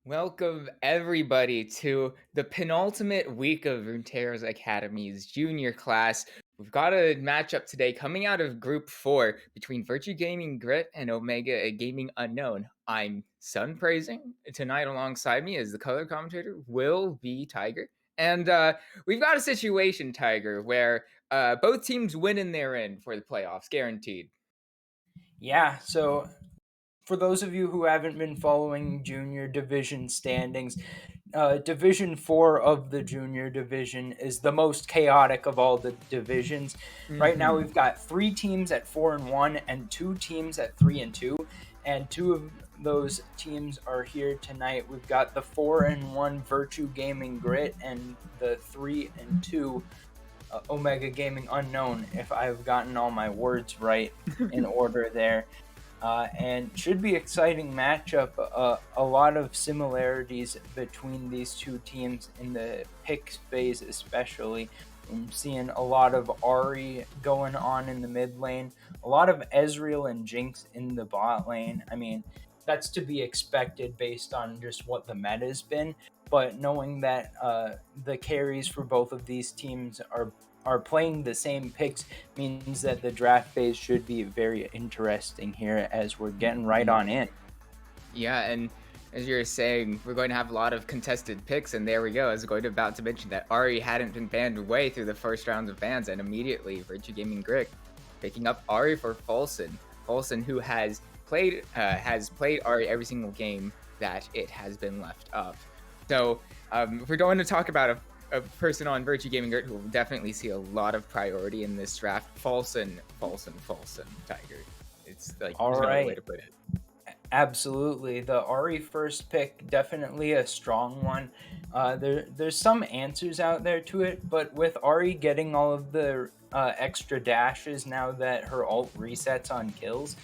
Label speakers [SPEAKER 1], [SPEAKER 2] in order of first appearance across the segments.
[SPEAKER 1] Welcome everybody to the penultimate week of Runeterra's Academy's junior class. We've got a matchup today coming out of Group 4 between Virtue Gaming Grit and Omega Gaming Unknown. I'm Sun Praising. Tonight alongside me as the color commentator will be Tiger. And we've got a situation, Tiger, where both teams win in their end for the playoffs, guaranteed.
[SPEAKER 2] Yeah, so for those of you who haven't been following junior division standings, Division 4 of the junior division is the most chaotic of all the divisions. Right now, we've got 3 teams at 4-1 and 2 teams at 3-2, and 2 of those teams are here tonight. We've got the 4-1 Virtue Gaming Grit and the 3-2 Omega Gaming Unknown, if I've gotten all my words right in order there. And should be exciting matchup. A lot of similarities between these two teams in the pick phase, especially. I'm seeing a lot of Ari going on in the mid lane, a lot of Ezreal and Jinx in the bot lane. I mean, that's to be expected based on just what the meta has been. But knowing that the carries for both of these teams are playing the same picks means that the draft phase should be very interesting here as we're getting right on in.
[SPEAKER 1] Yeah, and as you're saying, we're going to have a lot of contested picks, and there we go. I was about to mention that Ari hadn't been banned away through the first rounds of bans, and immediately Virtue Gaming Grit picking up Ari for Folson. Folson, who has played Ari every single game that it has been left up. So if we're going to talk about a person on Virtue Gaming Grit who will definitely see a lot of priority in this draft, Folson, Tiger. It's like
[SPEAKER 2] All
[SPEAKER 1] there's no other way
[SPEAKER 2] right.
[SPEAKER 1] to put it.
[SPEAKER 2] Absolutely. The Ari first pick, definitely a strong one. There's some answers out there to it, but with Ari getting all of the extra dashes now that her ult resets on kills,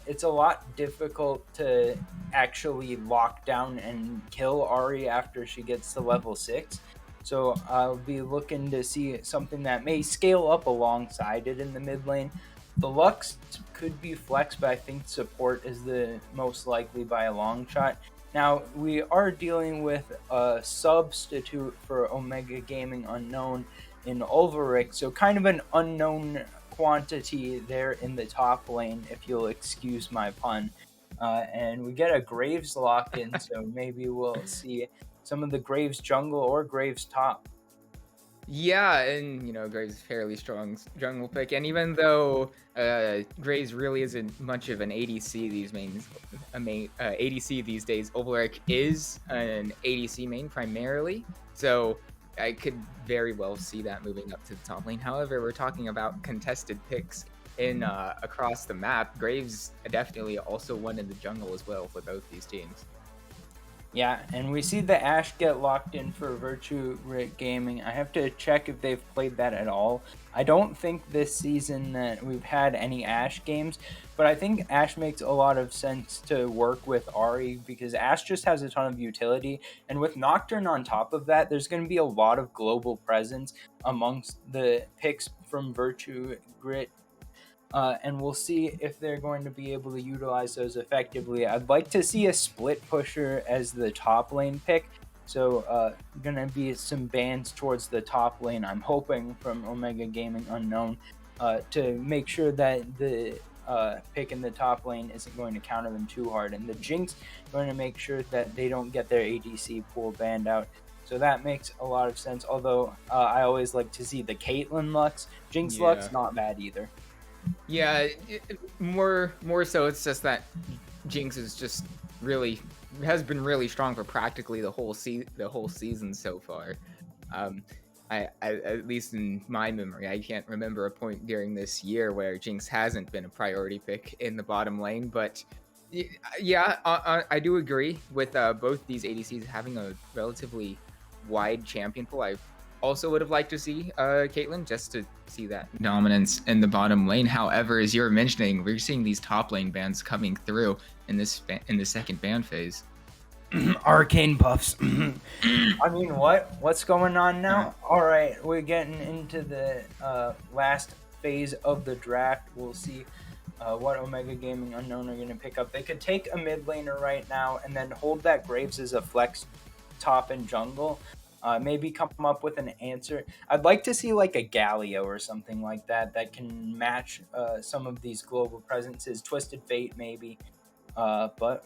[SPEAKER 2] it's a lot difficult to actually lock down and kill Ari after she gets to level 6. So I'll be looking to see something that may scale up alongside it in the mid lane. The Lux could be flexed, but I think support is the most likely by a long shot. Now, we are dealing with a substitute for Omega Gaming Unknown in Ulverik, so kind of an unknown quantity there in the top lane, if you'll excuse my pun. And we get a Graves lock in, so maybe we'll see some of the Graves jungle or Graves top.
[SPEAKER 1] Yeah, and Graves fairly strong jungle pick, and even though Graves really isn't much of an ADC ADC these days, Ulverik is an ADC main primarily, so I could very well see that moving up to the top lane. However, we're talking about contested picks in across the map. Graves definitely also won in the jungle as well for both these teams.
[SPEAKER 2] Yeah, and we see the Ashe get locked in for Virtue Gaming. I have to check if they've played that at all. I don't think this season that we've had any Ashe games, but I think Ashe makes a lot of sense to work with Ari because Ashe just has a ton of utility, and with Nocturne on top of that, there's going to be a lot of global presence amongst the picks from Virtue Grit. And we'll see if they're going to be able to utilize those effectively. I'd like to see a split pusher as the top lane pick. So gonna be some bans towards the top lane, I'm hoping, from Omega Gaming Unknown to make sure that the pick in the top lane isn't going to counter them too hard. And the Jinx going to make sure that they don't get their ADC pool banned out. So that makes a lot of sense. Although I always like to see the Caitlyn Lux. Jinx Lux, not bad either.
[SPEAKER 1] Yeah, more so it's just that Jinx is just really has been really strong for practically the whole season so far. I at least in my memory, I can't remember a point during this year where Jinx hasn't been a priority pick in the bottom lane. But yeah, I do agree with both these ADCs having a relatively wide champion pool. also would have liked to see Caitlyn, just to see that dominance in the bottom lane. However, as you're mentioning, we're seeing these top lane bans coming through in this in the second ban phase.
[SPEAKER 2] Arcane buffs. I mean, what's going on now? All right, we're getting into the last phase of the draft. We'll see what Omega Gaming Unknown are going to pick up. They could take a mid laner right now and then hold that Graves as a flex top and jungle. Maybe come up with an answer. I'd like to see like a Galio or something like that that can match some of these global presences. Twisted Fate maybe. But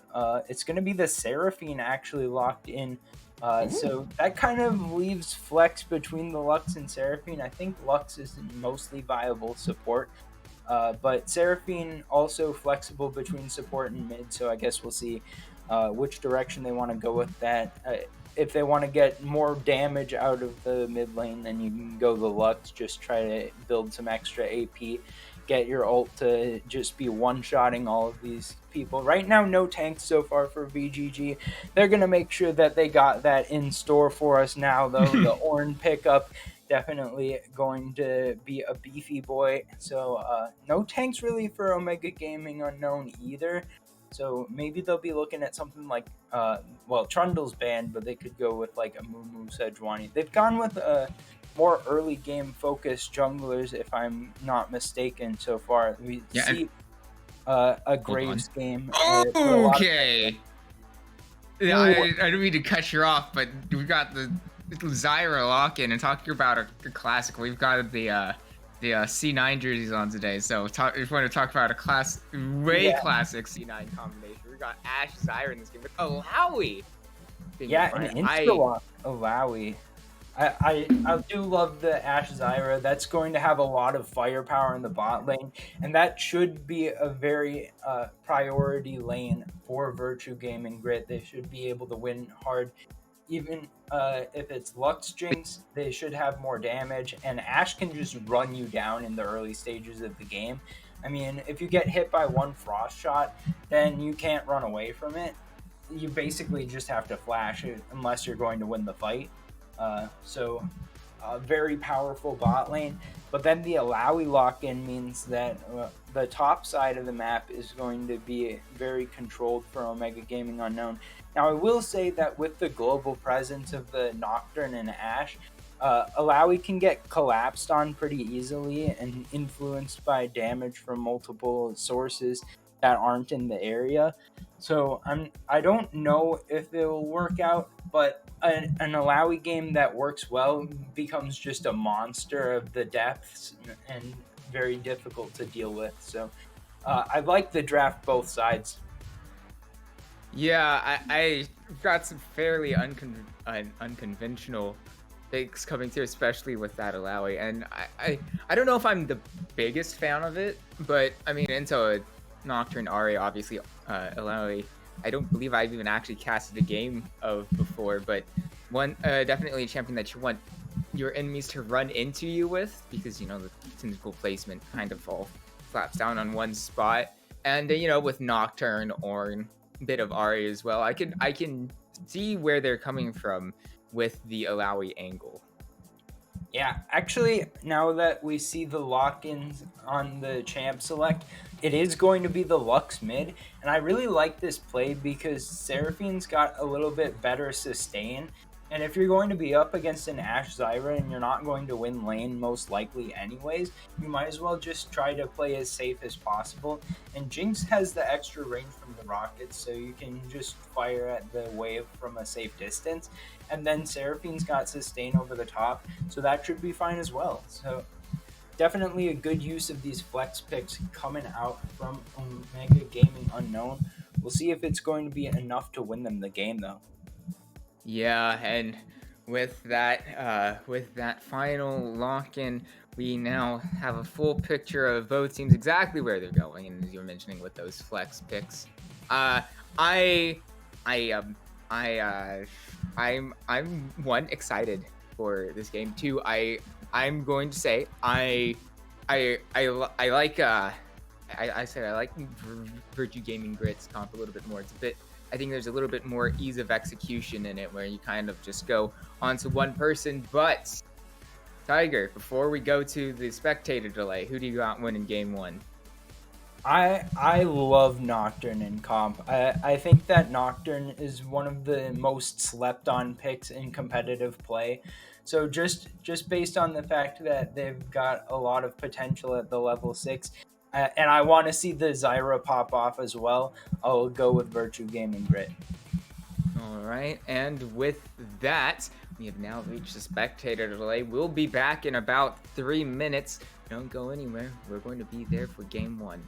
[SPEAKER 2] it's going to be the Seraphine actually locked in. So that kind of leaves flex between the Lux and Seraphine. I think Lux is mostly viable support. But Seraphine also flexible between support and mid. So I guess we'll see which direction they want to go with that. If they want to get more damage out of the mid lane, then you can go the Lux. Just try to build some extra AP. Get your ult to just be one-shotting all of these people. Right now, no tanks so far for VGG. They're going to make sure that they got that in store for us now, though. The Ornn pickup definitely going to be a beefy boy. So no tanks really for Omega Gaming Unknown either. So maybe they'll be looking at something like, Trundle's banned, but they could go with like a Mumu Sejuani. They've gone with more early game focused junglers, if I'm not mistaken. So far, we see a Graves game.
[SPEAKER 1] Okay. I don't mean to cut you off, but we've got the Zyra lock-in, and talking about a classic. We've got the C9 jerseys on today, so if you want to talk about a classic C9 combination, we got Ashe Zyra in this game with Alawi.
[SPEAKER 2] An insta-lock Alawi. I do love the Ashe Zyra. That's going to have a lot of firepower in the bot lane, and that should be a very priority lane for Virtue Gaming Grit. They should be able to win hard. Even if it's Lux Jinx, they should have more damage, and Ashe can just run you down in the early stages of the game. I mean, if you get hit by one frost shot, then you can't run away from it. You basically just have to flash it unless you're going to win the fight. So a very powerful bot lane. But then the Alawi lock-in means that the top side of the map is going to be very controlled for Omega Gaming Unknown. Now, I will say that with the global presence of the Nocturne and Ashe, Alawi can get collapsed on pretty easily and influenced by damage from multiple sources that aren't in the area. So I don't know if it will work out, but an Alawi game that works well becomes just a monster of the depths and very difficult to deal with. So I like the draft both sides.
[SPEAKER 1] Yeah, I got some fairly unconventional picks coming through, especially with that Alawi. And I don't know if I'm the biggest fan of it, but I mean, into a Nocturne Ahri, obviously, Alawi, I don't believe I've even actually casted a game of before, but one definitely a champion that you want your enemies to run into you with, because, you know, the typical placement kind of all flaps down on one spot. And, you know, with Nocturne, Ornn, bit of Ahri as well, I can see where they're coming from with the Alawi angle.
[SPEAKER 2] Yeah, actually, now that we see the lock-ins on the champ select, it is going to be the Lux mid, and I really like this play because Seraphine's got a little bit better sustain, and if you're going to be up against an Ashe Zyra and you're not going to win lane most likely anyways, you might as well just try to play as safe as possible. And Jinx has the extra range from the rockets, so you can just fire at the wave from a safe distance. And then Seraphine's got sustain over the top, so that should be fine as well. So definitely a good use of these flex picks coming out from Omega Gaming Unknown. We'll see if it's going to be enough to win them the game, though.
[SPEAKER 1] Yeah, and with that final lock-in, we now have a full picture of both teams, exactly where they're going, and as you were mentioning with those flex picks, I'm one, excited for this game. Two, I'm going to say I like Virtue Gaming Grit's comp a little bit more. I think there's a little bit more ease of execution in it, where you kind of just go onto one person. But Tiger, before we go to the spectator delay, who do you got winning game one?
[SPEAKER 2] I love Nocturne in comp. I think that Nocturne is one of the most slept on picks in competitive play. So just based on the fact that they've got a lot of potential at the level 6, and I want to see the Zyra pop off as well, I'll go with Virtue Gaming Grit.
[SPEAKER 1] All right, and with that, we have now reached the spectator delay. We'll be back in about 3 minutes. Don't go anywhere. We're going to be there for game one.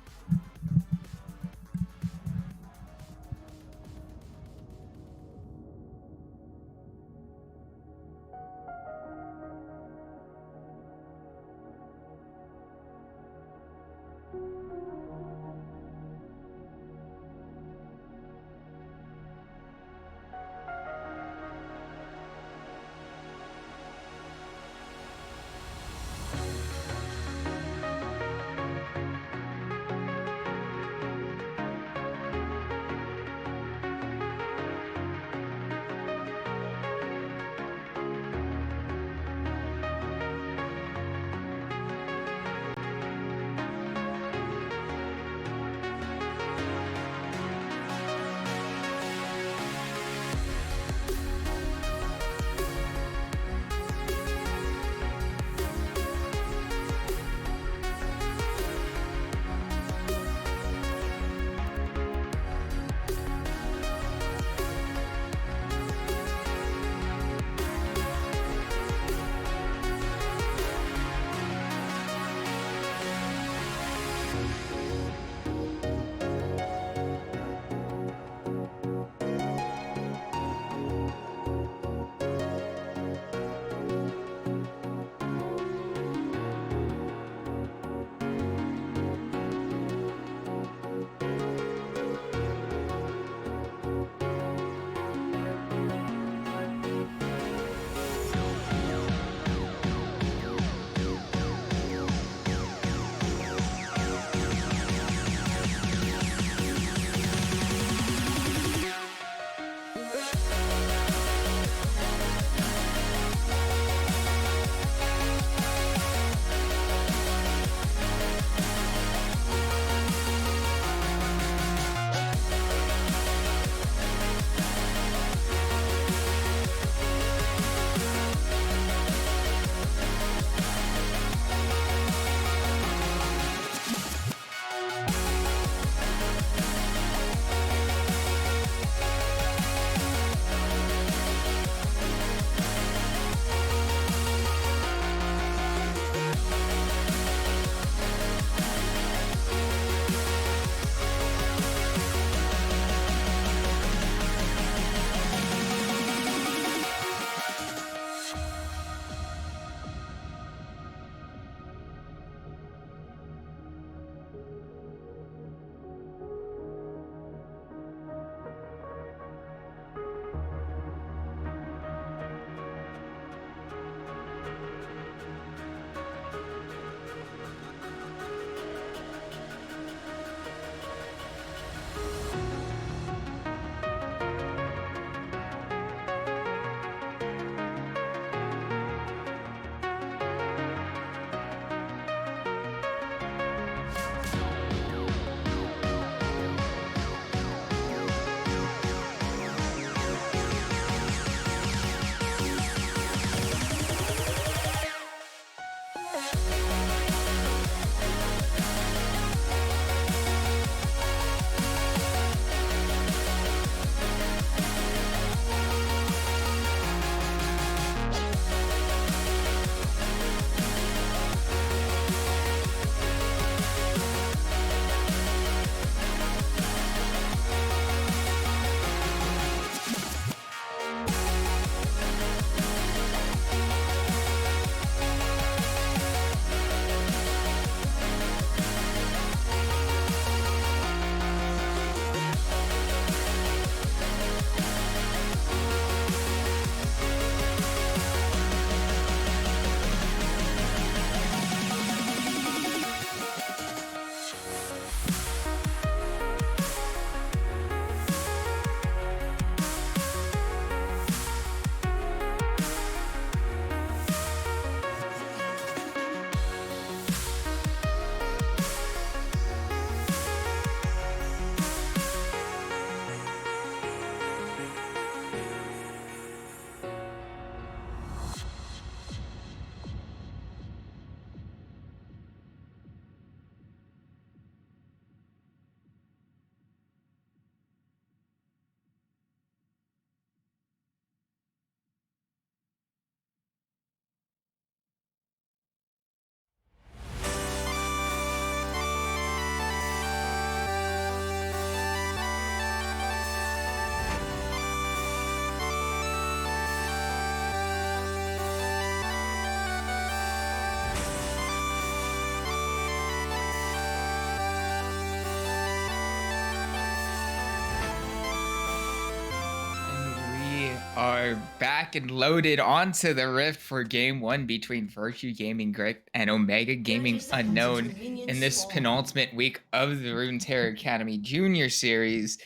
[SPEAKER 1] are back and loaded onto the Rift for game one between Virtue Gaming Grit and Omega
[SPEAKER 3] 30
[SPEAKER 1] Gaming
[SPEAKER 3] seconds until
[SPEAKER 1] Unknown
[SPEAKER 3] minions
[SPEAKER 1] in this
[SPEAKER 3] spawn.
[SPEAKER 1] penultimate week of the Runeterra Academy Junior Series.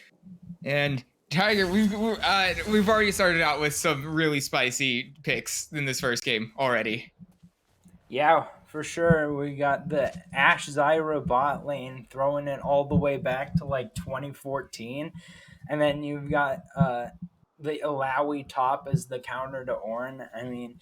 [SPEAKER 1] And Tiger, we've already started out with some really spicy picks in this first game already.
[SPEAKER 2] Yeah, for sure. We got the Ash Zyra bot lane throwing it all the way back to like 2014. And then you've got the Ilaoi top as the counter to Ornn. I mean,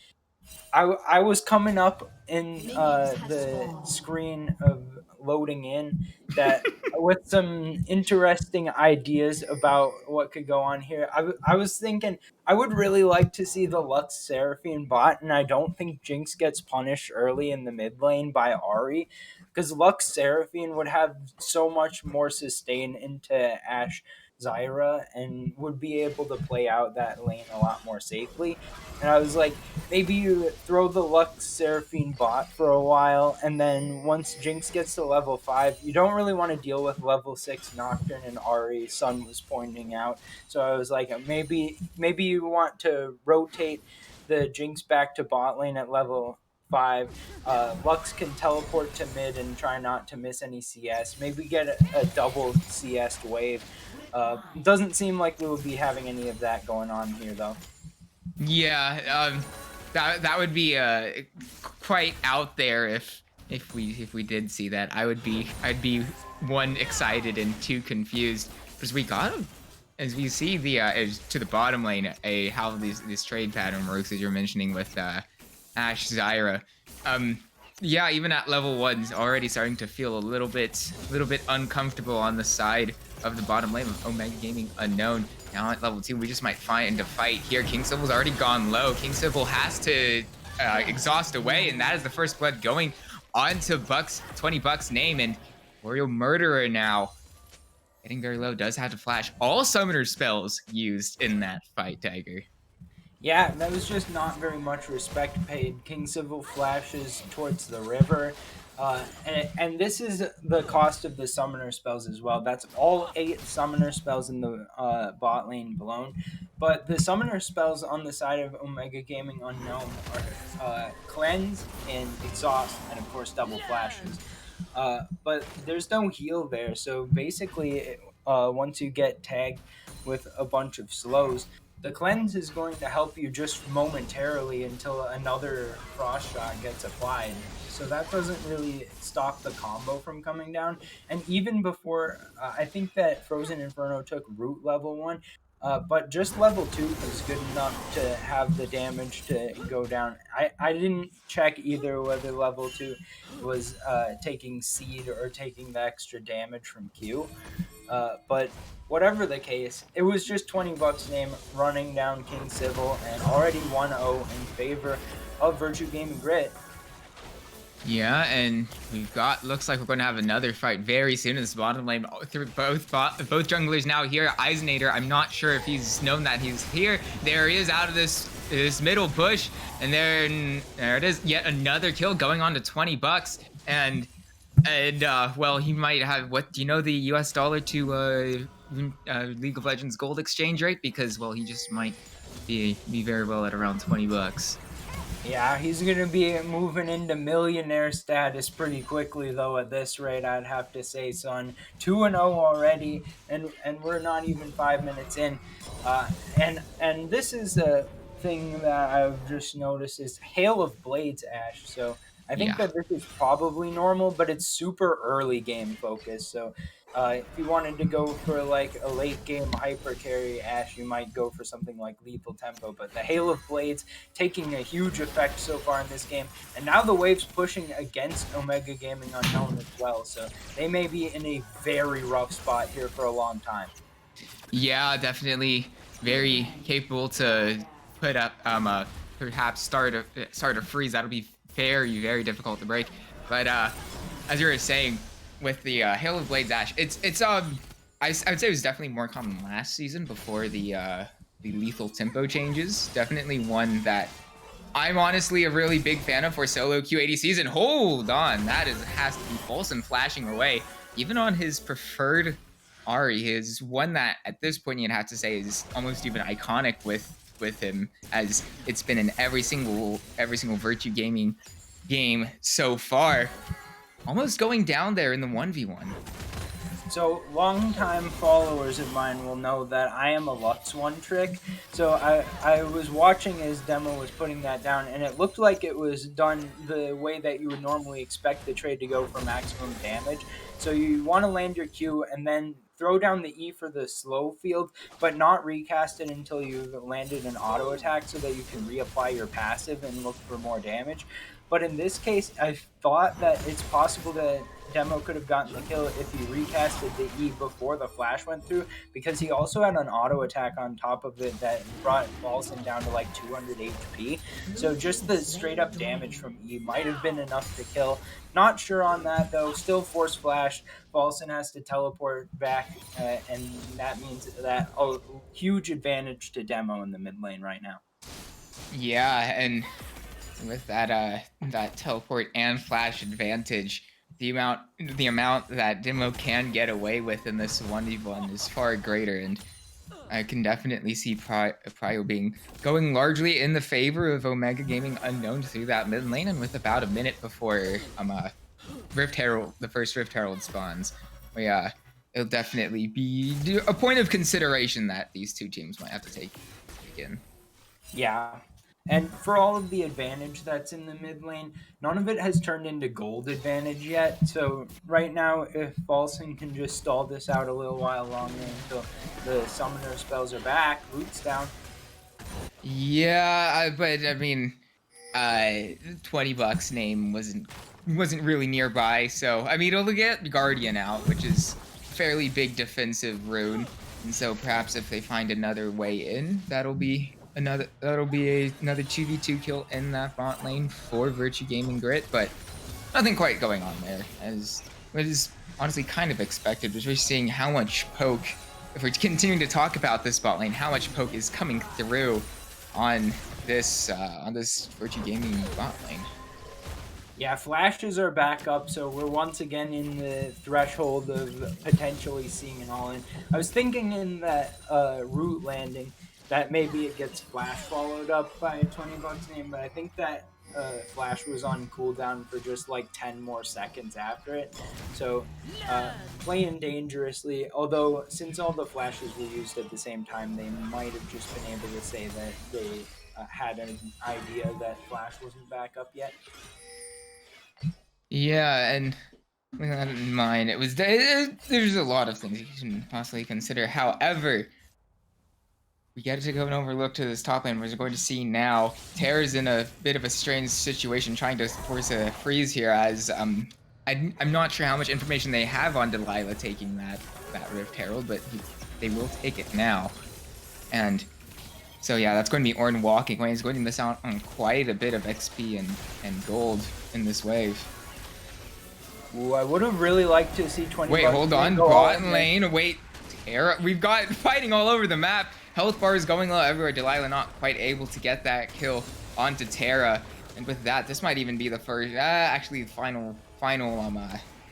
[SPEAKER 2] I was coming up in
[SPEAKER 3] Minions have
[SPEAKER 2] the
[SPEAKER 3] spawned.
[SPEAKER 2] screen of loading in that with some interesting ideas about what could go on here. I was thinking I would really like to see the Lux Seraphine bot, and I don't think Jinx gets punished early in the mid lane by Ahri, because Lux Seraphine would have so much more sustain into Ash Zyra and would be able to play out that lane a lot more safely. And I was like, maybe you throw the Lux Seraphine bot for a while, and then once Jinx gets to level 5, you don't really want to deal with level 6 Nocturne and Ahri, Sun was pointing out. So I was like, maybe you want to rotate the Jinx back to bot lane at level 5. Lux can teleport to mid and try not to miss any CS. Maybe get a double CS wave. Doesn't seem like we will be having any of that going on here, though.
[SPEAKER 1] Yeah, that would be quite out there if we did see that. I'd be one excited and two confused because we got him. As we see the to the bottom lane, how this trade pattern works, as you're mentioning with Ash Zyra. Yeah, even at level 1's already starting to feel a little bit uncomfortable on the side of the bottom lane with Omega Gaming Unknown. Now at level 2, we just might find a fight here. King Sybil's already gone low. King Sybil has to exhaust away, and that is the first blood going onto 20 Bucks name, and Royal Murderer now getting very low, does have to flash. All summoner spells used in that fight, Tiger.
[SPEAKER 2] Yeah, that was just not very much respect paid. King Civil flashes towards the river. And this is the cost of the summoner spells as well. That's all 8 summoner spells in the bot lane blown. But the summoner spells on the side of Omega Gaming Unknown are Cleanse and Exhaust, and of course double flashes. But there's no heal there, so basically, once you get tagged with a bunch of slows, the cleanse is going to help you just momentarily until another frost shot gets applied. So that doesn't really stop the combo from coming down. And even before, I think that Frozen Inferno took root level 1, but just level 2 is good enough to have the damage to go down. I didn't check either whether level 2 was taking seed or taking the extra damage from Q. But whatever the case, it was just 20 Bucks name running down King Civil and already 1-0 in favor of Virtue Gaming Grit.
[SPEAKER 1] Yeah, and looks like we're going to have another fight very soon in this bottom lane. Both junglers now here. Eisenator, I'm not sure if he's known that he's here. There he is out of this middle bush, and there it is. Yet another kill going on to 20 Bucks, and well, he might have, what do you know, the US dollar to League of Legends gold exchange rate? Because, well, he just might be very well at around 20 Bucks.
[SPEAKER 2] Yeah, he's going to be moving into millionaire status pretty quickly, though, at this rate, I'd have to say, son. 2-0 already, and we're not even 5 minutes in. And this is a thing that I've just noticed is Hail of Blades, Ash. So I think that this is probably normal, but it's super early game focus. So if you wanted to go for like a late game hyper carry Ash, you might go for something like Lethal Tempo. But the Hail of Blades taking a huge effect so far in this game, and now the wave's pushing against Omega Gaming Unknown as well. So they may be in a very rough spot here for a long time.
[SPEAKER 1] Yeah, definitely very capable to put up perhaps start a freeze. That'll be very difficult to break. But as you were saying, with the Hail of Blades Ash, it's I would say it was definitely more common last season before the lethal tempo changes. Definitely one that I'm honestly a really big fan of for solo Q80 season. Hold on, has to be Folsom flashing away, even on his preferred Ahri, his one that at this point you'd have to say is almost even iconic with with him, as it's been in every single Virtue Gaming game so far. Almost going down there in the 1v1.
[SPEAKER 2] So, longtime followers of mine will know that I am a Lux one trick. So, I was watching as Demo was putting that down, and it looked like it was done the way that you would normally expect the trade to go for maximum damage. So, you want to land your Q and then throw down the E for the slow field, but not recast it until you've landed an auto attack so that you can reapply your passive and look for more damage. But in this case, I thought that it's possible that Demo could have gotten the kill if he recasted the E before the flash went through, because he also had an auto attack on top of it that brought Volson down to like 200 HP. So just the straight up damage from E might have been enough to kill. Not sure on that though. Still force flash. Volson has to teleport back, and that means that a huge advantage to Demo in the mid lane right now.
[SPEAKER 1] Yeah, and with that teleport and flash advantage, the amount that Demo can get away with in this 1v1 is far greater, and I can definitely see Prio going largely in the favor of Omega Gaming Unknown through that mid lane, and with about a minute before Rift Herald, the first Rift Herald spawns. But yeah, it'll definitely be a point of consideration that these two teams might have to take in.
[SPEAKER 2] Yeah. And for all of the advantage that's in the mid lane, none of it has turned into gold advantage yet. So right now, if Volson can just stall this out a little while longer until the summoner spells are back, roots down.
[SPEAKER 1] Yeah, but I mean, $20 name wasn't really nearby, so I mean it'll get Guardian out, which is fairly big defensive rune, and so perhaps if they find another way in, that'll be another 2v2 kill in that bot lane for Virtue Gaming Grit, but nothing quite going on there, as what is honestly kind of expected, because we're seeing how much poke, if we're continuing to talk about this bot lane, how much poke is coming through on this Virtue Gaming bot lane.
[SPEAKER 2] Yeah, flashes are back up, so we're once again in the threshold of potentially seeing an all-in. I was thinking in that root landing that maybe it gets flash followed up by a $20 name, but I think that flash was on cooldown for just like 10 more seconds after it. So playing dangerously, although since all the flashes were used at the same time, they might have just been able to say that they had an idea that flash wasn't back up yet.
[SPEAKER 1] Yeah, and with that in mind, there's a lot of things you can possibly consider. However, we got to take an overlook to this top lane. We're going to see now Terra's in a bit of a strange situation, trying to force a freeze here, as I'm not sure how much information they have on Delilah taking that Rift Herald, but they will take it now. And so yeah, that's going to be Ornn walking away. He's going to miss out on quite a bit of XP and gold in this wave.
[SPEAKER 2] Ooh, I would have really liked to see 20.
[SPEAKER 1] Wait, hold on. Bot lane. Wait, Terra. We've got fighting all over the map. Health bar is going low everywhere. Delilah not quite able to get that kill onto Terra. And with that, this might even be the first. Actually, the final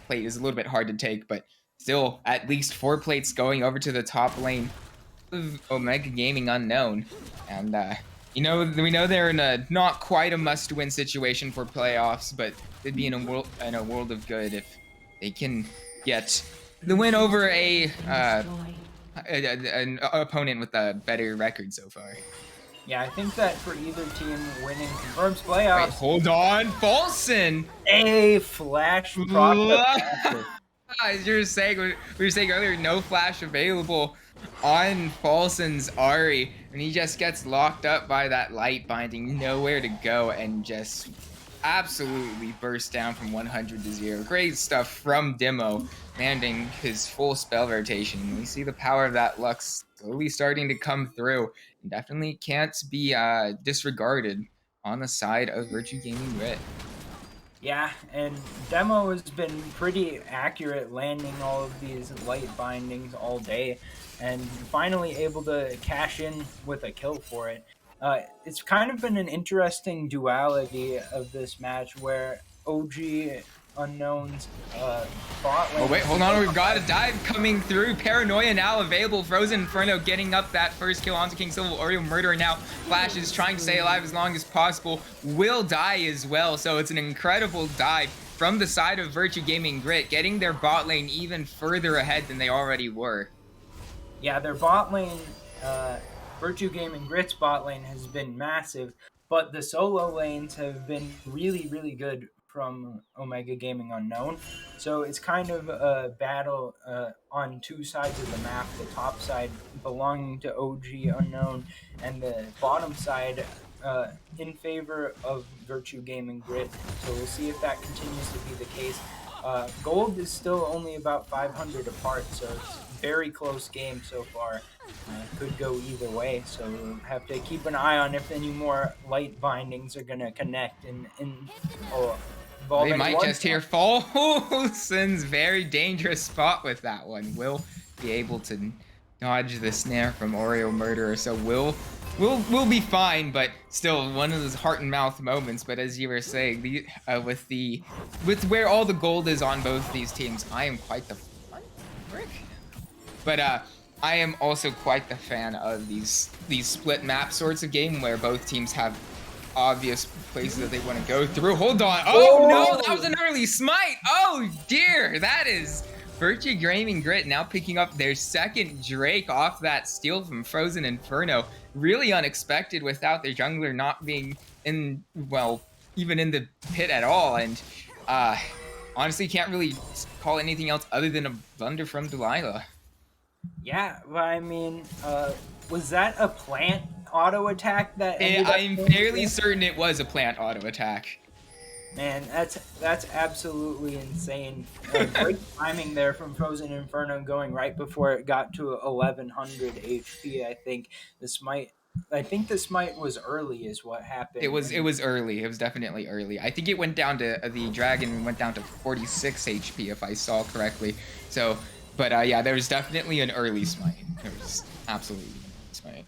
[SPEAKER 1] plate is a little bit hard to take, but still, at least 4 plates going over to the top lane of Omega Gaming Unknown. And we know they're in a not quite a must-win situation for playoffs, but they'd be in a world of good if they can get the win over an opponent with a better record so far.
[SPEAKER 2] Yeah, I think that for either team, winning confirms playoffs.
[SPEAKER 1] Wait, hold on, Volson!
[SPEAKER 2] A flash product.
[SPEAKER 1] As you were saying, we were saying earlier, no flash available on Volson's Ahri, and he just gets locked up by that light binding, nowhere to go, and just absolutely bursts down from 100 to 0. Great stuff from Demo, landing his full spell rotation. We see the power of that Lux slowly starting to come through, and definitely can't be disregarded on the side of Virtue Gaming Grit.
[SPEAKER 2] Yeah, and Demo has been pretty accurate landing all of these light bindings all day, and finally able to cash in with a kill for it. It's kind of been an interesting duality of this match where OG Unknown's bot lane.
[SPEAKER 1] Oh wait, hold on, we've got a dive coming through. Paranoia now available. Frozen Inferno getting up that first kill onto King Civil. Oreo Murderer now flashes, trying to stay alive as long as possible. Will die as well, so it's an incredible dive from the side of Virtue Gaming Grit, getting their bot lane even further ahead than they already were.
[SPEAKER 2] Yeah, their bot lane, Virtue Gaming Grit's bot lane has been massive, but the solo lanes have been really, really good from Omega Gaming Unknown. So it's kind of a battle on two sides of the map, the top side belonging to OG Unknown, and the bottom side in favor of Virtue Gaming Grit. So we'll see if that continues to be the case. Gold is still only about 500 apart, so it's a very close game so far. Could go either way, so we'll have to keep an eye on if any more light bindings are going to connect
[SPEAKER 1] They might just hear Folson's very dangerous spot with that one. Will be able to dodge the snare from Oreo Murderer, so we'll be fine, but still one of those heart and mouth moments. But as you were saying, with where all the gold is on both these teams, I am quite the but I am also quite the fan of these split map sorts of game where both teams have obvious places that they want to go through. Hold on. Oh no, that was an early smite. Oh dear, that is Virtue Gaming Grit now picking up their second Drake off that steal from Frozen Inferno. Really unexpected without their jungler not being in, well, even in the pit at all. And honestly, can't really call anything else other than a blunder from Delilah.
[SPEAKER 2] Yeah, but I mean, was that a plant auto attack that
[SPEAKER 1] I'm fairly certain it was a plant auto attack.
[SPEAKER 2] Man, that's absolutely insane. Great timing there from Frozen Inferno, going right before it got to 1100 HP. I think the smite was early, is what happened.
[SPEAKER 1] It was early. It was definitely early. I think it went down to the dragon went down to 46 HP if I saw correctly. So, but yeah, there was definitely an early smite. There was absolutely an early smite.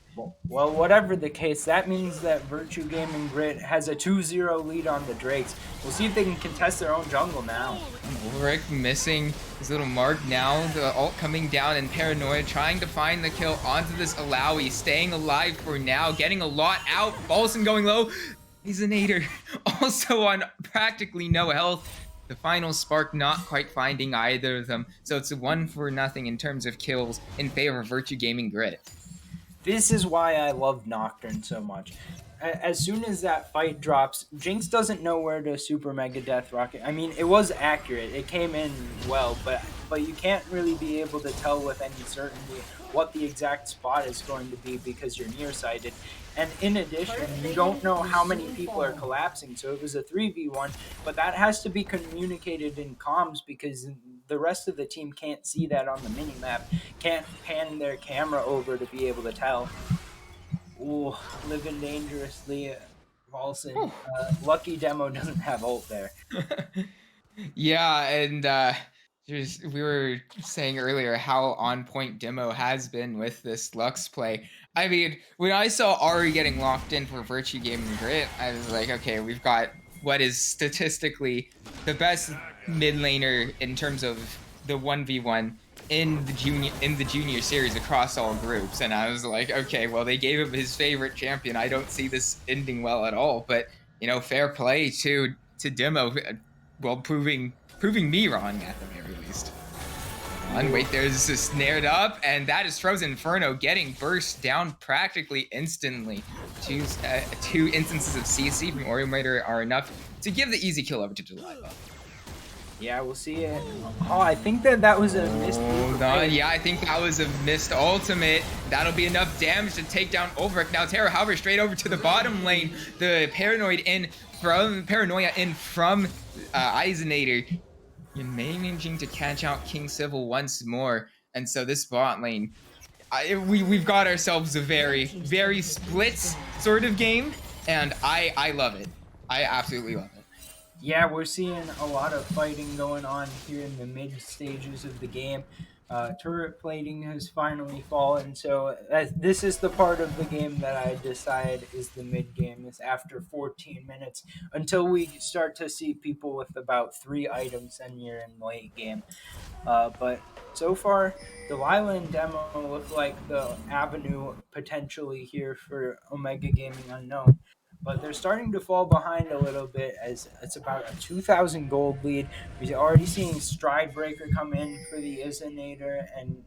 [SPEAKER 2] Well, whatever the case, that means that Virtue Gaming Grit has a 2-0 lead on the Drakes. We'll see if they can contest their own jungle now.
[SPEAKER 1] Ulrich missing his little mark now. The ult coming down, and Paranoia trying to find the kill onto this Alawi. Staying alive for now, getting a lot out. Bolson going low. He's a nader. Also on practically no health. The final spark not quite finding either of them. So it's a 1-0 in terms of kills in favor of Virtue Gaming Grit.
[SPEAKER 2] This is why I love Nocturne so much. As soon as that fight drops, Jinx doesn't know where to Super Mega Death Rocket. I mean, it was accurate. It came in well, but you can't really be able to tell with any certainty what the exact spot is going to be because you're nearsighted. And in addition, you don't know how many people are collapsing, so it was a 3v1, but that has to be communicated in comms because the rest of the team can't see that on the minimap, can't pan their camera over to be able to tell. Ooh, living dangerously, Volson. Lucky Demo doesn't have ult there.
[SPEAKER 1] Yeah, and we were saying earlier how on point Demo has been with this Lux play. I mean, when I saw Ari getting locked in for Virtue Gaming Grit, I was like, okay, we've got what is statistically the best mid laner in terms of the 1v1 in the junior series across all groups. And I was like, okay, well, they gave him his favorite champion. I don't see this ending well at all. But, you know, fair play to Demo, well, proving me wrong at the very least. And wait, there's this snared up, and that is Frozen Inferno getting burst down practically instantly. Two instances of CC from Oreo Murderer are enough to give the easy kill over to Delilah.
[SPEAKER 2] Yeah, we'll see it. Oh, I think that was a missed.
[SPEAKER 1] Yeah, I think that was a missed ultimate. That'll be enough damage to take down Ulrich. Now Terra, however, straight over to the bottom lane. The Paranoia in from Eisenator. You're managing to catch out King Civil once more. And so this bot lane, we've got ourselves a very, very split sort of game. And I love it. I absolutely love it.
[SPEAKER 2] Yeah, we're seeing a lot of fighting going on here in the mid stages of the game. Turret plating has finally fallen, so this is the part of the game that I decide is the mid game. Is after 14 minutes until we start to see people with about 3 items, and you're in late game. But so far, the Wyland demo looked like the avenue potentially here for Omega Gaming Unknown. But they're starting to fall behind a little bit as it's about a 2,000 gold lead. We're already seeing Stride Breaker come in for the Izinator and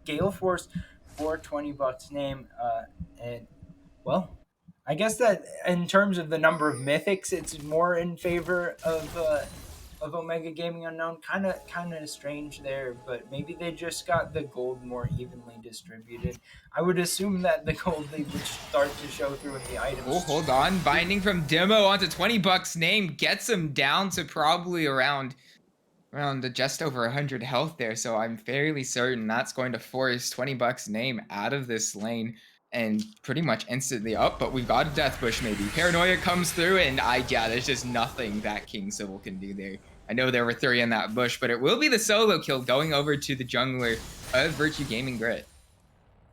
[SPEAKER 2] Gale Force for 20 bucks name. And well, I guess that in terms of the number of mythics, it's more in favor of Omega Gaming Unknown. Kind of strange there, but maybe they just got the gold more evenly distributed. I would assume that the gold lead would start to show through in the items.
[SPEAKER 1] Oh, hold on. Binding from Demo onto 20 bucks name gets him down to probably around just over 100 health there. So I'm fairly certain that's going to force 20 bucks name out of this lane and pretty much instantly up. But we've got a death bush maybe. Paranoia comes through and yeah, there's just nothing that King Sybil can do there. I know there were 3 in that bush, but it will be the solo kill going over to the jungler of Virtue Gaming Grit.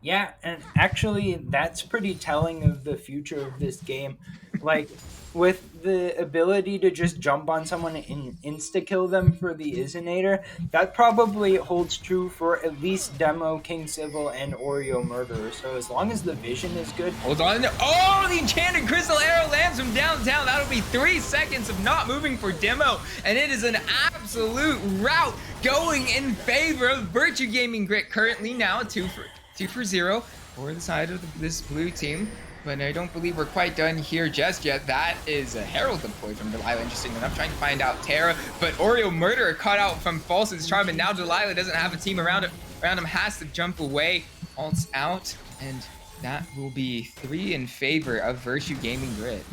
[SPEAKER 2] Yeah, and actually, that's pretty telling of the future of this game. Like, with the ability to just jump on someone and insta-kill them for the Izinator, that probably holds true for at least Demo, King Sybil, and Oreo Murderer. So as long as the vision is good...
[SPEAKER 1] Hold on. Oh, the Enchanted Crystal Arrow lands from downtown. That'll be 3 seconds of not moving for Demo, and it is an absolute rout going in favor of Virtue Gaming Grit. Currently now 2 for 0 for the side of this blue team, but I don't believe we're quite done here just yet. That is a Herald deploy from Delilah, interesting enough, trying to find out Terra, but Oreo Murderer cut out from Falsen's Charm, and now Delilah doesn't have a team around him, has to jump away, ults out, and that will be 3 in favor of Virtue Gaming Grit.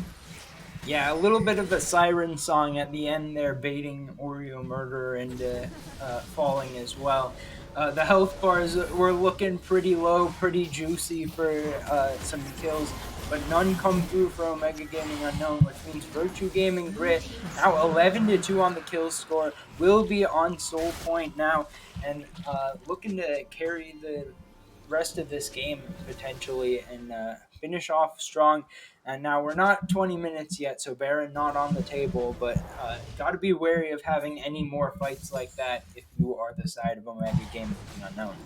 [SPEAKER 2] Yeah, a little bit of a siren song at the end there, baiting Oreo Murderer into falling as well. The health bars were looking pretty low, pretty juicy for some kills, but none come through for Omega Gaming Unknown, which means Virtue Gaming Grit, now 11-2 on the kill score, will be on Soul Point now, and looking to carry the rest of this game potentially and finish off strong. And now we're not 20 minutes yet, so Baron not on the table, but got to be wary of having any more fights like that if you are the side of Omega Gaming Unknown.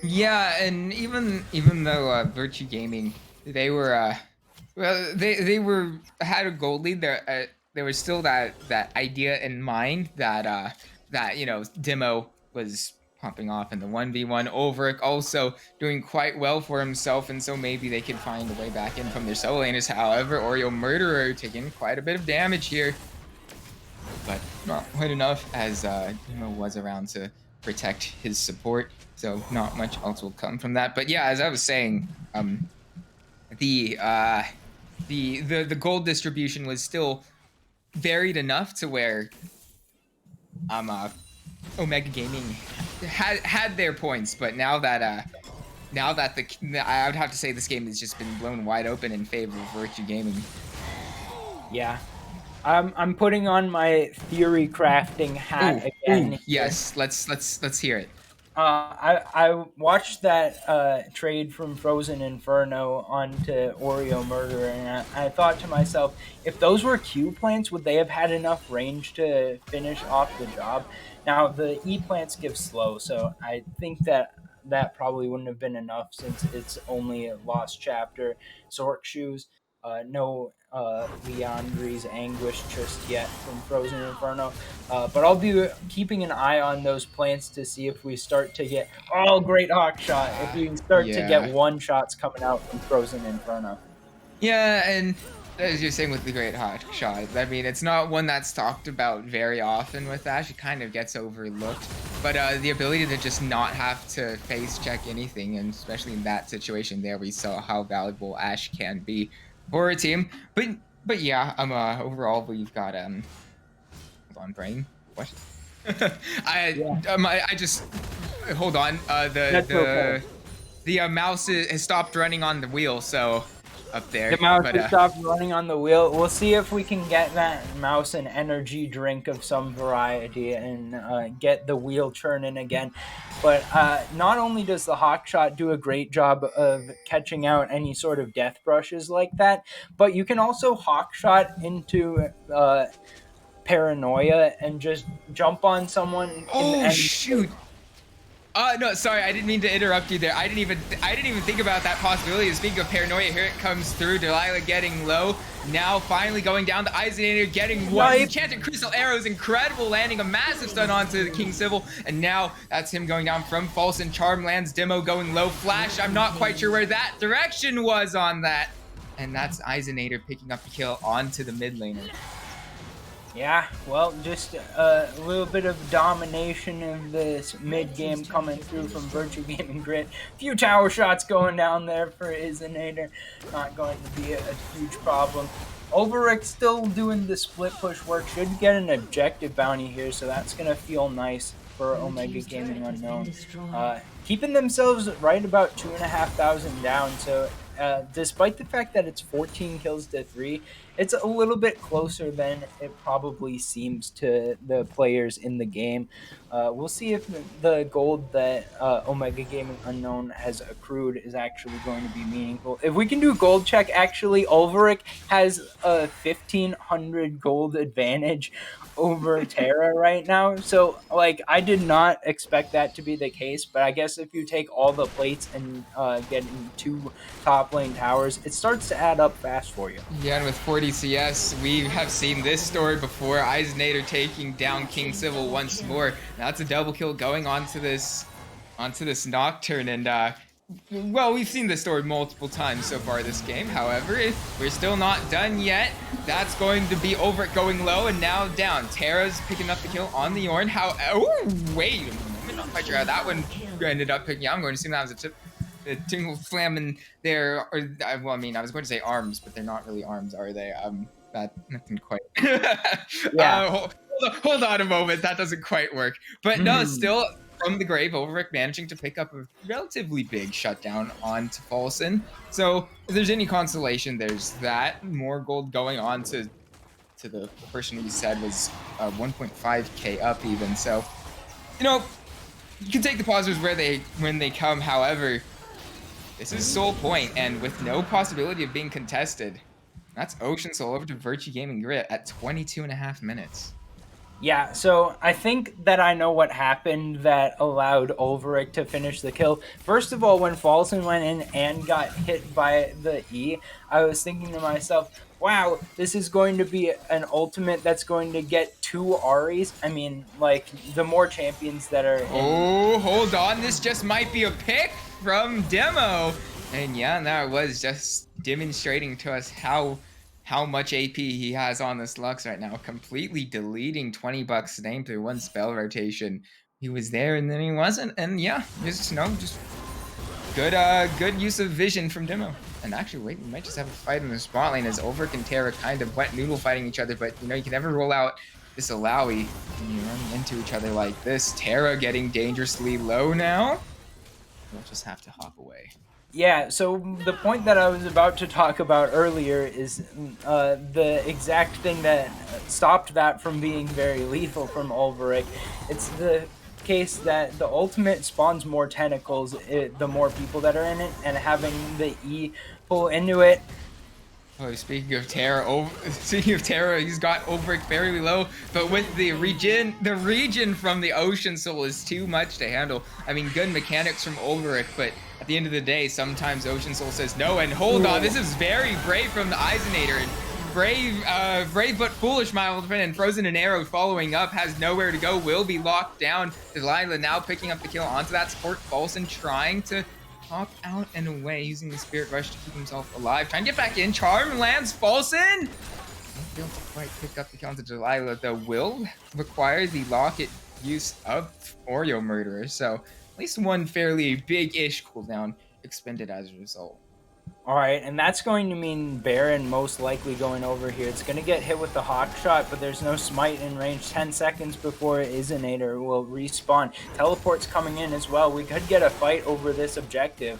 [SPEAKER 1] Yeah, and even though Virtue Gaming, they were they were had a gold lead there. There was still that idea in mind that Demo was popping off in the 1v1. Ulrich also doing quite well for himself, and so maybe they could find a way back in from their solo laners. However, Oreo Murderer taking quite a bit of damage here, but not quite enough as Demo was around to protect his support, so not much else will come from that. But yeah, as I was saying, the gold distribution was still varied enough to where Omega Gaming had their points, but now that I would have to say this game has just been blown wide open in favor of Virtue Gaming.
[SPEAKER 2] Yeah. I'm putting on my theory crafting hat again.
[SPEAKER 1] Yes, let's hear it.
[SPEAKER 2] I watched that trade from Frozen Inferno onto Oreo Murderer, and I thought to myself, if those were Q plants, would they have had enough range to finish off the job? Now, the E plants give slow, so I think that probably wouldn't have been enough since it's only a lost chapter. Zork Shoes, no Leandri's Anguish just yet from Frozen Inferno. But I'll be keeping an eye on those plants to see if we start to get... Oh, Great Hawk Shot! If we start to get one-shots coming out from Frozen Inferno.
[SPEAKER 1] Yeah, and as you're saying with the Great Hawk Shot, I mean, it's not one that's talked about very often with Ash. It kind of gets overlooked. But the ability to just not have to face check anything, and especially in that situation there, we saw how valuable Ash can be for a team. But yeah, overall we've got hold on, brain. What? I just hold on. The mouse has stopped running on the wheel, so up there.
[SPEAKER 2] The mouse
[SPEAKER 1] But
[SPEAKER 2] has stopped running on the wheel. We'll see if we can get that mouse an energy drink of some variety and get the wheel churning again. But not only does the Hawkshot do a great job of catching out any sort of death brushes like that, but you can also Hawkshot into paranoia and just jump on someone in
[SPEAKER 1] oh
[SPEAKER 2] any.
[SPEAKER 1] shoot. No, sorry, I didn't mean to interrupt you there. I didn't even think about that possibility. Speaking of paranoia, here it comes through. Delilah getting low. Now finally going down the Eisenator, getting one. Enchanted Crystal Arrows, incredible, landing a massive stun onto the King Civil. And now that's him going down from False and Charm lands. Demo going low. Flash, I'm not quite sure where that direction was on that. And that's Eisenator picking up the kill onto the mid laner.
[SPEAKER 2] Yeah, well, just a little bit of domination of this mid-game coming through from Virtue Gaming Grit. A few tower shots going down there for Izinator. Not going to be a huge problem. Overrick still doing the split push work. Should get an objective bounty here, so that's going to feel nice for Omega Gaming Unknown. Keeping themselves right about 2,500 down, so despite the fact that it's 14 kills to 3, it's a little bit closer than it probably seems to the players in the game. We'll see if the gold that Omega Gaming Unknown has accrued is actually going to be meaningful. If we can do gold check, actually, Ulverik has a 1,500 gold advantage over Terra right now. So, like, I did not expect that to be the case, but I guess if you take all the plates and get in 2 top lane towers, it starts to add up fast for you.
[SPEAKER 1] Yeah, and with 40 CS, we have seen this story before. Eisenator taking down King Civil once more. That's a double kill going onto this Nocturne, and well, we've seen this story multiple times so far this game. However, we're still not done yet. That's going to be over going low and now down. Terra's picking up the kill on the Ornn. Oh, wait a moment. I'm not quite sure how that one ended up picking up. I'm going to assume that was a tingle slam in there. Or, well, I mean, I was going to say arms, but they're not really arms, are they? That didn't quite.
[SPEAKER 2] Yeah.
[SPEAKER 1] Hold on a moment. That doesn't quite work. But no, still. From the grave, Ulverik managing to pick up a relatively big shutdown onto Paulson. So if there's any consolation, there's that. More gold going on to the person who said was 1.5k up even. So, you know, you can take the positives when they come. However, this is Soul Point, and with no possibility of being contested, that's Ocean Soul over to Virtue Gaming Grit at 22.5 minutes.
[SPEAKER 2] Yeah, so I think that I know what happened that allowed Ulverik to finish the kill. First of all, when Falson went in and got hit by the E, I was thinking to myself, wow, this is going to be an ultimate that's going to get 2 Aries. I mean, like, the more champions that are in...
[SPEAKER 1] Oh, hold on. This just might be a pick from Demo. And yeah, that was just demonstrating to us how much AP he has on this Lux right now, completely deleting 20 bucks name through 1 spell rotation. He was there and then he wasn't, and yeah, just good use of vision from Demo. And actually, wait, we might just have a fight in the spot lane as Ulverik and Terra kind of wet noodle fighting each other, but you know, you can never roll out this Alawi when you run into each other like this. Terra getting dangerously low now. We'll just have to hop away.
[SPEAKER 2] Yeah, so the point that I was about to talk about earlier is the exact thing that stopped that from being very lethal from Ulverik. It's the case that the ultimate spawns more tentacles the more people that are in it, and having the E pull into it.
[SPEAKER 1] Oh, speaking of Terra, he's got Ulverik fairly low, but with the regen from the Ocean Soul is too much to handle. I mean, good mechanics from Ulverik, but at the end of the day, sometimes Ocean Soul says no, and hold on, this is very brave from the Eisenator. Brave but foolish, my old friend, and Frozen and Arrow following up, has nowhere to go, will be locked down. Delilah now picking up the kill onto that support. Falson trying to hop out and away, using the Spirit Rush to keep himself alive. Trying to get back in. Charm lands Falson. Won't be able to quite pick up the kill onto Delilah, though will require the locket use of Oreo Murderer. So at least one fairly big-ish cooldown expended as a result.
[SPEAKER 2] All right, and that's going to mean Baron most likely going over here. It's going to get hit with the Hawk Shot, but there's no smite in range. 10 seconds before Izinator will respawn. Teleport's coming in as well. We could get a fight over this objective.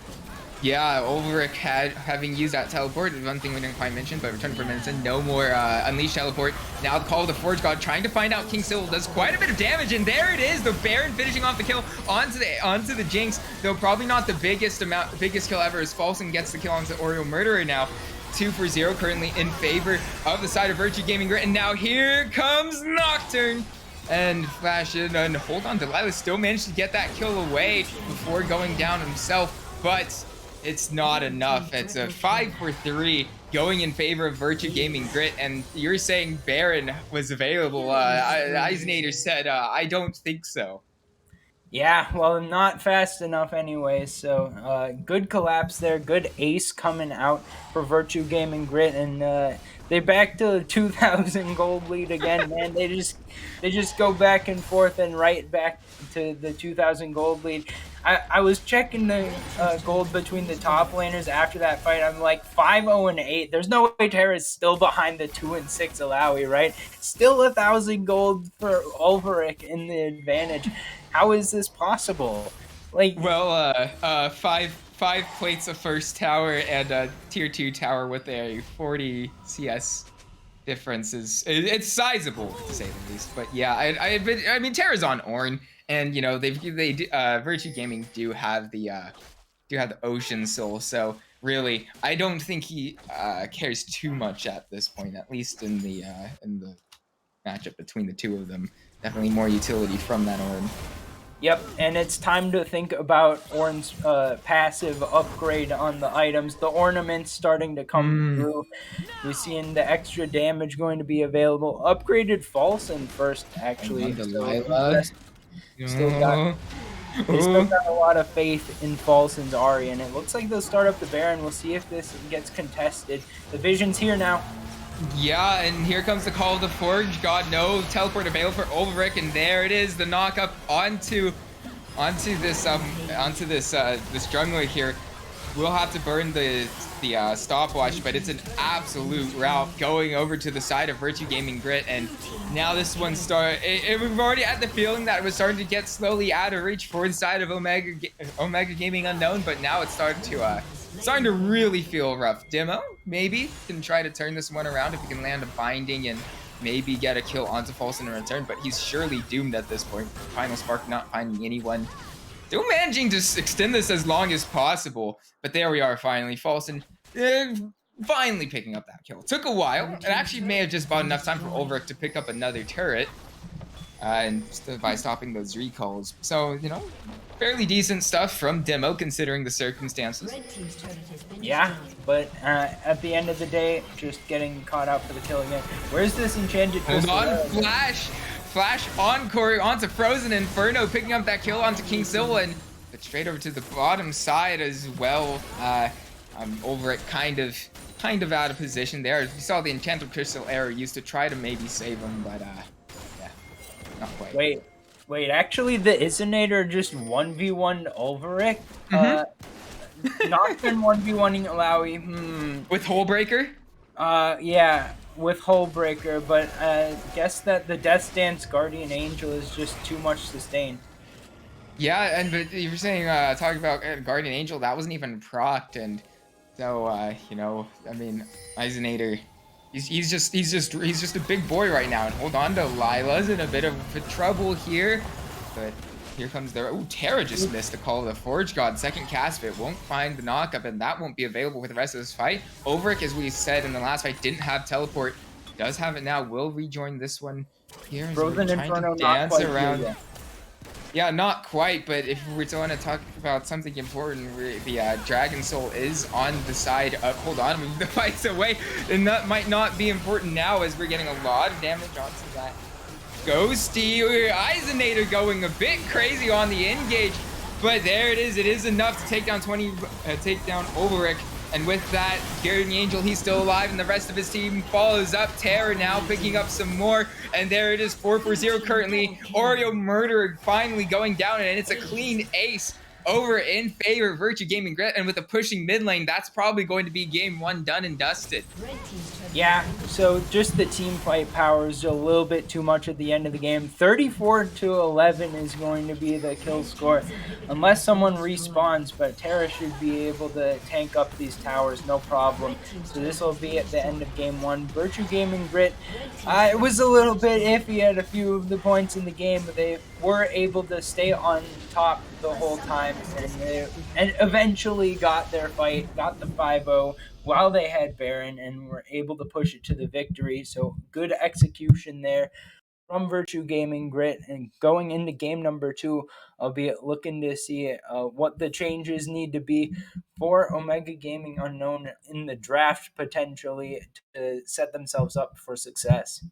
[SPEAKER 1] Yeah, Ulrich having used that teleport is one thing we didn't quite mention, but return for minutes and no more Unleash teleport. Now the call of the Forge God trying to find out King Sybil does quite a bit of damage, and there it is, the Baron finishing off the kill onto the Jinx, though probably not the biggest kill ever, as Falsen gets the kill onto Oreo Murderer now. 2 for 0 currently in favor of the side of Virtue Gaming Grit, and now here comes Nocturne. And Flash in, and hold on, Delilah still managed to get that kill away before going down himself, but it's not enough. It's a 5 for 3 going in favor of Virtue Gaming Grit, and you're saying Baron was available. Eisenator said, I don't think so.
[SPEAKER 2] Yeah, well, not fast enough anyway, so good collapse there, good ace coming out for Virtue Gaming Grit, and they back to 2,000 gold lead again, man. They just go back and forth and right back to the 2,000 gold lead. I was checking the gold between the top laners after that fight. I'm like 5-0 and 8. There's no way Terra's still behind the 2 and 6 Alawi, right? Still 1,000 gold for Ulrich in the advantage. How is this possible? Like,
[SPEAKER 1] well, five plates of first tower and a tier 2 tower with a 40 CS difference it's sizable to say the least. But yeah, I mean Terra's on Ornn, and you know they Virtue Gaming do have the Ocean Soul, so really I don't think he cares too much at this point, at least in the matchup between the two of them. Definitely more utility from that Ornn.
[SPEAKER 2] Yep, and it's time to think about Ornn's passive upgrade on the items. The ornaments starting to come through. We're seeing the extra damage going to be available. Upgraded Falsen first, actually. Still got a lot of faith in Falsen's Ahri, and it looks like they'll start up the Baron. We'll see if this gets contested. The Vision's here now.
[SPEAKER 1] Yeah, and here comes the call of the Forge God. No teleport available for Ulrich, and there it is, the knock up onto this jungler here. We'll have to burn the stopwatch, but it's an absolute rout going over to the side of Virtue Gaming Grit, and now this one we've already had the feeling that it was starting to get slowly out of reach for the side of Omega Gaming Unknown, but now it's starting to really feel rough. Demo maybe can try to turn this one around if he can land a binding and maybe get a kill onto Falsen in return, but he's surely doomed at this point. Final Spark not finding anyone. Still managing to extend this as long as possible, but there we are finally. Falsen finally picking up that kill. Took a while. It actually may have just bought enough time for Ulrich to pick up another turret, and by stopping those recalls. So, you know, fairly decent stuff from Demo considering the circumstances.
[SPEAKER 2] Yeah, but at the end of the day, just getting caught out for the kill again. Where's this enchanted pistol?
[SPEAKER 1] Hold on, Flash encore onto Frozen Inferno, picking up that kill onto King Sybil, and straight over to the bottom side as well. Ulrich kind of out of position there. You saw the enchanted crystal arrow used to try to maybe save him, but yeah, not quite.
[SPEAKER 2] Wait, actually the Isonator just 1v1 Ulrich? Not been 1v1ing Alawi.
[SPEAKER 1] With Hullbreaker?
[SPEAKER 2] Yeah, with Hullbreaker, but guess that the Death Dance Guardian Angel is just too much sustain.
[SPEAKER 1] Yeah, but you were saying talking about Guardian Angel, that wasn't even procced, and so you know, I mean, Eisenator, he's just a big boy right now, and hold on to Lila's in a bit of trouble here, but here comes the Terra just missed the call of the Forge God. Second cast of it won't find the knockup, and that won't be available with the rest of this fight. Ulrich, as we said in the last fight, didn't have teleport. Does have it now. Will rejoin this one here.
[SPEAKER 2] Frozen Inferno not quite
[SPEAKER 1] around.
[SPEAKER 2] Here,
[SPEAKER 1] yeah, not quite, but if we're going to talk about something important, the Dragon Soul is on the side of, hold on, move the fights away, and that might not be important now as we're getting a lot of damage onto that Ghosty. Eisenator going a bit crazy on the engage, but there it is enough to take down Ulrich. And with that, Guardian Angel, he's still alive, and the rest of his team follows up. Terra now picking up some more, and there it is, 4 for 0 currently. Oreo Murderer finally going down, and it's a clean ace over in favor of Virtue Gaming Grit, and with a pushing mid lane, that's probably going to be game 1 done and dusted.
[SPEAKER 2] Yeah, so just the team fight power is a little bit too much at the end of the game. 34 to 11 is going to be the kill score unless someone respawns, but Terra should be able to tank up these towers no problem. So this will be at the end of game 1. Virtue Gaming Grit, it was a little bit iffy at a few of the points in the game, but they were able to stay on top the whole time, and eventually got their fight, got the 5-0 while they had Baron, and were able to push it to the victory. So good execution there from Virtue Gaming Grit. And going into game number 2, I'll be looking to see what the changes need to be for Omega Gaming Unknown in the draft, potentially to set themselves up for success.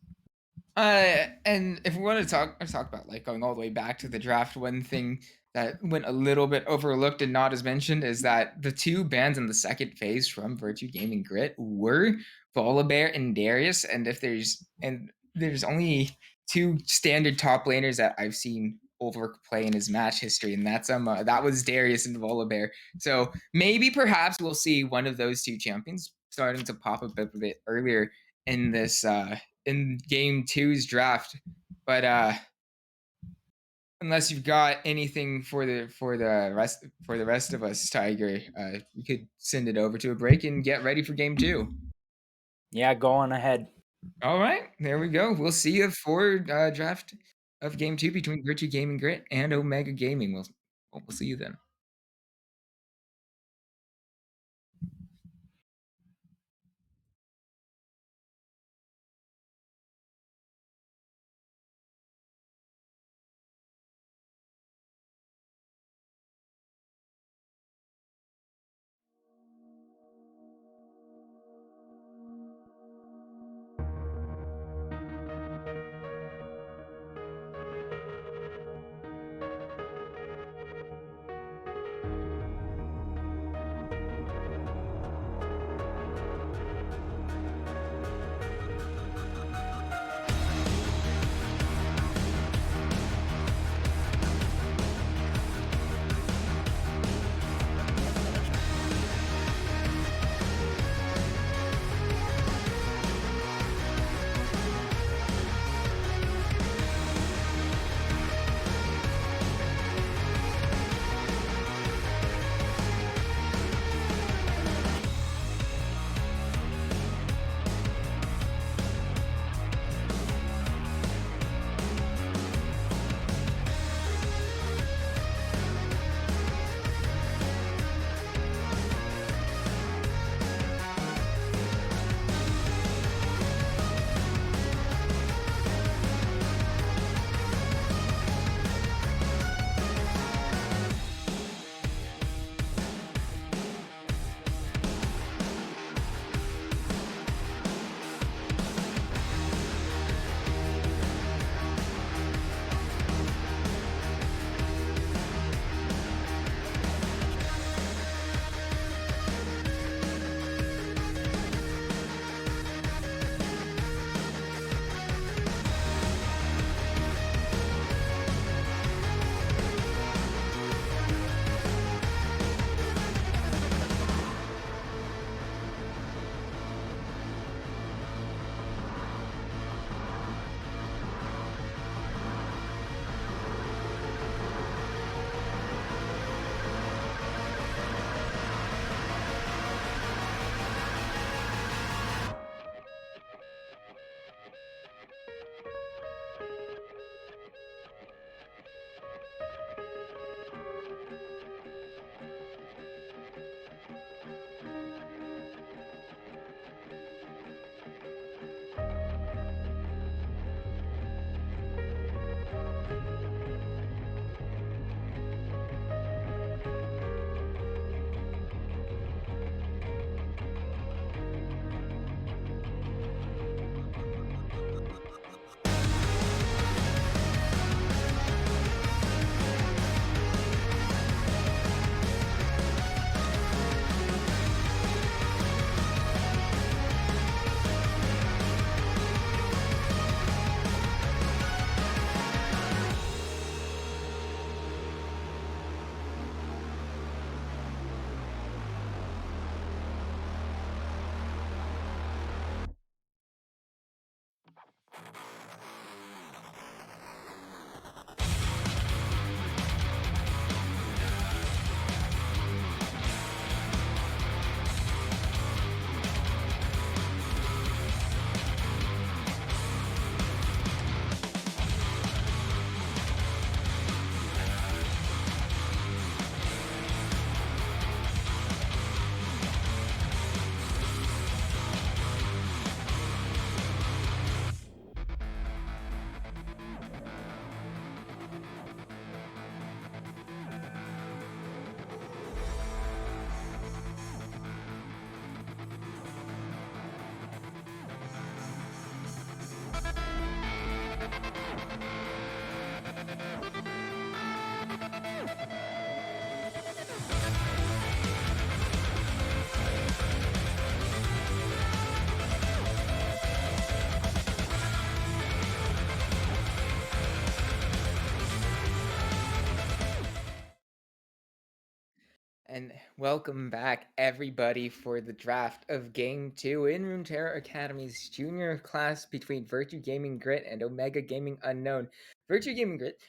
[SPEAKER 1] And if we want to talk about like going all the way back to the draft, one thing that went a little bit overlooked and not as mentioned is that the two bans in the second phase from Virtue Gaming Grit were Volibear and Darius. And there's only two standard top laners that I've seen overplay in his match history, and that was Darius and Volibear. So maybe perhaps we'll see one of those two champions starting to pop up a bit earlier in this in game two's draft. But unless you've got anything for the rest of us, Tiger, we could send it over to a break and get ready for game two.
[SPEAKER 2] Yeah, go on ahead.
[SPEAKER 1] All right, there we go. We'll see you for draft of game two between Virtue Gaming Grit and Omega Gaming. We'll see you then. And welcome back, everybody, for the draft of Game 2 in Runeterra Academy's junior class between Virtue Gaming Grit and Omega Gaming Unknown. Virtue Gaming Grit,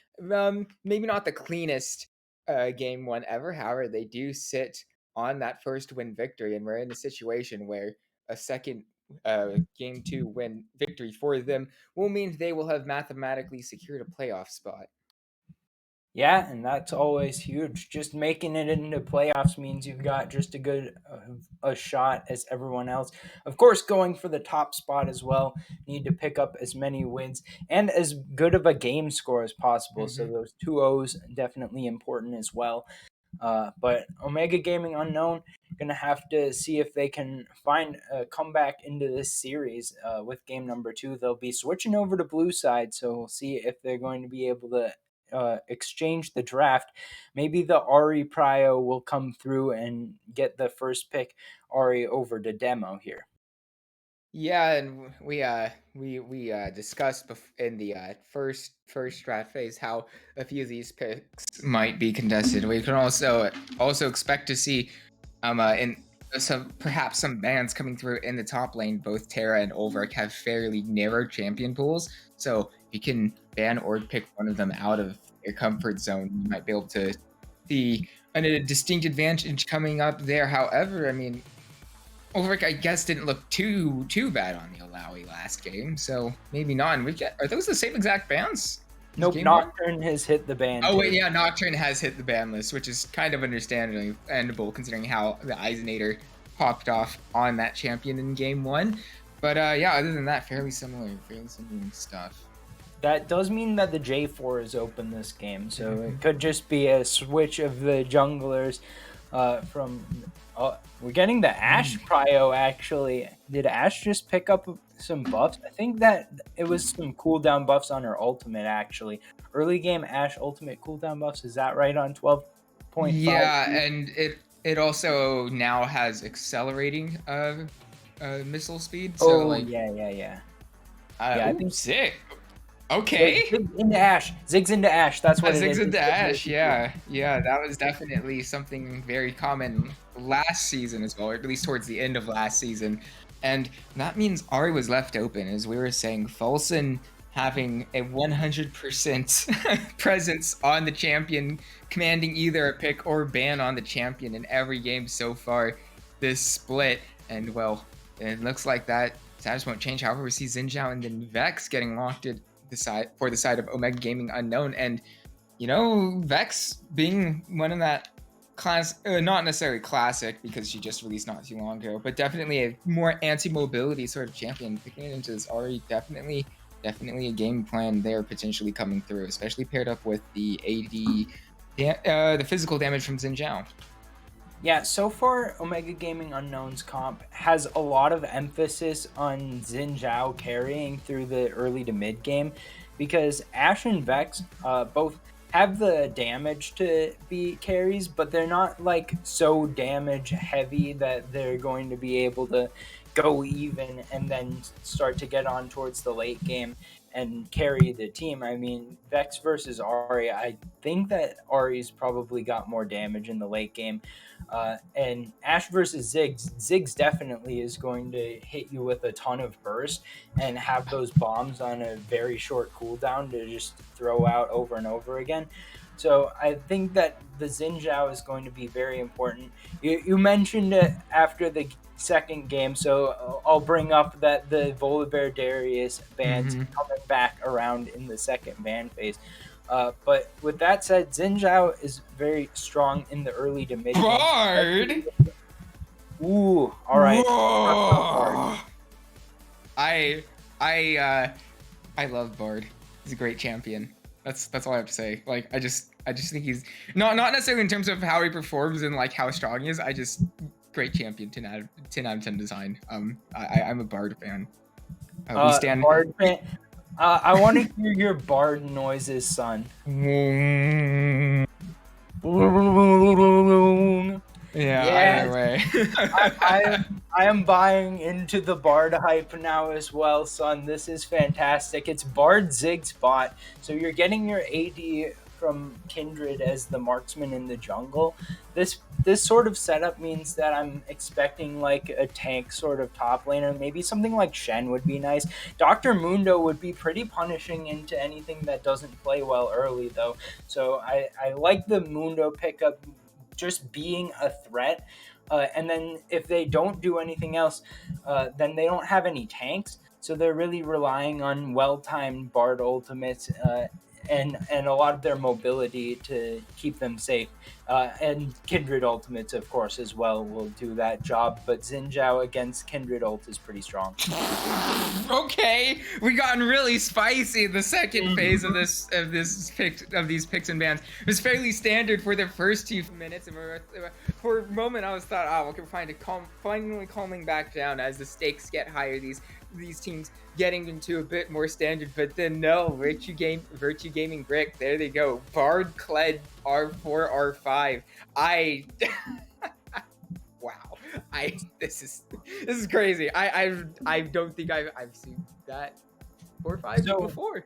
[SPEAKER 1] maybe not the cleanest Game 1 ever. However, they do sit on that first win victory, and we're in a situation where a second Game 2 win victory for them will mean they will have mathematically secured a playoff spot.
[SPEAKER 2] Yeah, and that's always huge. Just making it into playoffs means you've got just a good a shot as everyone else. Of course, going for the top spot as well. Need to pick up as many wins and as good of a game score as possible. So those 2-0s definitely important as well. But Omega Gaming Unknown gonna have to see if they can find a comeback into this series with game number 2. They'll be switching over to blue side, so we'll see if they're going to be able to exchange the draft. Maybe the Ari Prio will come through and get the first pick, Ari over to Demo here.
[SPEAKER 1] Yeah, and we discussed in the first draft phase how a few of these picks might be contested. We can also expect to see in perhaps some bans coming through in the top lane. Both Terra and Ulrich have fairly narrow champion pools, so if you can ban or pick one of them out of your comfort zone, you might be able to see a distinct advantage coming up there. However, I mean, Ulrich, I guess, didn't look too bad on the Alawi last game, so maybe not. And are those the same exact bans?
[SPEAKER 2] Nope, Nocturne has hit the ban.
[SPEAKER 1] Oh wait, yeah, Nocturne has hit the ban list, which is kind of understandable considering how the Eisenator popped off on that champion in game 1. But yeah, other than that, fairly similar stuff.
[SPEAKER 2] That does mean that the J4 is open this game, so it could just be a switch of the junglers from... we're getting the Ashe Prio, actually. Did Ashe just pick up some buffs? I think that it was some cooldown buffs on her ultimate, actually. Early game Ashe ultimate cooldown buffs, is that right on 12.5?
[SPEAKER 1] Yeah, and it also now has accelerating missile speed. So
[SPEAKER 2] yeah.
[SPEAKER 1] I think sick. Okay.
[SPEAKER 2] Zigs into Ashe. Zigs into Ashe. That's what it is.
[SPEAKER 1] Zigs into Ashe. Yeah. That was definitely something very common last season as well, or at least towards the end of last season. And that means Ari was left open, as we were saying. Fulson having a 100% presence on the champion, commanding either a pick or ban on the champion in every game so far this split. And well, it looks like that status won't change. However, we see Xin Zhao and then Vex getting locked in for the side of Omega Gaming Unknown. And Vex being one of that class, not necessarily classic because she just released not too long ago, but definitely a more anti-mobility sort of champion. Picking it into this Ari, definitely a game plan there potentially coming through, especially paired up with the AD, the physical damage from Xin Zhao.
[SPEAKER 2] Yeah, so far, Omega Gaming Unknown's comp has a lot of emphasis on Xin Zhao carrying through the early to mid game, because Ashe and Vex both have the damage to be carries, but they're not like so damage heavy that they're going to be able to go even and then start to get on towards the late game and carry the team. I mean, Vex versus Ari, I think that Ari's probably got more damage in the late game. And Ashe versus Ziggs definitely is going to hit you with a ton of burst and have those bombs on a very short cooldown to just throw out over and over again. So I think that the Xin Zhao is going to be very important. You mentioned it after the second game, so I'll bring up that the Volibear Darius bans coming back around in the second ban phase. But with that said, Xin Zhao is very strong in the early to mid game.
[SPEAKER 1] Bard!
[SPEAKER 2] Ooh, all right.
[SPEAKER 1] I love Bard. He's a great champion. That's all I have to say. Like, I just think he's not necessarily in terms of how he performs and like how strong he is. Great champion, 10 out of 10 design. I'm a Bard fan. We stand.
[SPEAKER 2] Bard fan. I want to hear your Bard noises, son.
[SPEAKER 1] Yeah, either way.
[SPEAKER 2] I am buying into the Bard hype now as well, son. This is fantastic. It's Bard Ziggs bot, so you're getting your AD from Kindred as the marksman in the jungle. This sort of setup means that I'm expecting like a tank sort of top laner. Maybe something like Shen would be nice. Dr. Mundo would be pretty punishing into anything that doesn't play well early, though. So I like the Mundo pickup just being a threat. And then if they don't do anything else, then they don't have any tanks. So they're really relying on well-timed Bard ultimates and a lot of their mobility to keep them safe. And Kindred ultimates, of course, as well will do that job. But Xin Zhao against Kindred ult is pretty strong.
[SPEAKER 1] Okay, we gotten really spicy in the second phase of these picks and bans. It was fairly standard for the first 2 minutes, and for a moment I was thought, oh, we can finally calming back down as the stakes get higher. These teams getting into a bit more standard, but then no, Virtue Gaming Brick, there they go. Bard Kled R4 R5. Wow. This is crazy. I don't think I've seen that 4-5 before.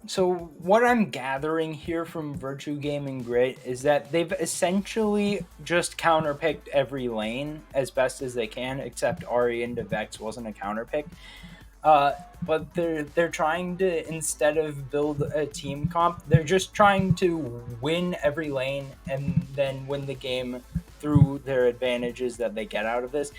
[SPEAKER 2] So what I'm gathering here from Virtue Gaming Grit is that they've essentially just counterpicked every lane as best as they can, except Ahri into Vex wasn't a counterpick. But they're trying to, instead of build a team comp, they're just trying to win every lane and then win the game through their advantages that they get out of this.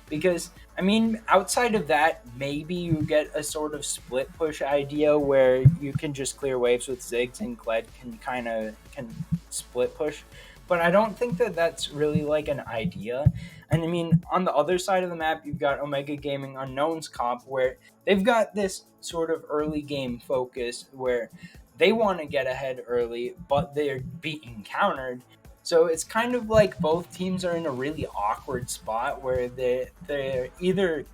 [SPEAKER 2] Because, I mean, outside of that, maybe you get a sort of split push idea where you can just clear waves with Ziggs and Kled can split push. But I don't think that that's really like an idea. And I mean, on the other side of the map, you've got Omega Gaming Unknown's comp where they've got this sort of early game focus where they want to get ahead early, but they're being countered. So it's kind of like both teams are in a really awkward spot where they're either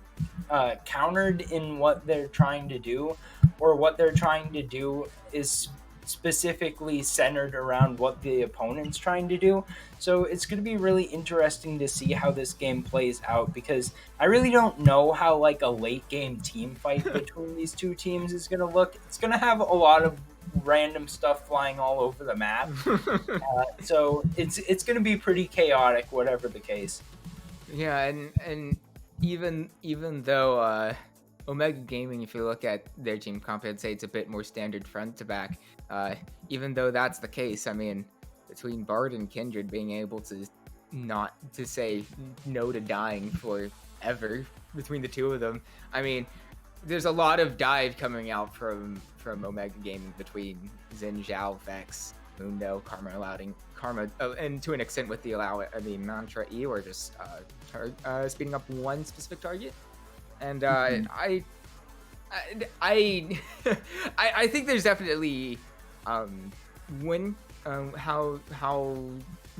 [SPEAKER 2] countered in what they're trying to do, or what they're trying to do is specifically centered around what the opponent's trying to do. So it's going to be really interesting to see how this game plays out, because I really don't know how like a late game team fight between these two teams is going to look. It's going to have a lot of random stuff flying all over the map. So it's going to be pretty chaotic, whatever the case.
[SPEAKER 1] Yeah, and even though Omega Gaming, if you look at their team comp, I'd say it's a bit more standard front to back. Even though that's the case, I mean, between Bard and Kindred being able to not to say no to dying forever between the two of them, I mean, there's a lot of dive coming out from Omega Gaming between Xin Zhao, Vex, Mundo, Karma, and to an extent with the Mantra E, or just speeding up one specific target. And I think there's definitely win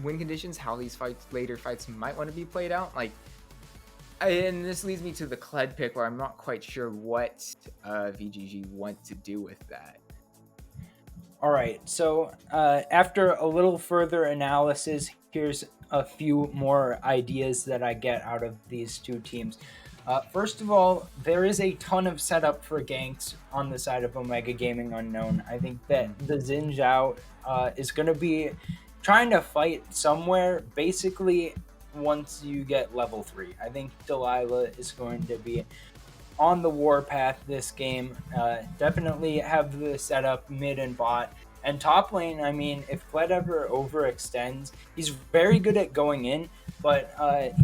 [SPEAKER 1] conditions, how these later fights might want to be played out. And this leads me to the Kled pick, where I'm not quite sure what VGG want to do with that.
[SPEAKER 2] All right, so after a little further analysis, here's a few more ideas that I get out of these two teams. First of all, there is a ton of setup for ganks on the side of Omega Gaming Unknown. I think that the Xin Zhao is going to be trying to fight somewhere, basically once you get level 3. I think Delilah is going to be on the warpath this game. Definitely have the setup mid and bot. And top lane, I mean, if Kled ever overextends, he's very good at going in, but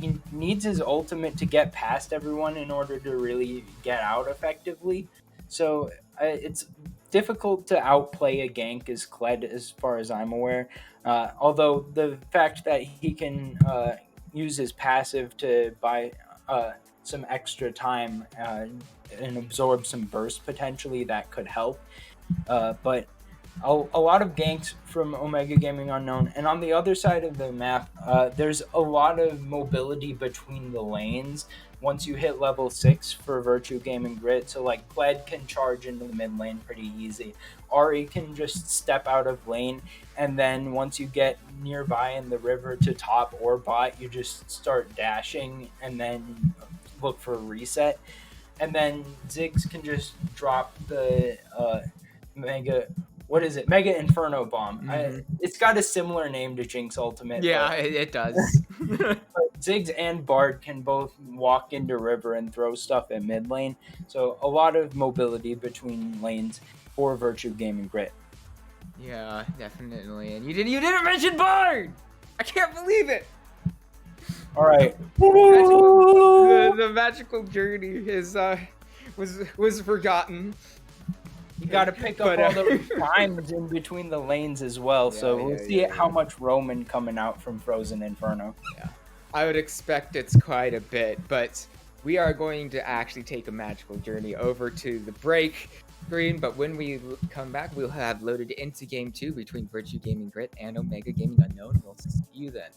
[SPEAKER 2] he needs his ultimate to get past everyone in order to really get out effectively. So it's difficult to outplay a gank as Kled, as far as I'm aware. Although the fact that he can use his passive to buy some extra time and absorb some burst potentially, that could help. But a lot of ganks from Omega Gaming Unknown. And on the other side of the map, there's a lot of mobility between the lanes once you hit level 6 for Virtue Gaming Grit. So like Kled can charge into the mid lane pretty easy. Ahri can just step out of lane, and then once you get nearby in the river to top or bot, you just start dashing and then look for a reset. And then Ziggs can just drop the Mega what is it? Mega Inferno Bomb.
[SPEAKER 1] Mhm.
[SPEAKER 2] It's got a similar name to Jinx Ultimate.
[SPEAKER 1] Yeah,
[SPEAKER 2] But,
[SPEAKER 1] it does.
[SPEAKER 2] but Ziggs and Bard can both walk into river and throw stuff at mid lane. So a lot of mobility between lanes for Virtue Gaming Grit.
[SPEAKER 1] Yeah, definitely. And you didn't mention Bard. I can't believe it.
[SPEAKER 2] All right.
[SPEAKER 1] The magical journey is was forgotten.
[SPEAKER 2] You got to pick up
[SPEAKER 1] But,
[SPEAKER 2] all those times in between the lanes as well. So we'll see how much Roman coming out from Frozen Inferno.
[SPEAKER 1] Yeah, I would expect it's quite a bit, but we are going to actually take a magical journey over to the break screen. But when we come back, we'll have loaded into Game 2 between Virtue Gaming Grit and Omega Gaming Unknown. We'll see you then.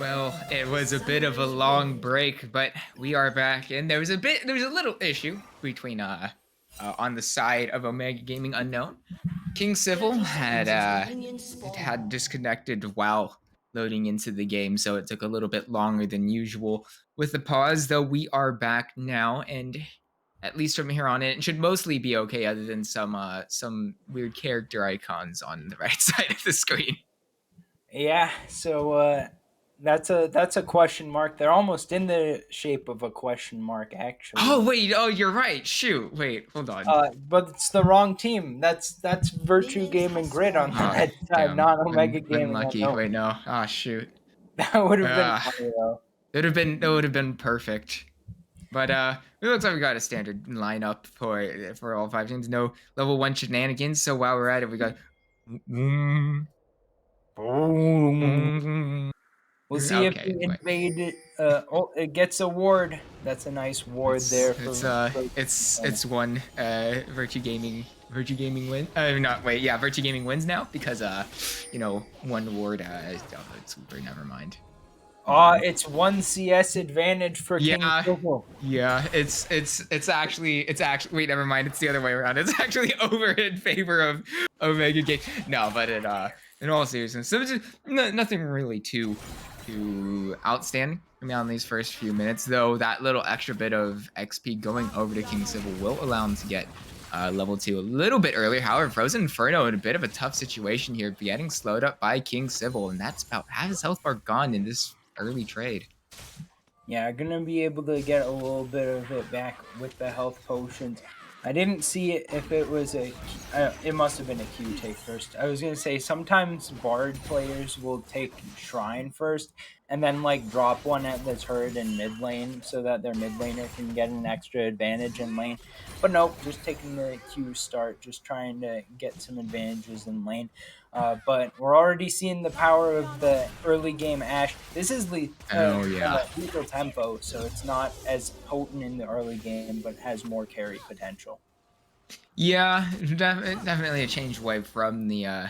[SPEAKER 1] Well, it was a bit of a long break, but we are back, and there was a little issue between on the side of Omega Gaming Unknown. King Civil
[SPEAKER 3] 30
[SPEAKER 1] had
[SPEAKER 3] seconds until minions
[SPEAKER 1] it
[SPEAKER 3] spawn.
[SPEAKER 1] had disconnected while loading into the game, so it took a little bit longer than usual with the pause. Though we are back now, and at least from here on in, it should mostly be okay, other than some weird character icons on the right side of the screen.
[SPEAKER 2] Yeah, so that's a question mark. They're almost in the shape of a question mark, actually.
[SPEAKER 1] Oh wait, oh you're right. Shoot, wait, hold on.
[SPEAKER 2] But it's the wrong team. That's Virtue
[SPEAKER 3] Minions
[SPEAKER 2] Gaming
[SPEAKER 3] have
[SPEAKER 2] Grid on
[SPEAKER 1] Oh,
[SPEAKER 3] spawned.
[SPEAKER 2] that side,
[SPEAKER 1] damn.
[SPEAKER 2] not Omega Gaming.
[SPEAKER 1] Unlucky.
[SPEAKER 2] No,
[SPEAKER 1] Wait, no. Ah, shoot.
[SPEAKER 2] that would have been
[SPEAKER 1] Uh,
[SPEAKER 2] funny though.
[SPEAKER 1] that would have been perfect. But it looks like we got a standard lineup for all 5 teams. No level 1 shenanigans. So while we're at it, we got.
[SPEAKER 2] We'll see if
[SPEAKER 1] Okay,
[SPEAKER 2] the
[SPEAKER 1] wait.
[SPEAKER 2] invade. It gets a ward. That's a nice ward there for.
[SPEAKER 1] It's one Virtue Gaming win. Not wait, yeah, Virtue Gaming wins now because one ward. It's super. Never mind.
[SPEAKER 2] It's one CS advantage for King Civil.
[SPEAKER 1] Yeah, it's actually wait, never mind, it's the other way around. It's actually over in favor of Omega Game. No, but in all seriousness, so it's just nothing really too outstanding coming out in these first few minutes, though that little extra bit of XP going over to King Civil will allow him to get level 2 a little bit earlier. However, Frozen Inferno in a bit of a tough situation here, getting slowed up by King Civil, and that's about half his health bar gone in this early trade.
[SPEAKER 2] Yeah, gonna be able to get a little bit of it back with the health potions. I didn't see it if it was a. It must have been a Q take first. I was gonna say sometimes Bard players will take Shrine first and then like drop one at the turret in mid lane so that their mid laner can get an extra advantage in lane. But nope, just taking the Q start, just trying to get some advantages in lane. But we're already seeing the power of the early game Ashe. This is lethal tempo, so it's not as potent in the early game, but has more carry potential.
[SPEAKER 1] Yeah, definitely a change away from the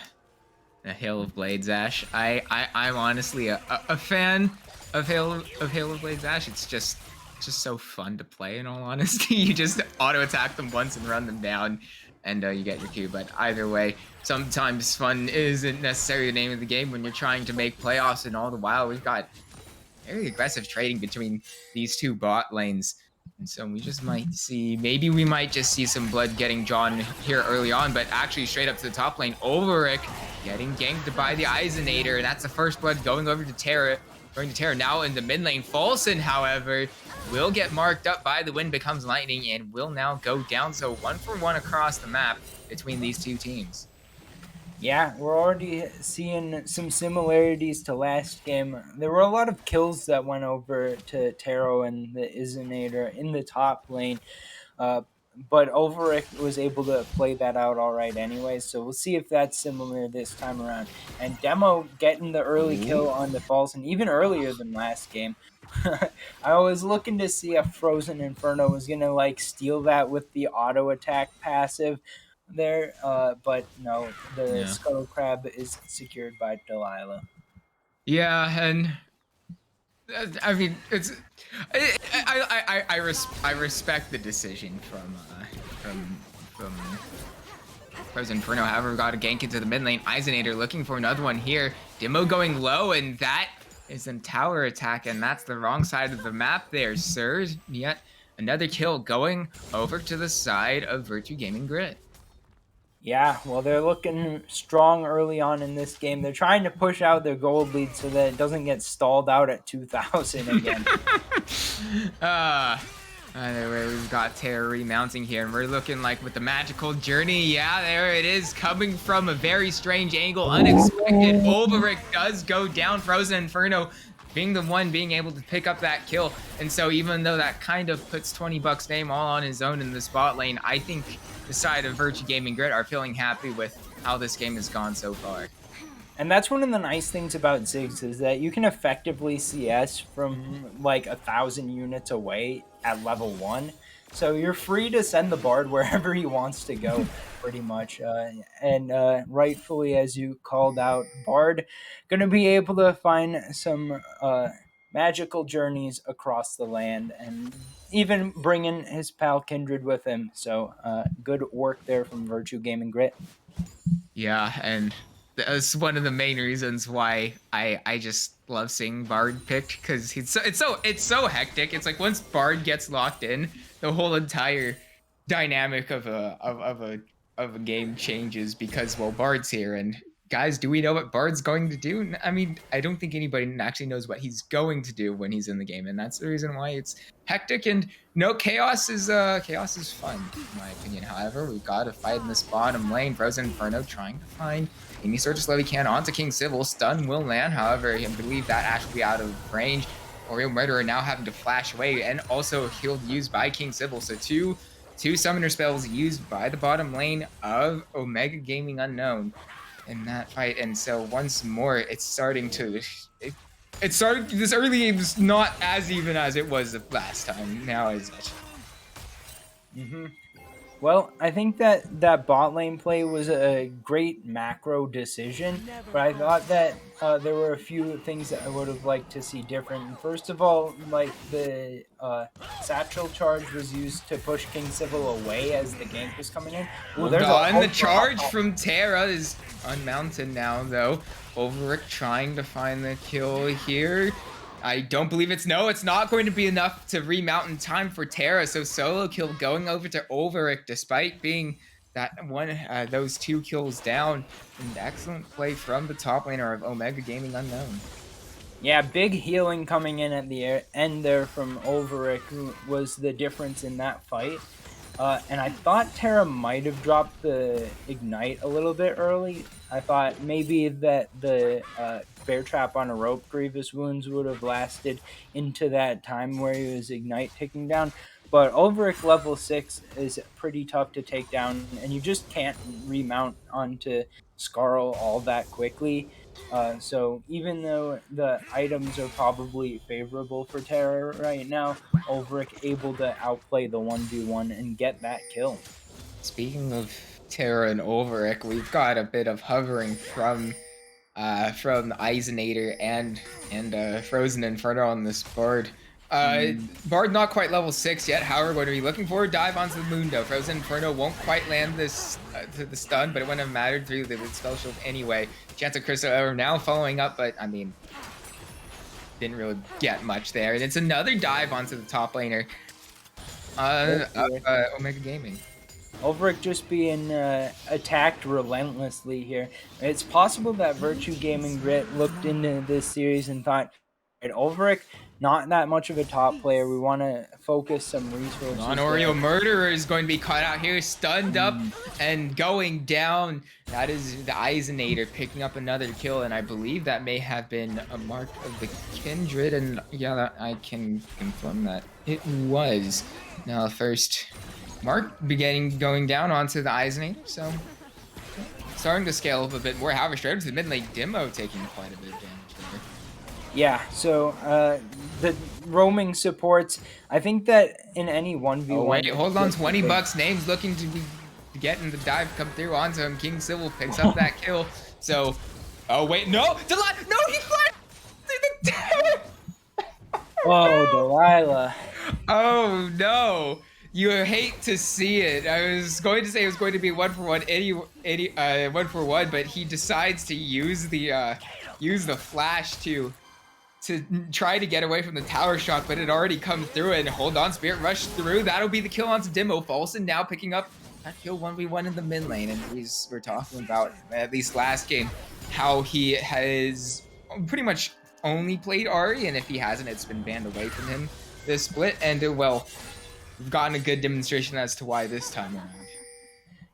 [SPEAKER 1] Hail of Blades Ashe. I'm honestly a fan of Hail of Blades Ashe. It's just so fun to play, in all honesty. You just auto attack them once and run them down, and you get your Q. But either way, sometimes fun isn't necessarily the name of the game when you're trying to make playoffs, and all the while we've got very aggressive trading between these two bot lanes. And so we just might see, maybe we might just see some blood getting drawn here early on, but actually straight up to the top lane, Ulrich getting ganked by the Eisenator, and that's the first blood going over to Terra. Now in the mid lane. Folson, however, will get marked up by the Wind Becomes Lightning and will now go down. So 1-for-1 across the map between these two teams.
[SPEAKER 2] Yeah, we're already seeing some similarities to last game. There were a lot of kills that went over to Taro and the Eisenator in the top lane. But Ulrich was able to play that out all right anyway, so we'll see if that's similar this time around. And Demo getting the early kill on the Falls, and even earlier than last game. I was looking to see if Frozen Inferno was going to like steal that with the auto attack passive there, but no, the Scuttle Crab is secured by Delilah.
[SPEAKER 1] Yeah, and I mean, it's I respect the decision from Frozen Inferno. However, we got a gank into the mid lane. Eisenator looking for another one here. Demo going low, and that is a tower attack, and that's the wrong side of the map there, sir. Yet another kill going over to the side of Virtue Gaming Grid.
[SPEAKER 2] Yeah, well, they're looking strong early on in this game. They're trying to push out their gold lead so that it doesn't get stalled out at 2,000 again.
[SPEAKER 1] Anyway, we've got Terra remounting here, and we're looking like with the magical journey. Yeah, there it is, coming from a very strange angle, unexpected. Ulrich does go down. Frozen Inferno being the one being able to pick up that kill. And so even though that kind of puts 20 Bucks' name all on his own in the spot lane, I think the side of Virtue Gaming Grid are feeling happy with how this game has gone so far.
[SPEAKER 2] And that's one of the nice things about Ziggs is that you can effectively CS from like 1,000 units away at level 1. So you're free to send the Bard wherever he wants to go, pretty much. And rightfully, as you called out, Bard going to be able to find some magical journeys across the land and even bringing his pal Kindred with him. So good work there from Virtue Gaming Grit.
[SPEAKER 1] Yeah, and that's one of the main reasons why I just love seeing Bard picked, because it's so hectic. It's like once Bard gets locked in, the whole entire dynamic of a game changes, because well, Bard's here. And guys, do we know what Bard's going to do? I mean, I don't think anybody actually knows what he's going to do when he's in the game, and that's the reason why it's hectic. And no, chaos is fun in my opinion. However, we've got to fight in this bottom lane. Frozen Inferno trying to find any sort of slow he can onto King Civil. Stun will land. However, I believe that Ash will be out of range. Oriole Murderer now having to flash away, and also healed used by King Civil. So two summoner spells used by the bottom lane of Omega Gaming Unknown in that fight. And so once more, it's starting to it started. This early game is not as even as it was the last time. Now is it?
[SPEAKER 2] Mm-hmm. Well, I think that bot lane play was a great macro decision, but I thought that there were a few things that I would have liked to see different. First of all, like the satchel charge was used to push King Civil away as the gank was coming in.
[SPEAKER 1] Ooh, the charge from Terra is unmounted now, though. Ulrich trying to find the kill here. I don't believe it's not going to be enough to remount in time for Terra. So solo kill going over to Ulrich, despite being that one, those 2 kills down. An excellent play from the top laner of Omega Gaming Unknown.
[SPEAKER 2] Yeah, big healing coming in at the end there from Ulrich was the difference in that fight. And I thought Terra might have dropped the Ignite a little bit early. I thought maybe that the Bear Trap on a Rope Grievous Wounds would have lasted into that time where he was Ignite taking down. But Ulrich level 6 is pretty tough to take down, and you just can't remount onto Skarl all that quickly. So even though the items are probably favorable for Terra right now, Ulrich able to outplay the 1v1 and get that kill.
[SPEAKER 1] Speaking of Terra and Ulrich, we've got a bit of hovering from Eisenator and Frozen Inferno on this board. Bard not quite level 6 yet. However, we're going to be looking for a dive onto the Mundo. Frozen Inferno won't quite land this to the stun, but it wouldn't have mattered through the spell shield anyway. Chance of Crystal are now following up, but I mean, didn't really get much there. And it's another dive onto the top laner of Omega Gaming.
[SPEAKER 2] Ulrich just being attacked relentlessly here. It's possible that Virtue Gaming Grit looked into this series and thought, Ulrich, not that much of a top player. We want to focus some resources.
[SPEAKER 1] Non-Oreo Murderer is going to be caught out here, stunned up and going down. That is the Eisenator picking up another kill, and I believe that may have been a mark of the Kindred, and yeah, I can confirm that it was. Now first mark going down onto the Eisenator, so starting to scale up a bit more. However, straight up to the mid lane, Demo taking quite a bit of damage there.
[SPEAKER 2] Yeah, so the roaming supports, I think that in any 1v1...
[SPEAKER 1] Oh wait, hold on, 20 bucks. Name's looking to be getting the dive come through onto him. King Civil picks up that kill. So, oh wait, no! Delilah! No, he climbed through the tower!
[SPEAKER 2] Oh, Delilah.
[SPEAKER 1] Oh no! You hate to see it. I was going to say it was going to be 1-for-1, 1-for-1, but he decides to use the flash to try to get away from the tower shock, but it already comes through, and hold on, Spirit Rush through. That'll be the kill onto Demo. Falson now picking up that kill 1v1 in the mid lane, and we're talking about, at least last game, how he has pretty much only played Ahri, and if he hasn't, it's been banned away from him this split, and well, we've gotten a good demonstration as to why this time around.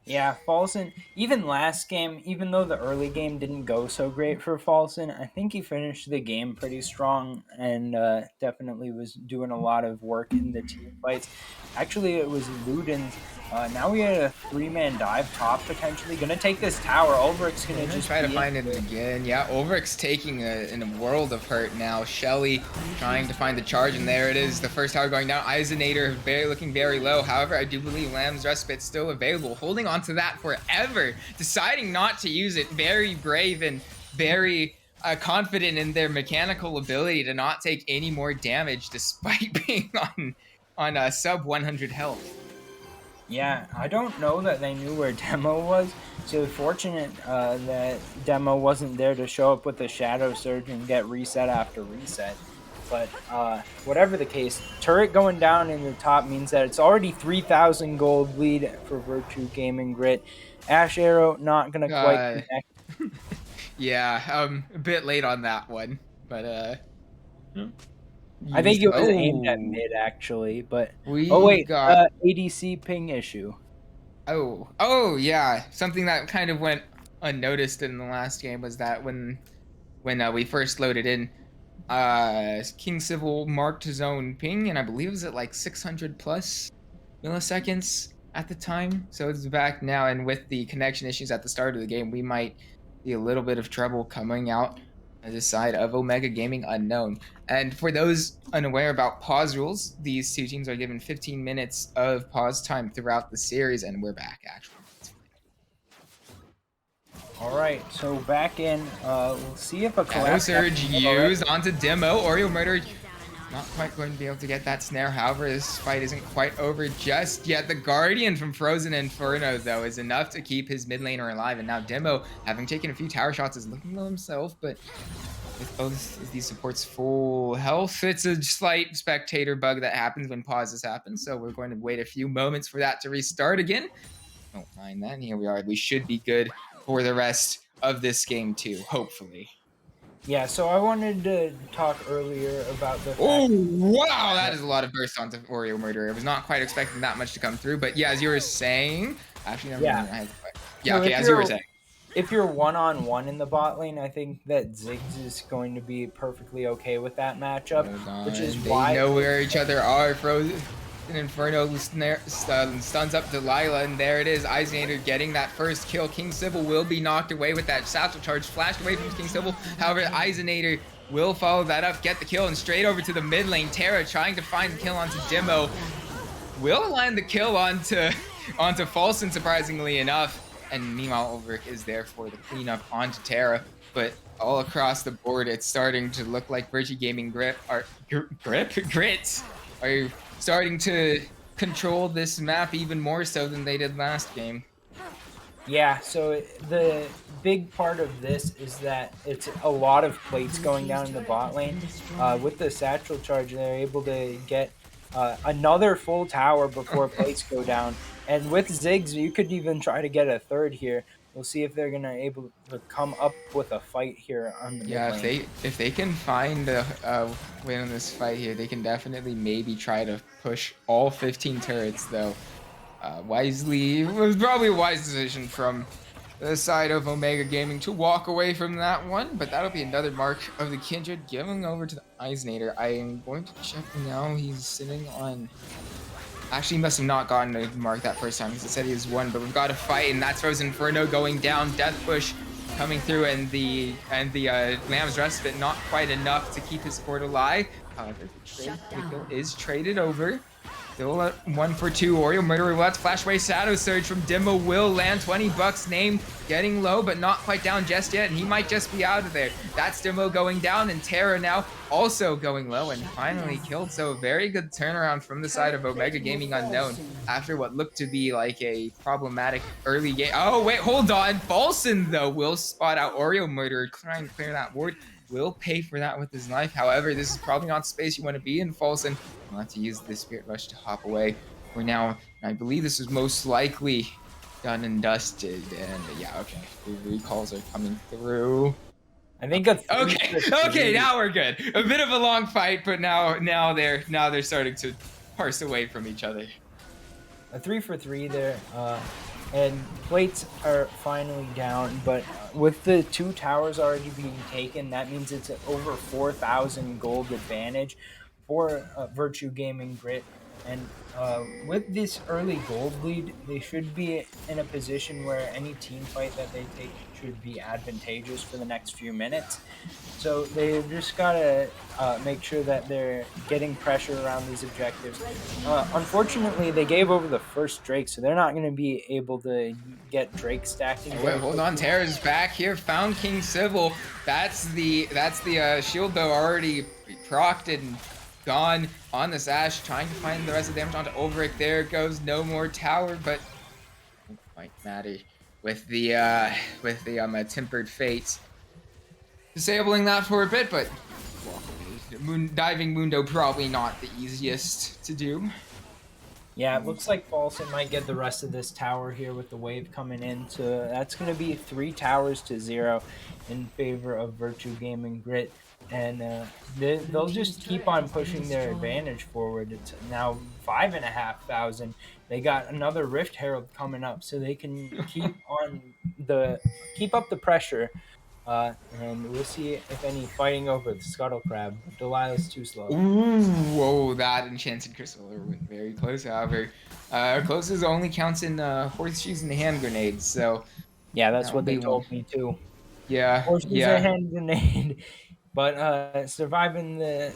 [SPEAKER 2] Yeah, Falson, even last game, even though the early game didn't go so great for Falson, I think he finished the game pretty strong and definitely was doing a lot of work in the team fights. Actually, it was Luden's Now we had a 3-man dive top potentially. Gonna take this tower. Ulrich's gonna just
[SPEAKER 1] Try to
[SPEAKER 2] be
[SPEAKER 1] find it again. Yeah, Ulrich's taking in a world of hurt now. Shelly trying to find the charge, and there it is. The first tower going down. Eisenator looking very low. However, I do believe Lamb's Respite still available. Holding on to that forever. Deciding not to use it. Very brave and very confident in their mechanical ability to not take any more damage despite being on sub 100 health.
[SPEAKER 2] Yeah, I don't know that they knew where Demo was, so fortunate that Demo wasn't there to show up with the Shadow Surge and get reset after reset. But whatever the case, turret going down in the top means that it's already 3,000 gold lead for Virtue Gaming Grit. Ash Arrow not going to quite connect.
[SPEAKER 1] Yeah, a bit late on that one, but
[SPEAKER 2] I think it was aimed at mid actually, but
[SPEAKER 1] we got
[SPEAKER 2] ADC ping issue.
[SPEAKER 1] Oh yeah, something that kind of went unnoticed in the last game was that when we first loaded in, King Civil marked his own ping, and I believe it was at like 600 plus milliseconds at the time. So it's back now, and with the connection issues at the start of the game, we might see a little bit of trouble coming out on the side of Omega Gaming Unknown. And for those unaware about pause rules, these two teams are given 15 minutes of pause time throughout the series, and we're back actually.
[SPEAKER 2] All right, so back in. We'll see if a
[SPEAKER 1] Shadow Surge used onto Demo. Oreo Murder not quite going to be able to get that snare. However, this fight isn't quite over just yet. The Guardian from Frozen Inferno, though, is enough to keep his mid laner alive. And now Demo, having taken a few tower shots, is looking low himself. But with both of these supports full health, it's a slight spectator bug that happens when pauses happen. So we're going to wait a few moments for that to restart again. Don't mind that. And here we are. We should be good for the rest of this game, too, hopefully.
[SPEAKER 2] Yeah, so I wanted to talk earlier about the.
[SPEAKER 1] Oh, wow, that is a lot of burst onto Oreo Murderer. I was not quite expecting that much to come through, but yeah, as you were saying, actually, never mind. Yeah, okay, as you were saying.
[SPEAKER 2] If you're one-on-one in the bot lane, I think that Ziggs is going to be perfectly okay with that matchup, which is why
[SPEAKER 1] they know where each other are. Frozen Inferno stuns up Delilah, and there it is. Eisenator getting that first kill. King Civil will be knocked away with that satchel charge, flashed away from King Civil. However, Eisenator will follow that up, get the kill, and straight over to the mid lane. Terra trying to find the kill onto Demo. Will land the kill onto Falson, surprisingly enough. And meanwhile, Ulrich is there for the cleanup onto Terra. But all across the board, it's starting to look like Virtue Gaming Grit are starting to control this map even more so than they did last game.
[SPEAKER 2] Yeah, so the big part of this is that it's a lot of plates going down in the bot lane. With the satchel charge, they're able to get another full tower before plates go down. And with Ziggs, you could even try to get a third here. We'll see if they're gonna able to come up with a fight here on the mid lane.
[SPEAKER 1] If they can find a win in this fight here, they can definitely maybe try to push all 15 turrets though. Wisely, it was probably a wise decision from the side of Omega Gaming to walk away from that one, but that'll be another mark of the Kindred giving over to the Eisenator. I am going to check now. He's sitting on. Actually, he must have not gotten a mark that first time because it said he was 1, but we've got a fight, and that's Frozen Inferno going down. Death Push coming through, and the Lamb's Respite not quite enough to keep his support alive. However, the kill is traded over. Still at 1 for 2. Oreo Murderer will have to flash away. Shadow Surge from Dimo will land. 20 bucks name getting low, but not quite down just yet, and he might just be out of there. That's Dimo going down, and Terra now also going low and finally killed. So a very good turnaround from the side of Omega Gaming Unknown after what looked to be like a problematic early game. Oh, wait, hold on. Falson, though, will spot out Oreo Murderer, trying to clear that ward. Will pay for that with his life. However, this is probably not the space you want to be in, Falson. We'll have to use the Spirit Rush to hop away. We're now, I believe this is most likely done and dusted. And yeah, okay, the recalls are coming through.
[SPEAKER 2] I think it's
[SPEAKER 1] okay. Now we're good. A bit of a long fight, but now they're starting to parse away from each other.
[SPEAKER 2] A 3 for 3 there. And plates are finally down, but with the 2 towers already being taken, that means it's over 4,000 gold advantage for Virtue Gaming Grit. And with this early gold lead, they should be in a position where any team fight that they take should be advantageous for the next few minutes. So they've just got to make sure that they're getting pressure around these objectives. Unfortunately, they gave over the first Drake, so they're not going to be able to get Drake stacking
[SPEAKER 1] Oh, wait,
[SPEAKER 2] very
[SPEAKER 1] hold on.
[SPEAKER 2] quickly.
[SPEAKER 1] Terra's back here. Found King Sybil. That's the shield bow already procced and gone on the Sash. Trying to find the rest of the damage onto Ulrich. There it goes. No more tower, but won't quite matter with the tempered fate. Disabling that for a bit, but walk away. Diving Mundo probably not the easiest to do.
[SPEAKER 2] Yeah, it looks like Falsen might get the rest of this tower here with the wave coming in. So that's going to be 3 towers to 0 in favor of Virtue Gaming Grit. And they'll just keep on pushing their advantage forward. It's now 5,500. They got another Rift Herald coming up, so they can keep up the pressure. And we'll see if any fighting over the Scuttle Crab. Delilah's too slow.
[SPEAKER 1] Ooh, whoa, that enchanted crystal went very close. However, closest only counts in horseshoes and hand grenades. So
[SPEAKER 2] Yeah, that's
[SPEAKER 1] that'll
[SPEAKER 2] what they
[SPEAKER 1] be one.
[SPEAKER 2] told me too.
[SPEAKER 1] Yeah,
[SPEAKER 2] Horses a
[SPEAKER 1] yeah.
[SPEAKER 2] hand grenade, but surviving the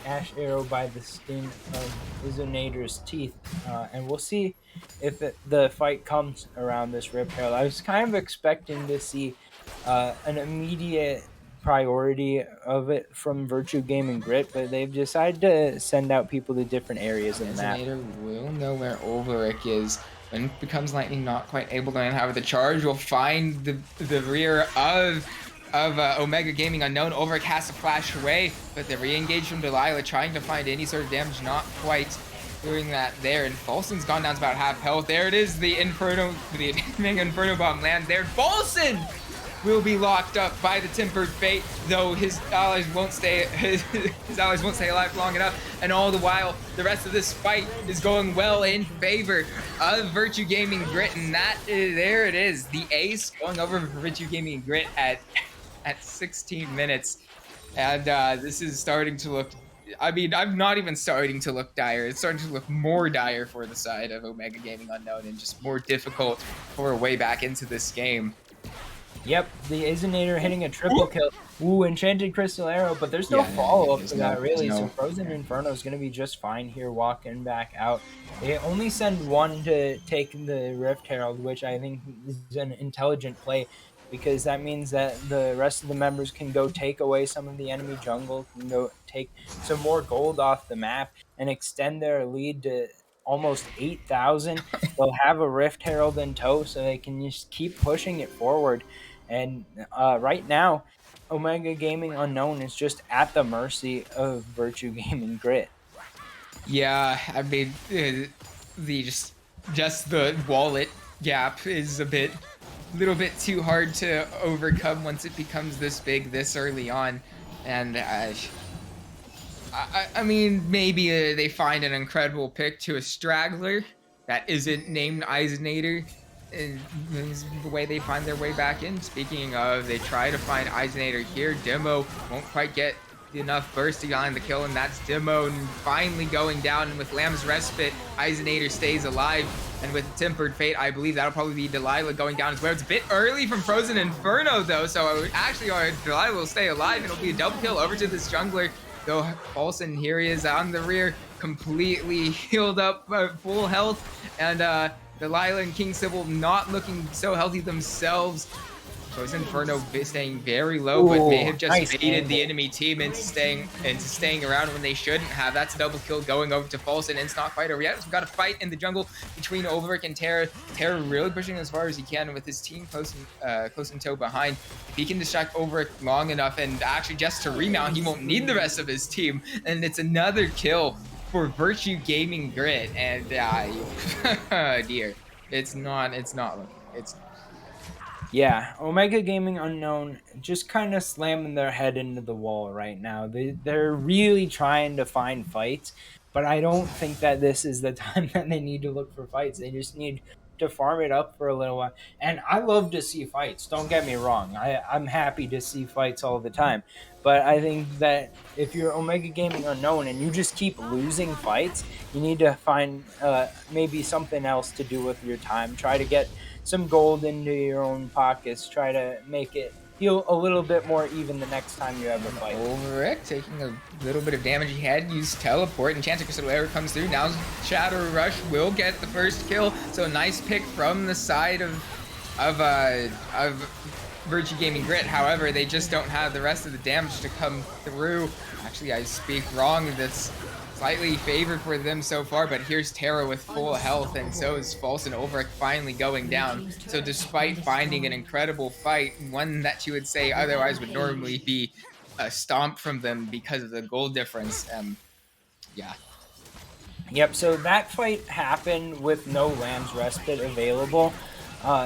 [SPEAKER 2] ash arrow by the skin of Isonator's teeth, and we'll see if the fight comes around this Rip Herald. I was kind of expecting to see an immediate priority of it from Virtue Gaming Grit, but they've decided to send out people to different areas of the map.
[SPEAKER 1] Resonator will know where Ulrich is. When it becomes lightning, not quite able to have the charge, will find the rear of Omega Gaming Unknown. Ulrich has to flash away, but the re-engage from Delilah, trying to find any sort of damage, not quite doing that there. And Folson's gone down to about half health. There it is, the Inferno, the Inferno Bomb lands there. Folson will be locked up by the tempered fate, though his allies won't stay his allies won't stay alive long enough. And all the while, the rest of this fight is going well in favor of Virtue Gaming Grit, and there it is, the ace going over for Virtue Gaming Grit at 16 minutes. And this is starting to look. I mean, I'm not even starting to look dire. It's starting to look more dire for the side of Omega Gaming Unknown, and just more difficult for a way back into this game.
[SPEAKER 2] Yep, the Isonator hitting a triple kill. Ooh, Enchanted Crystal Arrow, but there's no follow-up to that, really. So Frozen Inferno is going to be just fine here, walking back out. They only send one to take the Rift Herald, which I think is an intelligent play, because that means that the rest of the members can go take away some of the enemy jungle, can go take some more gold off the map, and extend their lead to almost 8,000. They'll have a Rift Herald in tow, so they can just keep pushing it forward. And right now, Omega Gaming Unknown is just at the mercy of Virtue Gaming Grit.
[SPEAKER 1] Yeah, I mean, the just the wallet gap is a little bit too hard to overcome once it becomes this big this early on, and I mean, maybe they find an incredible pick to a straggler that isn't named Eisenator. And the way they find their way back in. Speaking of, they try to find Eisenator here. Demo won't quite get enough burst behind the kill, and that's Demo finally going down. And with Lamb's Respite, Eisenator stays alive. And with Tempered Fate, I believe that'll probably be Delilah going down as well. It's a bit early from Frozen Inferno, though, so actually Delilah will stay alive, and it'll be a double kill over to this jungler. Though Paulson, here he is on the rear, completely healed up, full health, and Delilah and King Sybil not looking so healthy themselves. Frozen Inferno staying very low, but may have just
[SPEAKER 2] nice
[SPEAKER 1] baited
[SPEAKER 2] angle.
[SPEAKER 1] the enemy team into staying around when they shouldn't have. That's a double kill going over to Folson, and it's not quite over yet. We've got a fight in the jungle between Ulrich and Terra. Terra really pushing as far as he can with his team close in tow behind. If he can distract Ulrich long enough, and actually just to remount, he won't need the rest of his team. And it's another kill for Virtue Gaming Grit, and dear, it's not looking.
[SPEAKER 2] Yeah, Omega Gaming Unknown just kind of slamming their head into the wall right now. They're really trying to find fights, but I don't think that this is the time that they need to look for fights. They just need to farm it up for a little while. And I love to see fights. Don't get me wrong. I'm happy to see fights all the time. But I think that if you're Omega Gaming Unknown and you just keep losing fights, you need to find maybe something else to do with your time. Try to get some gold into your own pockets. Try to make it feel a little bit more even the next time you have a fight.
[SPEAKER 1] Ulrich taking a little bit of damage. He had used teleport, and Enchanted Crystal Arrow comes through. Now Shadow Rush will get the first kill. So a nice pick from the side of Virtue Gaming Grit. However, they just don't have the rest of the damage to come through. Actually, I speak wrong. That's slightly favored for them so far, but here's Terra with full health, and so is False and Ulrich finally going down. So despite finding an incredible fight, one that you would say otherwise would normally be a stomp from them because of the gold difference, yeah.
[SPEAKER 2] Yep, so that fight happened with no Lamb's Respite available.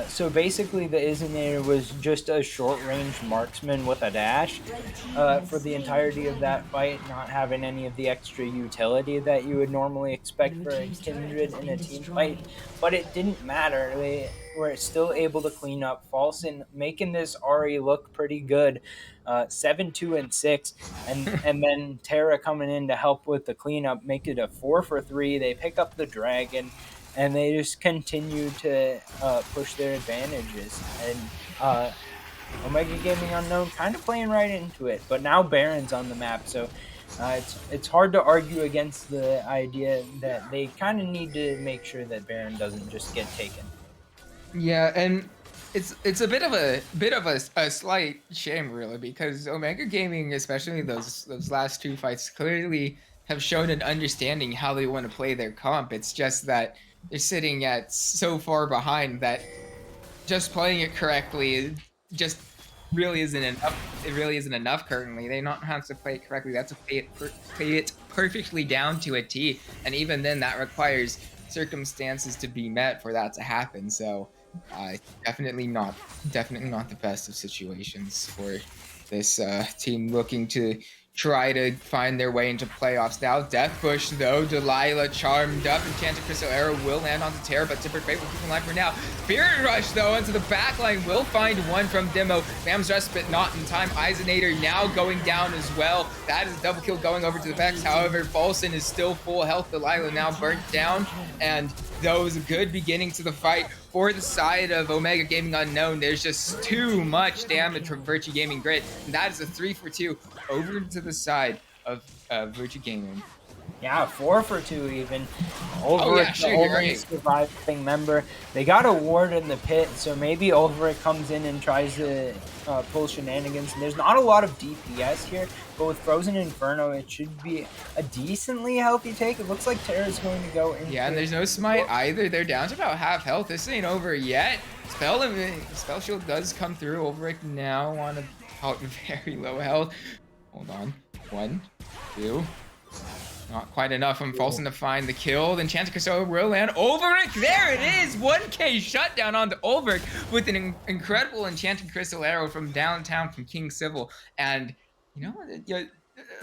[SPEAKER 2] So basically the Izanator was just a short-range marksman with a dash for the entirety of that fight, not having any of the extra utility that you would normally expect for a Kindred in a team fight. But it didn't matter. They were still able to clean up False and making this Ahri look pretty good. 7, 2, and 6, and then Terra coming in to help with the cleanup, make it a 4 for 3. They pick up the dragon, and they just continue to push their advantages. And Omega Gaming Unknown kind of playing right into it, but now Baron's on the map, so it's hard to argue against the idea that they kind of need to make sure that Baron doesn't just get taken.
[SPEAKER 1] Yeah, and it's a bit of a slight shame, really, because Omega Gaming, especially those last two fights, clearly have shown an understanding how they want to play their comp. It's just that they're sitting at so far behind that just playing it correctly just really isn't enough. It really isn't enough currently. They don't have to play it correctly. They have to play it perfectly down to a T, and even then, that requires circumstances to be met for that to happen. So. Definitely not the best of situations for this team looking to try to find their way into playoffs now. Death Bush, though, Delilah charmed up. Enchanted Crystal Arrow will land onto Terra, but Tempered Fate will keep him alive for now. Spirit Rush, though, into the backline will find one from Demo. Lamb's Respite not in time. Izanator now going down as well. That is a double kill going over to the Vex. However, Falson is still full health. Delilah now burnt down, and that was a good beginning to the fight. For the side of Omega Gaming Unknown, there's just too much damage from Virtue Gaming Grit, and that is a 3 for 2 over to the side of Virtue Gaming.
[SPEAKER 2] Yeah, 4 for 2 even. Ulrich, the only surviving member. They got a ward in the pit, so maybe Ulrich comes in and tries to pull shenanigans. And there's not a lot of DPS here, but with Frozen Inferno, it should be a decently healthy take. It looks like Terra's going to go in.
[SPEAKER 1] Yeah, and there's no smite either. They're down to about half health. This ain't over yet. Spell Shield does come through. Ulrich now on a very low health. Hold on. 1, 2. Not quite enough. I'm forcing to find the kill. Then Enchanted Crystal will land. Ulrich, there it is! 1k shutdown onto Ulrich with an incredible Enchanted Crystal Arrow from downtown from King Civil. And, you know,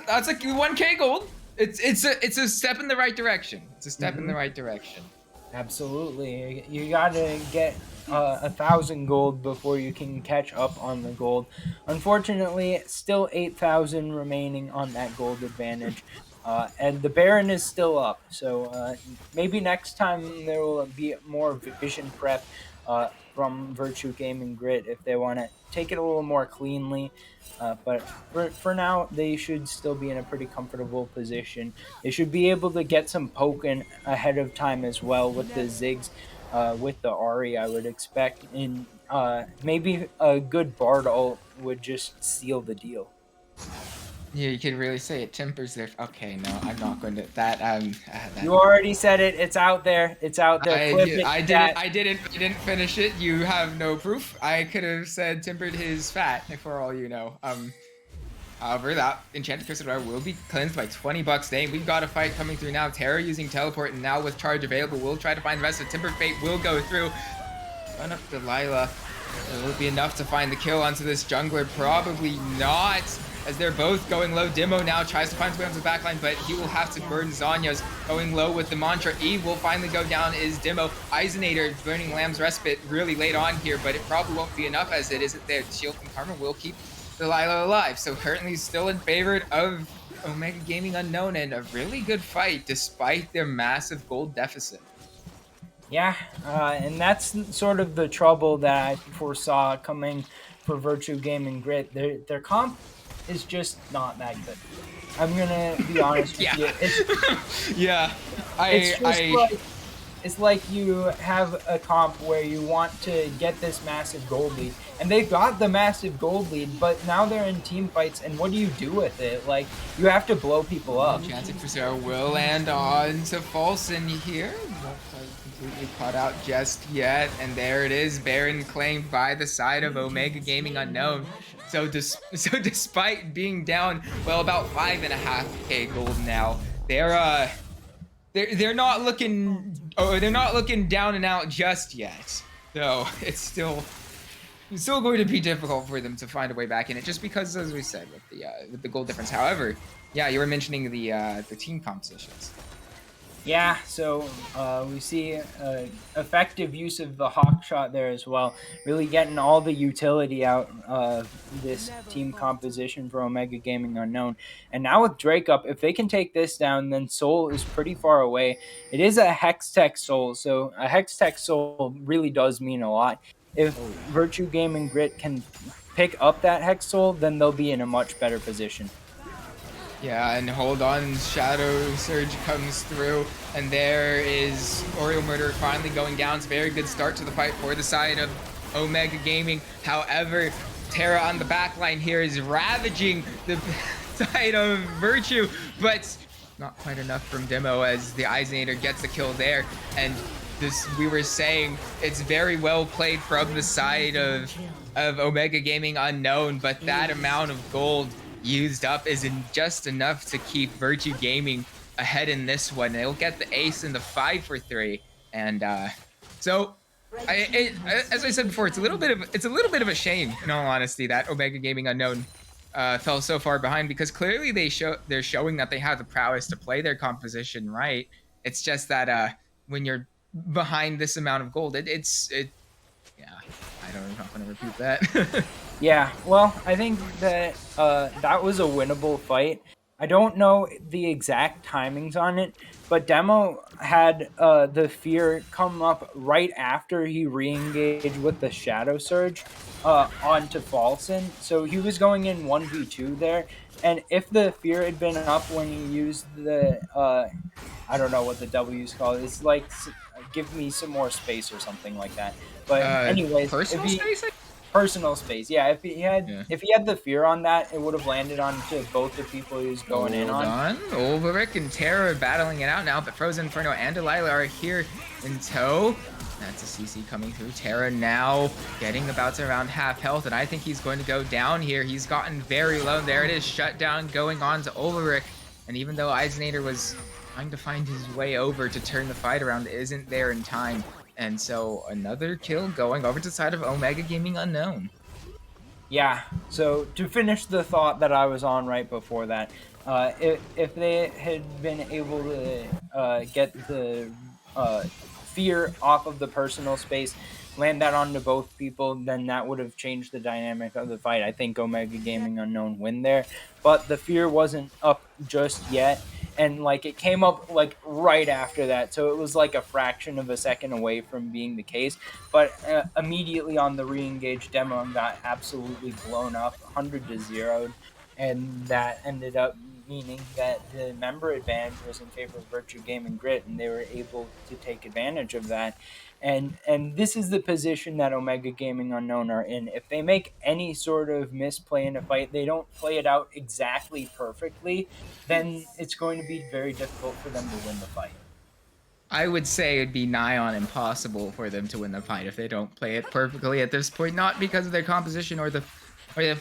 [SPEAKER 1] that's like 1k gold. It's a step in the right direction. It's a step in the right direction.
[SPEAKER 2] Absolutely. You gotta get 1,000 gold before you can catch up on the gold. Unfortunately, still 8,000 remaining on that gold advantage. And the Baron is still up, so maybe next time there will be more vision prep from Virtue Gaming Grit if they want to take it a little more cleanly. But for now, they should still be in a pretty comfortable position. They should be able to get some poking ahead of time as well with the Ziggs, with the Ahri, I would expect. And maybe a good Bard ult would just seal the deal.
[SPEAKER 1] Yeah, you could really say it tempers their. Okay, no, I'm not going to that.
[SPEAKER 2] You already said it. It's out there. It's out there.
[SPEAKER 1] I didn't finish it. You have no proof. I could have said tempered his fat, for all you know. However, that Enchanted Crystal will be cleansed by $20 today. We've got a fight coming through now. Terra using teleport, and now with charge available, we'll try to find the rest of Tempered Fate. Will go through. Run up Delilah. It will be enough to find the kill onto this jungler. Probably not. as they're both going low. Demo now tries to find his way onto the backline, but he will have to burn Zanya's going low with the mantra. Eve will finally go down is Demo. Eisenator burning Lamb's Respite really late on here, but it probably won't be enough as it isn't there. Shield from Karma will keep Delilah alive. So currently still in favor of Omega Gaming Unknown, and a really good fight despite their massive gold deficit.
[SPEAKER 2] Yeah, and that's sort of the trouble that I foresaw coming for Virtue Gaming Grit. Their comp is just not that good. I'm gonna be honest with
[SPEAKER 1] Yeah.
[SPEAKER 2] you.
[SPEAKER 1] Yeah.
[SPEAKER 2] It's like you have a comp where you want to get this massive gold lead, and they've got the massive gold lead, but now they're in team fights, and what do you do with it? Like, you have to blow people up.
[SPEAKER 1] Chancing for Sarah will land on to Folson here. Not completely caught out just yet, and there it is. Baron claimed by the side of Omega Gaming Unknown. So despite being down, well, about 5.5k gold now, they're not looking down and out just yet. So it's still going to be difficult for them to find a way back in it, just because, as we said, with the gold difference. However, yeah, you were mentioning the team compositions.
[SPEAKER 2] Yeah, so we see effective use of the hawk shot there as well, really getting all the utility out of this team composition for Omega Gaming Unknown. And now with Drake up, if they can take this down, then Soul is pretty far away. It is a Hextech Soul, so a Hextech Soul really does mean a lot. If Virtue Gaming Grit can pick up that Hex Soul, then they'll be in a much better position.
[SPEAKER 1] Yeah, and hold on, Shadow Surge comes through, and there is Oriole Murder finally going down. It's a very good start to the fight for the side of Omega Gaming. However, Terra on the backline here is ravaging the side of Virtue, but not quite enough from Demo as the Eisenator gets the kill there. And this, we were saying, it's very well played from the side of Omega Gaming Unknown, but that amount of gold used up isn't just enough to keep Virtue Gaming ahead in this one. They'll get the ace in the 5-for-3, and so as I said before, it's a little bit of a shame, in all honesty, that Omega Gaming Unknown fell so far behind, because clearly they're showing that they have the prowess to play their composition right. It's just that when you're behind this amount of gold, yeah, I'm not gonna repeat that.
[SPEAKER 2] Yeah, well, I think that that was a winnable fight. I don't know the exact timings on it, but Demo had the fear come up right after he re-engaged with the Shadow Surge onto Falson. So he was going in 1v2 there, and if the fear had been up when he used the, I don't know what the W's called, it's like, give me some more space or something like that. But anyways, personal space, yeah. If he had the fear on that, it would have landed onto both the people he was going in on.
[SPEAKER 1] Ulrich and Terra battling it out now, but Frozen Inferno and Delilah are here in tow. That's a CC coming through. Terra now getting about to around half health, and I think he's going to go down here. He's gotten very low. There it is, shutdown going on to Ulrich. And even though Eisenator was trying to find his way over to turn the fight around, isn't there in time. And so another kill going over to the side of Omega Gaming Unknown.
[SPEAKER 2] Yeah, so to finish the thought that I was on right before that, if they had been able to get the fear off of the personal space, land that onto both people, then that would have changed the dynamic of the fight. I think Omega Gaming Unknown win there, but the fear wasn't up just yet. And like it came up like right after that, so it was like a fraction of a second away from being the case. But immediately on the re-engaged Demo got absolutely blown up, 100-0, and that ended up meaning that the member advantage was in favor of Virtue Gaming Grit, and they were able to take advantage of that. And this is the position that Omega Gaming Unknown are in. If they make any sort of misplay in a fight, they don't play it out exactly perfectly, then it's going to be very difficult for them to win the fight.
[SPEAKER 1] I would say it'd be nigh on impossible for them to win the fight if they don't play it perfectly at this point. Not because of their composition or the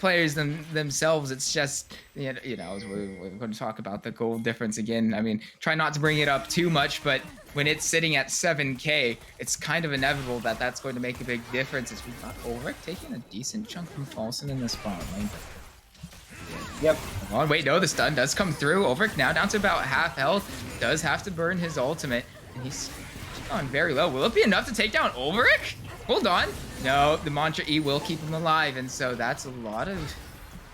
[SPEAKER 1] players themselves. It's just, we're going to talk about the gold difference again. I mean, try not to bring it up too much, but when it's sitting at 7k, it's kind of inevitable that that's going to make a big difference. As we've got Ulrich taking a decent chunk from Falson in the spot lane.
[SPEAKER 2] Yep.
[SPEAKER 1] Come on, wait, no, the stun does come through. Ulrich now down to about half health. Does have to burn his ultimate. And he's gone very low. Will it be enough to take down Ulrich? Hold on. No, the Mantra E will keep him alive. And so that's a lot of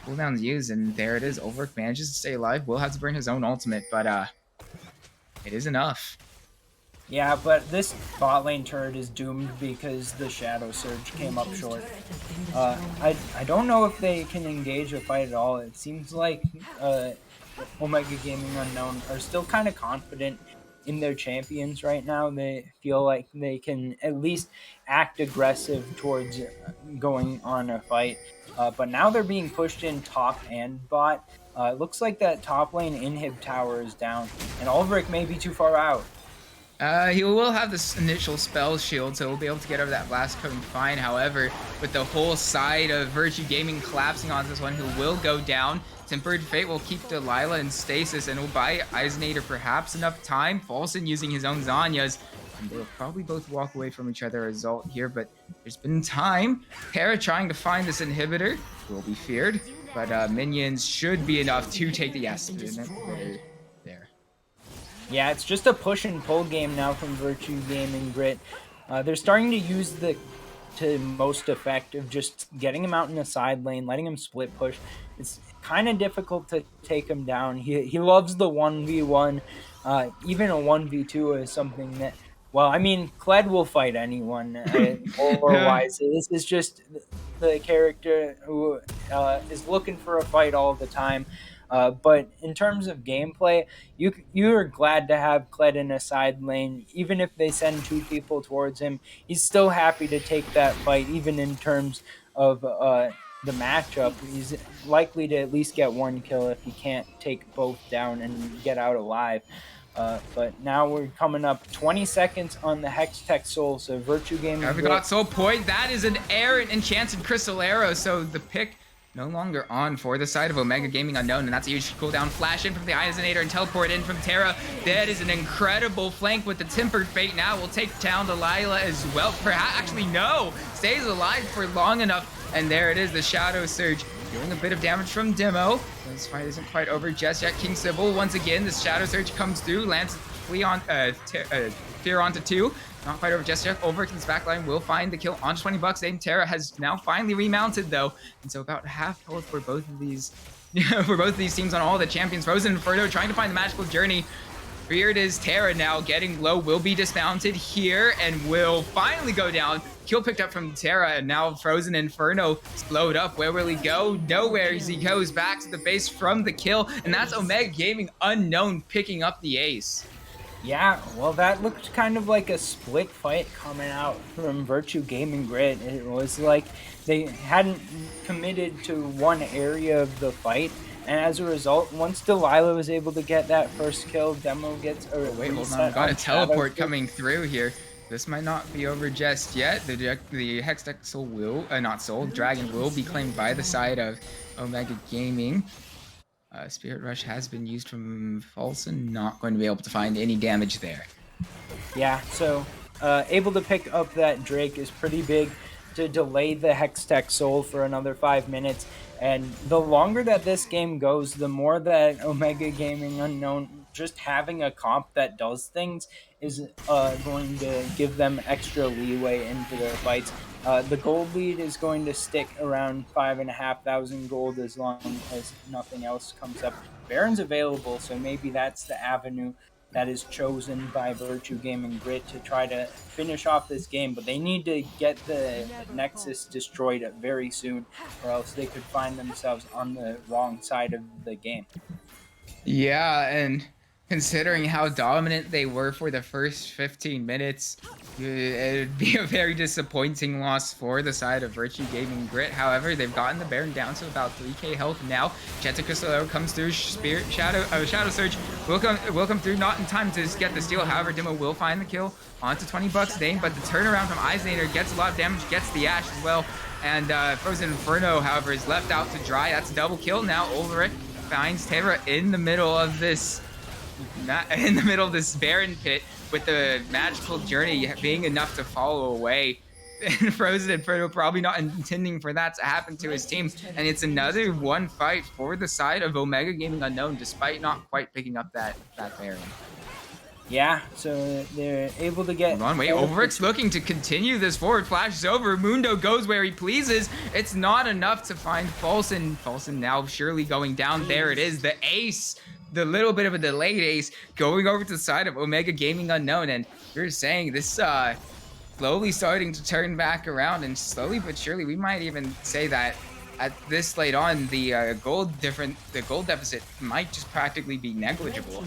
[SPEAKER 1] cooldowns used. And there it is. Ulrich manages to stay alive. Will have to burn his own ultimate, but it is enough.
[SPEAKER 2] Yeah, but this bot lane turret is doomed because the Shadow Surge came up short. I don't know if they can engage a fight at all. It seems like Omega Gaming Unknown are still kind of confident in their champions right now. They feel like they can at least act aggressive towards going on a fight. But now they're being pushed in top and bot. It looks like that top lane inhib tower is down, and Ulrich may be too far out.
[SPEAKER 1] He will have this initial spell shield, so he'll be able to get over that blast cone fine. However, with the whole side of Virtue Gaming collapsing on this one, who will go down. Tempered Fate will keep Delilah in stasis and will buy Eisenator perhaps enough time. Falson using his own Zanyas, and they'll probably both walk away from each other as a result here, but there's been time. Terra trying to find this inhibitor will be feared, but minions should be enough to take the inhibitor there.
[SPEAKER 2] Yeah, it's just a push and pull game now from Virtue Gaming Grit. They're starting to use the to most effect of just getting him out in the side lane, letting him split push. It's kind of difficult to take him down. He loves the 1v1. Even a 1v2 is something that, well, I mean, Kled will fight anyone or wise. This is just the character who is looking for a fight all the time. But in terms of gameplay, you're glad to have Kled in a side lane. Even if they send two people towards him, he's still happy to take that fight, even in terms of the matchup. He's likely to at least get one kill if he can't take both down and get out alive. But now we're coming up 20 seconds on the Hextech Soul, so Virtue Gaming.
[SPEAKER 1] We got Soul Point. That is an errant enchanted crystal arrow, so the pick no longer on for the side of Omega Gaming Unknown, and that's a huge cooldown. Flash in from the Eisenator and teleport in from Terra. That is an incredible flank with the Tempered Fate. Now will take down Delilah as well. Perhaps, actually, no. Stays alive for long enough, and there it is, the Shadow Surge. Doing a bit of damage from Demo. This fight isn't quite over just yet. King Sybil, once again, the Shadow Surge comes through, lands Fear onto 2. Not quite over just yet. Overkill's backline will find the kill on 20 bucks. Dame Terra has now finally remounted though, and so about half health for both of these, for both of these teams on all the champions. Frozen Inferno trying to find the magical journey. Feared is Terra now getting low. Will be dismounted here and will finally go down. Kill picked up from Terra, and now Frozen Inferno slowed up. Where will he go? Nowhere. As he goes back to the base from the kill, and that's Omega Gaming Unknown picking up the ace.
[SPEAKER 2] Yeah, well, that looked kind of like a split fight coming out from Virtue Gaming Grid. It was like they hadn't committed to one area of the fight, and as a result, once Delilah was able to get that first kill, Demo gets a
[SPEAKER 1] wait, hold on, got a teleport coming through here. This might not be over just yet. The Hextech Soul will, Dragon will be claimed by the side of Omega Gaming. Spirit Rush has been used from Falson, not going to be able to find any damage there.
[SPEAKER 2] Yeah, so able to pick up that Drake is pretty big to delay the Hextech Soul for another 5 minutes. And the longer that this game goes, the more that Omega Gaming Unknown, just having a comp that does things is going to give them extra leeway into their fights. The gold lead is going to stick around 5,500 gold as long as nothing else comes up. Baron's available, so maybe that's the avenue that is chosen by Virtue Gaming Grit to try to finish off this game, but they need to get the Nexus destroyed very soon, or else they could find themselves on the wrong side of the game.
[SPEAKER 1] Yeah, and considering how dominant they were for the first 15 minutes, it'd be a very disappointing loss for the side of Virtue Gaming Grit. However, they've gotten the Baron down to about 3k health now. Enchanted Crystal Arrow comes through. Shadow Surge will come through, not in time to get the steal. However, Demo will find the kill onto 20 bucks Dame, but the turnaround from Eisenator gets a lot of damage, gets the Ash as well. And Frozen Inferno, however, is left out to dry. That's a double kill now. Ulrich finds Terra in the middle of this Baron pit, with the magical journey being enough to follow away. Frozen Inferno probably not intending for that to happen to his team. And it's another one fight for the side of Omega Gaming Unknown, despite not quite picking up that Baron.
[SPEAKER 2] Yeah, so they're able to get.
[SPEAKER 1] Hold on, wait. Overix looking to continue this forward. Flashes over. Mundo goes where he pleases. It's not enough to find Falson. Falson now surely going down. There it is. The ace. The little bit of a delayed ace going over to the side of Omega Gaming Unknown. And you're saying this slowly starting to turn back around. And slowly but surely, we might even say that at this late on, the gold deficit might just practically be negligible.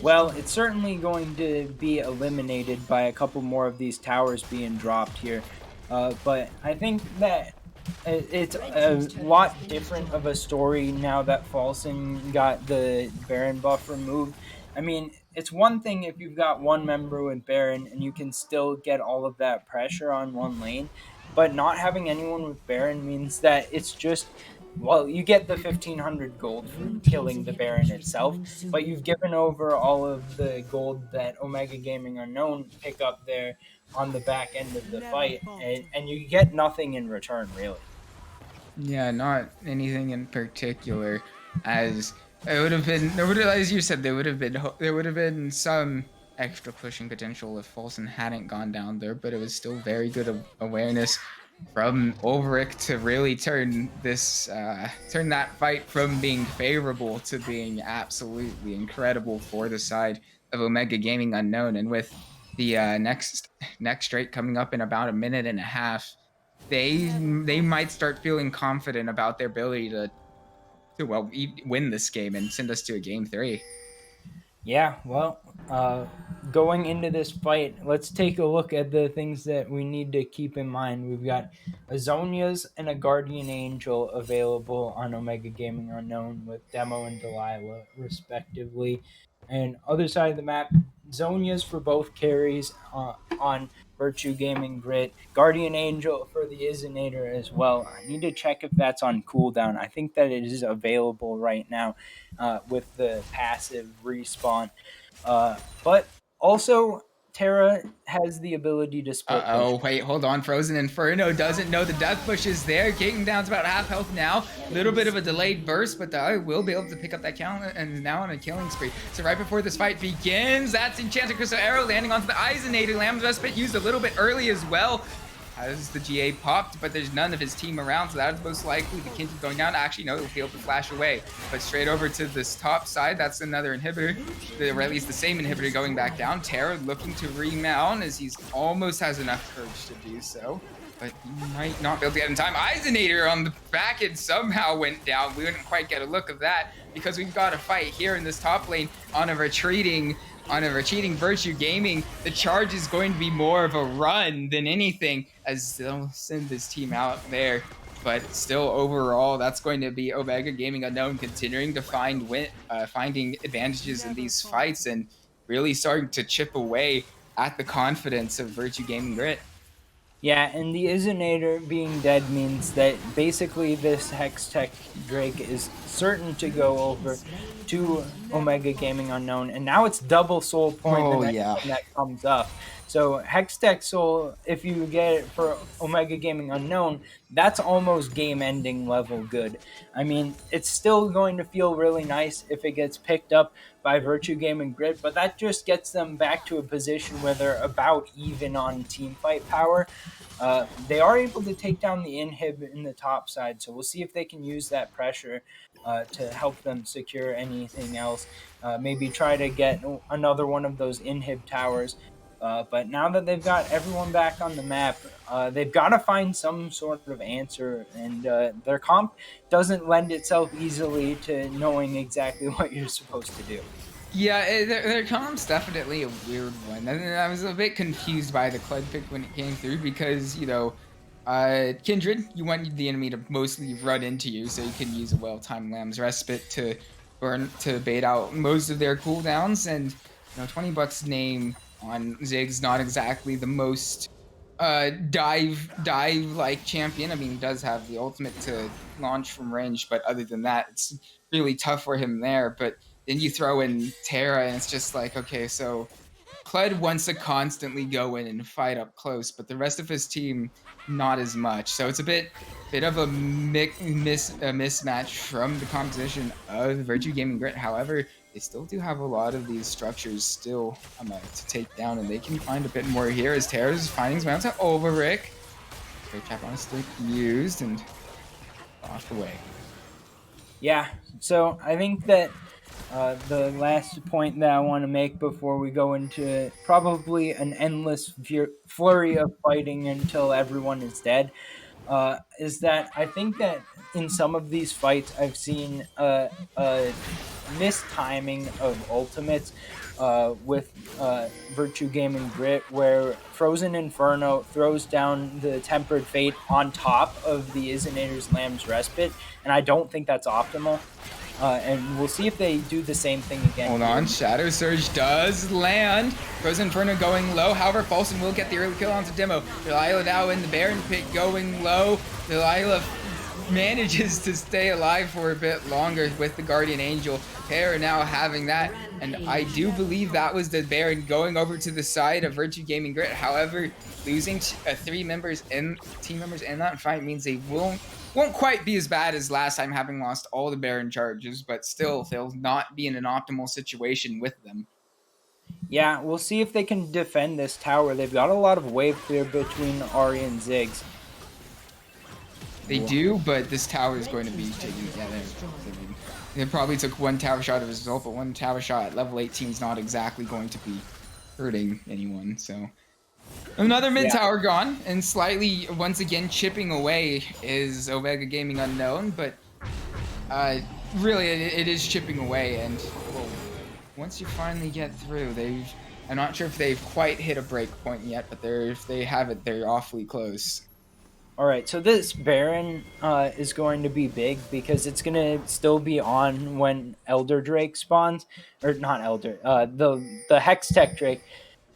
[SPEAKER 2] Well, it's certainly going to be eliminated by a couple more of these towers being dropped here. But I think that it's a lot different of a story now that Falson got the Baron buff removed. I mean, it's one thing if you've got one member with Baron and you can still get all of that pressure on one lane, but not having anyone with Baron means that it's just, well, you get the 1500 gold for killing the Baron itself, but you've given over all of the gold that Omega Gaming Unknown pick up there on the back end of the fight, and you get nothing in return, really.
[SPEAKER 1] Yeah, not anything in particular, as it would have been. As you said, there would have been some extra pushing potential if Folson hadn't gone down there, but it was still very good awareness from Ulrich to really turn that fight from being favorable to being absolutely incredible for the side of Omega Gaming Unknown. And with the next straight coming up in about a minute and a half, they might start feeling confident about their ability to win this game and send us to a game 3.
[SPEAKER 2] Yeah, well, going into this fight, let's take a look at the things that we need to keep in mind. We've got a Zhonya's and a Guardian Angel available on Omega Gaming Unknown with Demo and Delilah, respectively. And other side of the map, Zhonya's for both carries on Virtue Gaming Grit, Guardian Angel for the Izinator as well. I need to check if that's on cooldown. I think that it is available right now with the passive respawn. But also, Terra has the ability to split.
[SPEAKER 1] Oh, wait, hold on. Frozen Inferno doesn't know the death push is there. Kicking down to about half health now. Little bit of a delayed burst, but I will be able to pick up that count and now on a killing spree. So right before this fight begins, that's Enchanted Crystal Arrow landing onto the Izinator. Lamb's Respite used a little bit early as well. As the GA popped, but there's none of his team around, so that is most likely the Kinji going down. Actually, no, he'll be able to flash away. But straight over to this top side, that's another inhibitor, or at least the same inhibitor going back down. Terra looking to remount as he's almost has enough courage to do so, but he might not be able to get in time. Izinator on the back end somehow went down. We wouldn't quite get a look of that because we've got a fight here in this top lane on a retreating Virtue Gaming. The charge is going to be more of a run than anything, as they'll send this team out there. But still, overall, that's going to be Omega Gaming Unknown continuing to finding advantages in these fights and really starting to chip away at the confidence of Virtue Gaming Grit.
[SPEAKER 2] Yeah, and the Izinator being dead means that basically this Hextech Drake is certain to go over to Omega Gaming Unknown, and now it's double soul point the next time that comes up. So Hextech Soul, if you get it for Omega Gaming Unknown, that's almost game-ending level good. I mean, it's still going to feel really nice if it gets picked up by Virtue Gaming Grid, but that just gets them back to a position where they're about even on team fight power. They are able to take down the inhib in the top side, so we'll see if they can use that pressure to help them secure anything else. Maybe try to get another one of those inhib towers. But now that they've got everyone back on the map, they've got to find some sort of answer, and their comp doesn't lend itself easily to knowing exactly what you're supposed to do.
[SPEAKER 1] Yeah, their comp's definitely a weird one. I was a bit confused by the Kled pick when it came through because, you know, Kindred, you want the enemy to mostly run into you, so you can use a well-timed Lamb's Respite to bait out most of their cooldowns, and, you know, $20 name on Zig's not exactly the most dive like champion. I mean, he does have the ultimate to launch from range, but other than that, it's really tough for him there. But then you throw in Terra, and it's just like, okay, so Pled wants to constantly go in and fight up close, but the rest of his team not as much. So it's a bit of a mismatch from the composition of Virtue Gaming Grit. However, they still do have a lot of these structures still to take down, and they can find a bit more here as Terra's finding his way onto Overrick. Great trap on a stick used and off the way.
[SPEAKER 2] Yeah, so I think that the last point that I want to make before we go into probably an endless flurry of fighting until everyone is dead is that I think that in some of these fights I've seen a mistiming of ultimates with Virtue Gaming Grit, where Frozen Inferno throws down the Tempered Fate on top of the Izinator's Lamb's Respite, and I don't think that's optimal. And we'll see if they do the same thing again.
[SPEAKER 1] Hold on, Shadow Surge does land. Frozen Inferno going low. However, Folsom will get the early kill onto Demo. Delilah now in the Baron pit going low. Delilah manages to stay alive for a bit longer with the Guardian Angel. Terra now having that, and I do believe that was the Baron going over to the side of Virtue Gaming Grit. However, losing team members in that fight means they won't quite be as bad as last time, having lost all the Baron charges, but still they'll not be in an optimal situation with them.
[SPEAKER 2] Yeah, we'll see if they can defend this tower. They've got a lot of wave clear between Ahri and Ziggs.
[SPEAKER 1] They do, but this tower is going to be taken together. They probably took one tower shot as a result, but one tower shot at level 18 is not exactly going to be hurting anyone, so... Another mid tower gone, and slightly once again chipping away is Omega Gaming Unknown, but really it is chipping away, and well, once you finally get through, I'm not sure if they've quite hit a break point yet, but if they have it, they're awfully close.
[SPEAKER 2] All right, so this Baron is going to be big because it's going to still be on when Elder Drake spawns, or not Elder, the Hextech Drake.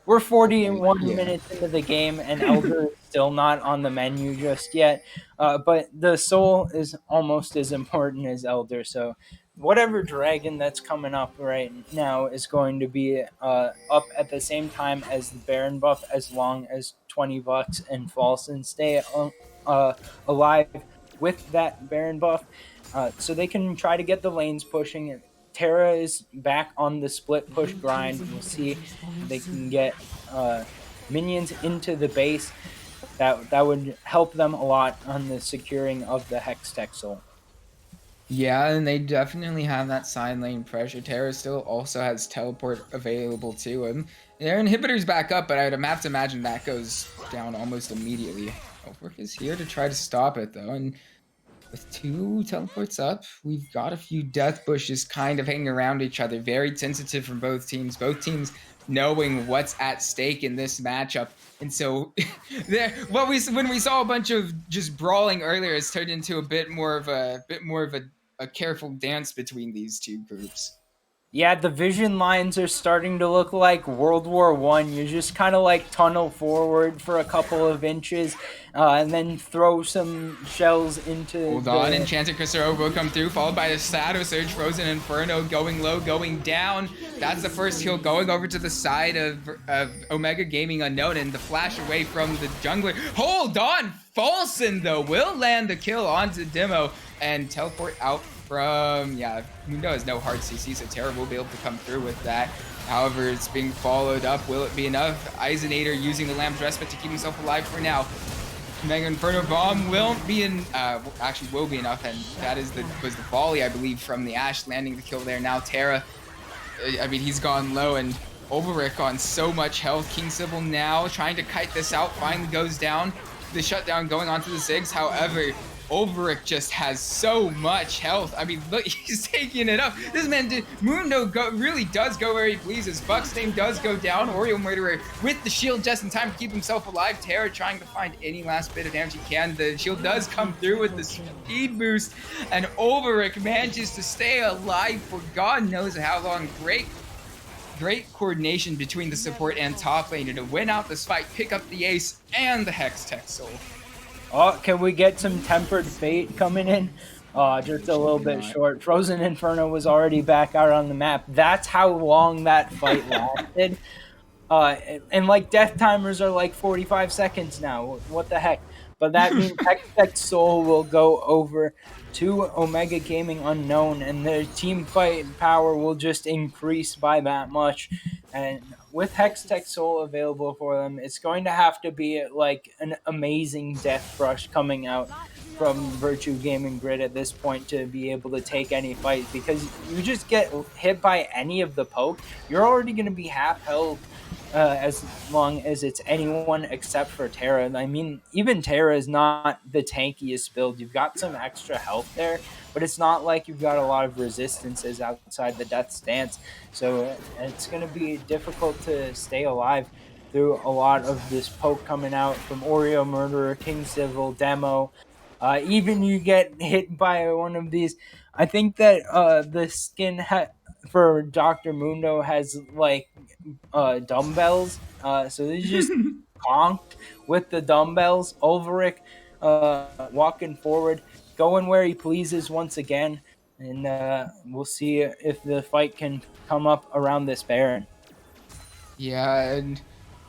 [SPEAKER 2] We're 41 minutes into the game, and Elder is still not on the menu just yet. But the Soul is almost as important as Elder, so whatever dragon that's coming up right now is going to be up at the same time as the Baron buff, as long as 20 bucks and Falson stay alive with that Baron buff, so they can try to get the lanes pushing. Terra is back on the split push grind. We'll see if they can get minions into the base. That would help them a lot on the securing of the Hextech Soul.
[SPEAKER 1] Yeah, and they definitely have that side lane pressure. Terra still also has teleport available to him. Their inhibitor's back up, but I would have to imagine that goes down almost immediately. Overwork is here to try to stop it, though, and with 2 teleports up, we've got a few death bushes kind of hanging around each other. Very tentative from both teams. Both teams knowing what's at stake in this matchup. And so when we saw a bunch of just brawling earlier, it's turned into a bit more of a careful dance between these two groups.
[SPEAKER 2] Yeah, the vision lines are starting to look like World War I. You just kind of like tunnel forward for a couple of inches and then throw some shells into
[SPEAKER 1] Hold on, Enchanted Crystal will come through, followed by the Shadow Surge, Frozen Inferno going low, going down. That's the first kill going over to the side of Omega Gaming Unknown, and the flash away from the jungler. Hold on, Falson though will land the kill onto Demo and teleport out from, Mundo has no hard CC, so Terra will be able to come through with that. However, it's being followed up. Will it be enough? Izinator using the Lamb's Respite to keep himself alive for now. Mega Inferno Bomb will be enough, and that was the volley, I believe, from the Ashe landing the kill there. Now Terra, I mean, he's gone low, and Overrick on so much health. King Sybil now trying to kite this out, finally goes down. The shutdown going onto the Ziggs, however, Overrick just has so much health. I mean, look, he's taking it up. This man, Mundo really does go where he pleases. Buck's name does go down. Oriole Murderer with the shield just in time to keep himself alive. Terra trying to find any last bit of damage he can. The shield does come through with the speed boost, and Overrick manages to stay alive for God knows how long. Great coordination between the support and top laner to win out this fight, pick up the ace and the Hextech Soul.
[SPEAKER 2] Oh, can we get some Tempered Fate coming in? Just a little bit short. Frozen Inferno was already back out on the map. That's how long that fight lasted. And like death timers are like 45 seconds now. What the heck? But that means Hextech Soul will go over to Omega Gaming Unknown, and their team fight power will just increase by that much. And with Hextech Soul available for them, it's going to have to be like an amazing Death Rush coming out from Virtue Gaming Grid at this point to be able to take any fight, because you just get hit by any of the poke, you're already going to be half health as long as it's anyone except for Terra. I mean, even Terra is not the tankiest build. You've got some extra health there, but it's not like you've got a lot of resistances outside the death stance. So it's going to be difficult to stay alive through a lot of this poke coming out from Oreo Murderer, King Civil, Demo. Even you get hit by one of these. I think that the skin for Dr. Mundo has like dumbbells. So they just conked with the dumbbells. Ulrich walking forward, going where he pleases once again. And we'll see if the fight can come up around this Baron.
[SPEAKER 1] Yeah, and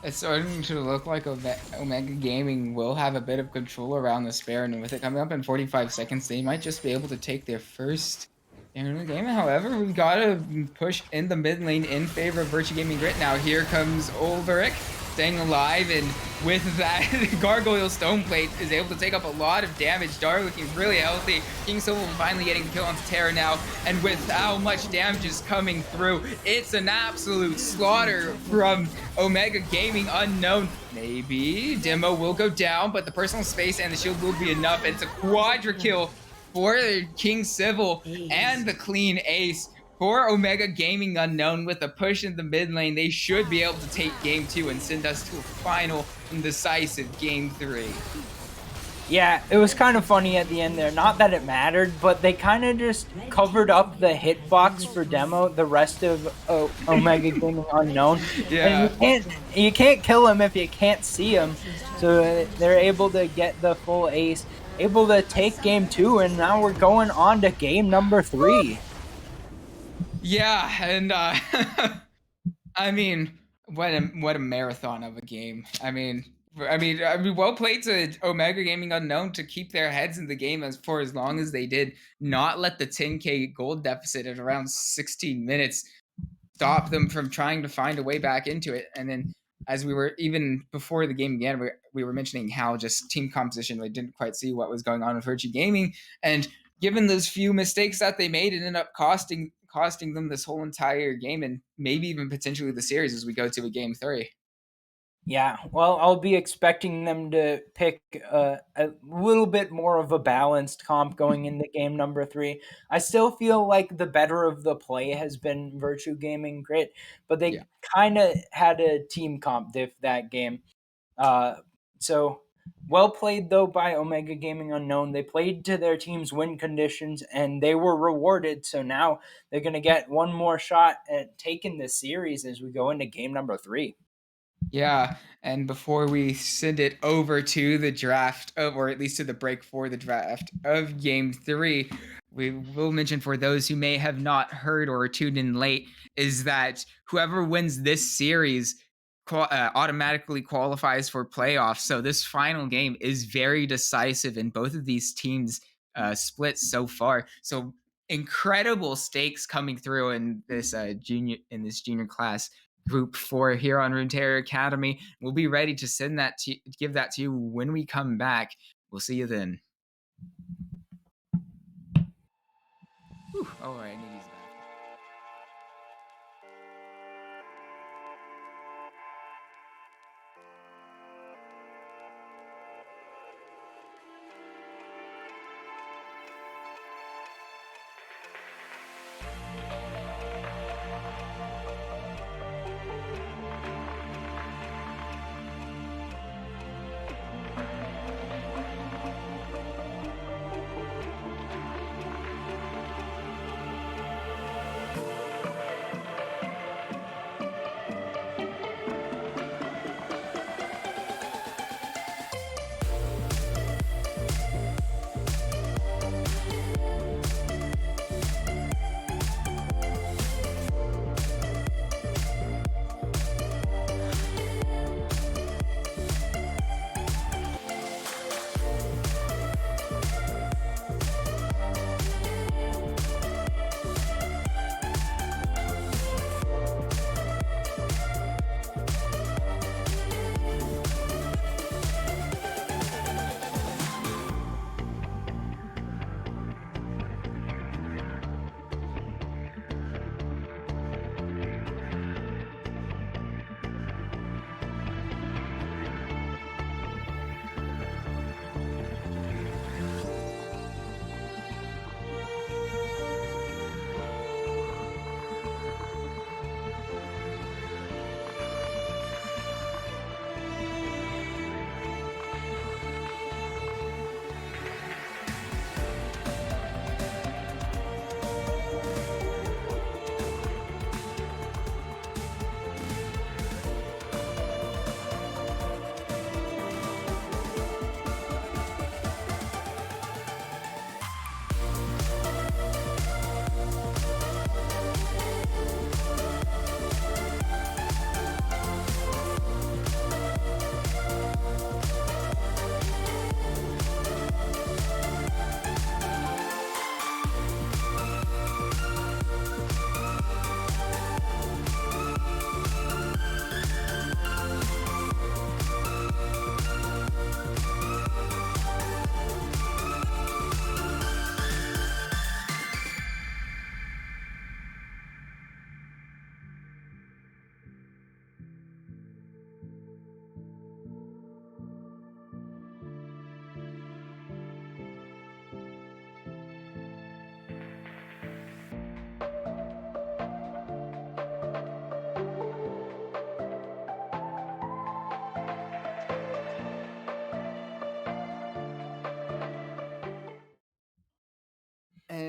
[SPEAKER 1] it's starting to look like Omega Gaming will have a bit of control around this Baron, and with it coming up in 45 seconds, they might just be able to take their first Baron of the game. However, we gotta push in the mid lane in favor of Virtue Gaming Grit. Now here comes Ulrich staying alive, and with that, Gargoyle Stoneplate is able to take up a lot of damage. Dar looking really healthy. King Silver finally getting a kill onto Terra now, and with how much damage is coming through, it's an absolute slaughter from Omega Gaming Unknown. Maybe Demo will go down, but the personal space and the shield will be enough. It's a quadra kill for King Civil and the clean ace for Omega Gaming Unknown. With a push in the mid lane, they should be able to take game 2 and send us to a final and decisive game 3.
[SPEAKER 2] Yeah, it was kind of funny at the end there. Not that it mattered, but they kind of just covered up the hitbox for Demo the rest of Omega Gaming Unknown.
[SPEAKER 1] Yeah.
[SPEAKER 2] And you can't kill him if you can't see him. So they're able to get the full ace, able to take game 2, and now we're going on to game number 3.
[SPEAKER 1] Yeah, and I mean, what a marathon of a game. I mean, well played to Omega Gaming Unknown to keep their heads in the game for as long as they did. Not let the 10k gold deficit at around 16 minutes stop them from trying to find a way back into it. And then, as we were even before the game began, we were mentioning how just team composition, they didn't quite see what was going on with Virtue Gaming, and given those few mistakes that they made, it ended up costing them this whole entire game, and maybe even potentially the series as we go to a game 3.
[SPEAKER 2] Yeah, well, I'll be expecting them to pick a little bit more of a balanced comp going into game number 3. I still feel like the better of the play has been Virtue Gaming Grit, but they kind of had a team comp diff that game. So well played though by Omega Gaming Unknown. They played to their team's win conditions and they were rewarded. So now they're going to get one more shot at taking the series as we go into game number 3.
[SPEAKER 1] Yeah, and before we send it over to the draft or at least to the break for the draft of game 3, we will mention for those who may have not heard or tuned in late is that whoever wins this series automatically qualifies for playoffs. So this final game is very decisive in both of these teams' splits so far. So incredible stakes coming through in this junior class group 4 here on Runeterra Academy. We'll be ready to give that to you when we come back. We'll see you then. Whew. Oh, I need these back.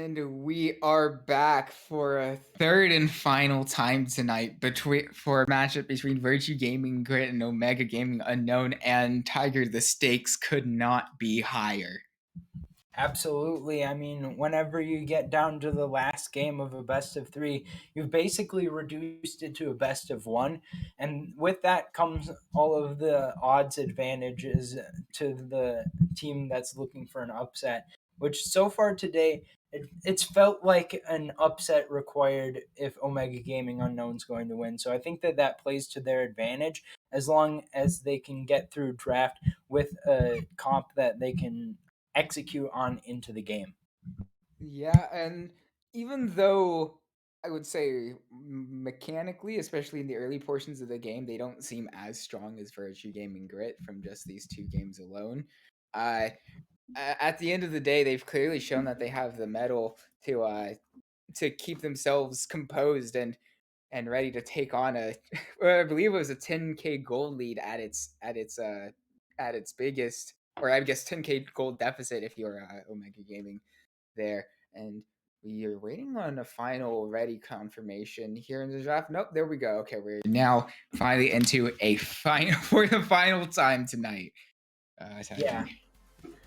[SPEAKER 1] And we are back for a third and final time tonight for a matchup between Virtue Gaming Grit and Omega Gaming Unknown. And Tiger, the stakes could not be higher.
[SPEAKER 2] Absolutely. I mean, whenever you get down to the last game of a best of three, you've basically reduced it to a best of one. And with that comes all of the odds advantages to the team that's looking for an upset, which so far today, it's felt like an upset required if Omega Gaming Unknown's going to win. So I think that that plays to their advantage as long as they can get through draft with a comp that they can execute on into the game.
[SPEAKER 1] Yeah, and even though I would say mechanically, especially in the early portions of the game, they don't seem as strong as Virtue Gaming Grit from just these two games alone. Uh, at the end of the day, they've clearly shown that they have the mettle to keep themselves composed and ready to take on a well, I believe it was a 10k gold lead at its biggest, or I guess 10k gold deficit if you're Omega Gaming there. And we are waiting on a final ready confirmation here in the draft. Nope, there we go. Okay, we're now finally into a final for the final time tonight.
[SPEAKER 2] Yeah.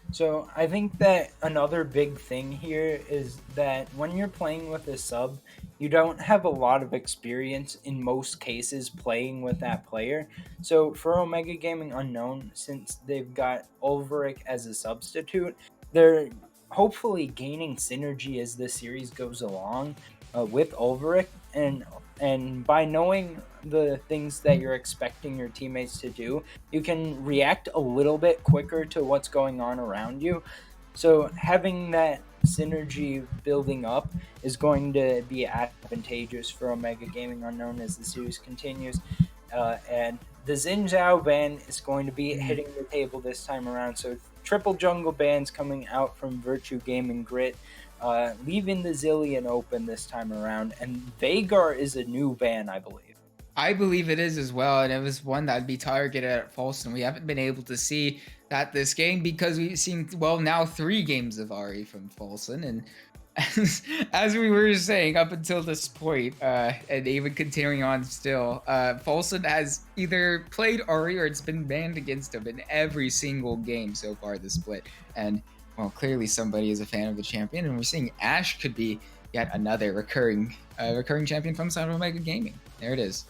[SPEAKER 2] So I think that another big thing here is that when you're playing with a sub, you don't have a lot of experience in most cases playing with that player. So for Omega Gaming Unknown, since they've got Ulverik as a substitute, they're hopefully gaining synergy as the series goes along with Ulverik, and by knowing the things that you're expecting your teammates to do, you can react a little bit quicker to what's going on around you. So having that synergy building up is going to be advantageous for Omega Gaming Unknown as the series continues. And the Xin Zhao ban is going to be hitting the table this time around. So triple jungle bans coming out from Virtue Gaming Grit, leaving the Zillion open this time around. And Vagar is a new ban, I believe.
[SPEAKER 1] I believe it is as well, and it was one that'd be targeted at Folsom. We haven't been able to see that this game because we've seen, well, now 3 games of Ari from Folsom, and as we were saying up until this point, and even continuing on still, Folsom has either played Ari or it's been banned against him in every single game so far this split. And well, clearly somebody is a fan of the champion, and we're seeing Ash could be yet another recurring champion from South Omega Gaming. There it is.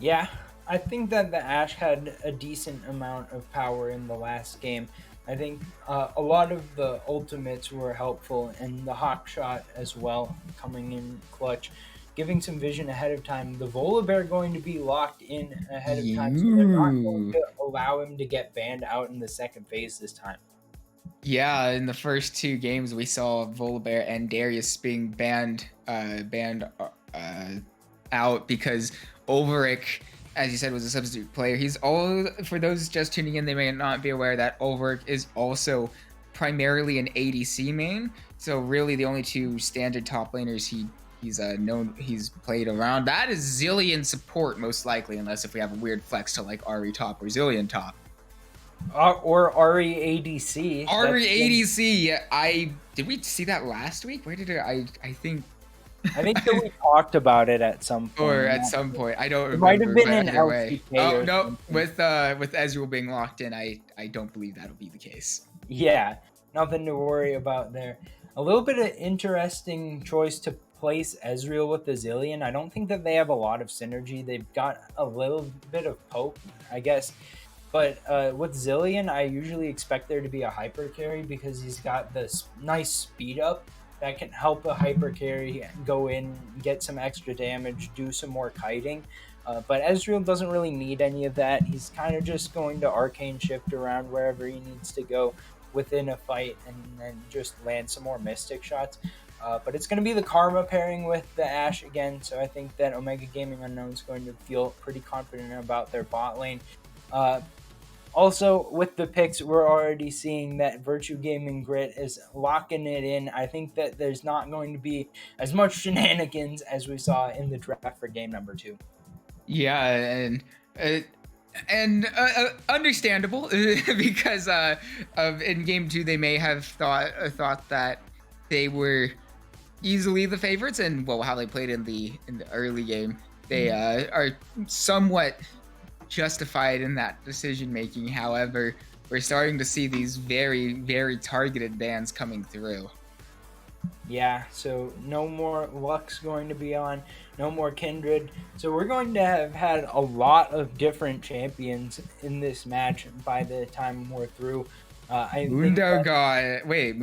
[SPEAKER 2] Yeah, I think that the Ash had a decent amount of power in the last game. I think a lot of the ultimates were helpful, and the Hawk Shot as well, coming in clutch, giving some vision ahead of time. The Volibear going to be locked in ahead of time, so they're not going to allow him to get banned out in the second phase this time.
[SPEAKER 1] Yeah, in the first 2 games, we saw Volibear and Darius being banned out because Ulverik, as you said, was a substitute player. He's all, for those just tuning in, they may not be aware that Ulverik is also primarily an ADC main. So really, the only 2 standard top laners he's played around, that is Zillion support most likely, unless if we have a weird flex to like Ari top or Zillion top.
[SPEAKER 2] Or Ari ADC.
[SPEAKER 1] Ari ADC. Yeah, did we see that last week? Where did I think
[SPEAKER 2] that we talked about it at some point.
[SPEAKER 1] Or at some point, I don't remember.
[SPEAKER 2] It might have been in
[SPEAKER 1] LCK. Oh no,
[SPEAKER 2] something.
[SPEAKER 1] with Ezreal being locked in, I don't believe that'll be the case.
[SPEAKER 2] Yeah, nothing to worry about there. A little bit of interesting choice to place Ezreal with the Zillion. I don't think that they have a lot of synergy. They've got a little bit of poke, I guess. But with Zillion, I usually expect there to be a hyper carry because he's got this nice speed up that can help a hyper carry go in, get some extra damage, do some more kiting. But Ezreal doesn't really need any of that. He's kind of just going to arcane shift around wherever he needs to go within a fight and then just land some more mystic shots. But it's going to be the Karma pairing with the Ashe again, so I think that Omega Gaming Unknown is going to feel pretty confident about their bot lane. Also, with the picks, we're already seeing that Virtue Gaming Grit is locking it in. I think that there's not going to be as much shenanigans as we saw in the draft for game number 2.
[SPEAKER 1] Yeah, and understandable because in game 2 they may have thought that they were easily the favorites, and well, how they played in the early game, they are somewhat justified in that decision making. However, we're starting to see these very, very targeted bans coming through.
[SPEAKER 2] Yeah, so no more Lux going to be on, no more Kindred. So we're going to have had a lot of different champions in this match by the time we're through. I think
[SPEAKER 1] Mundo
[SPEAKER 2] that,
[SPEAKER 1] got wait a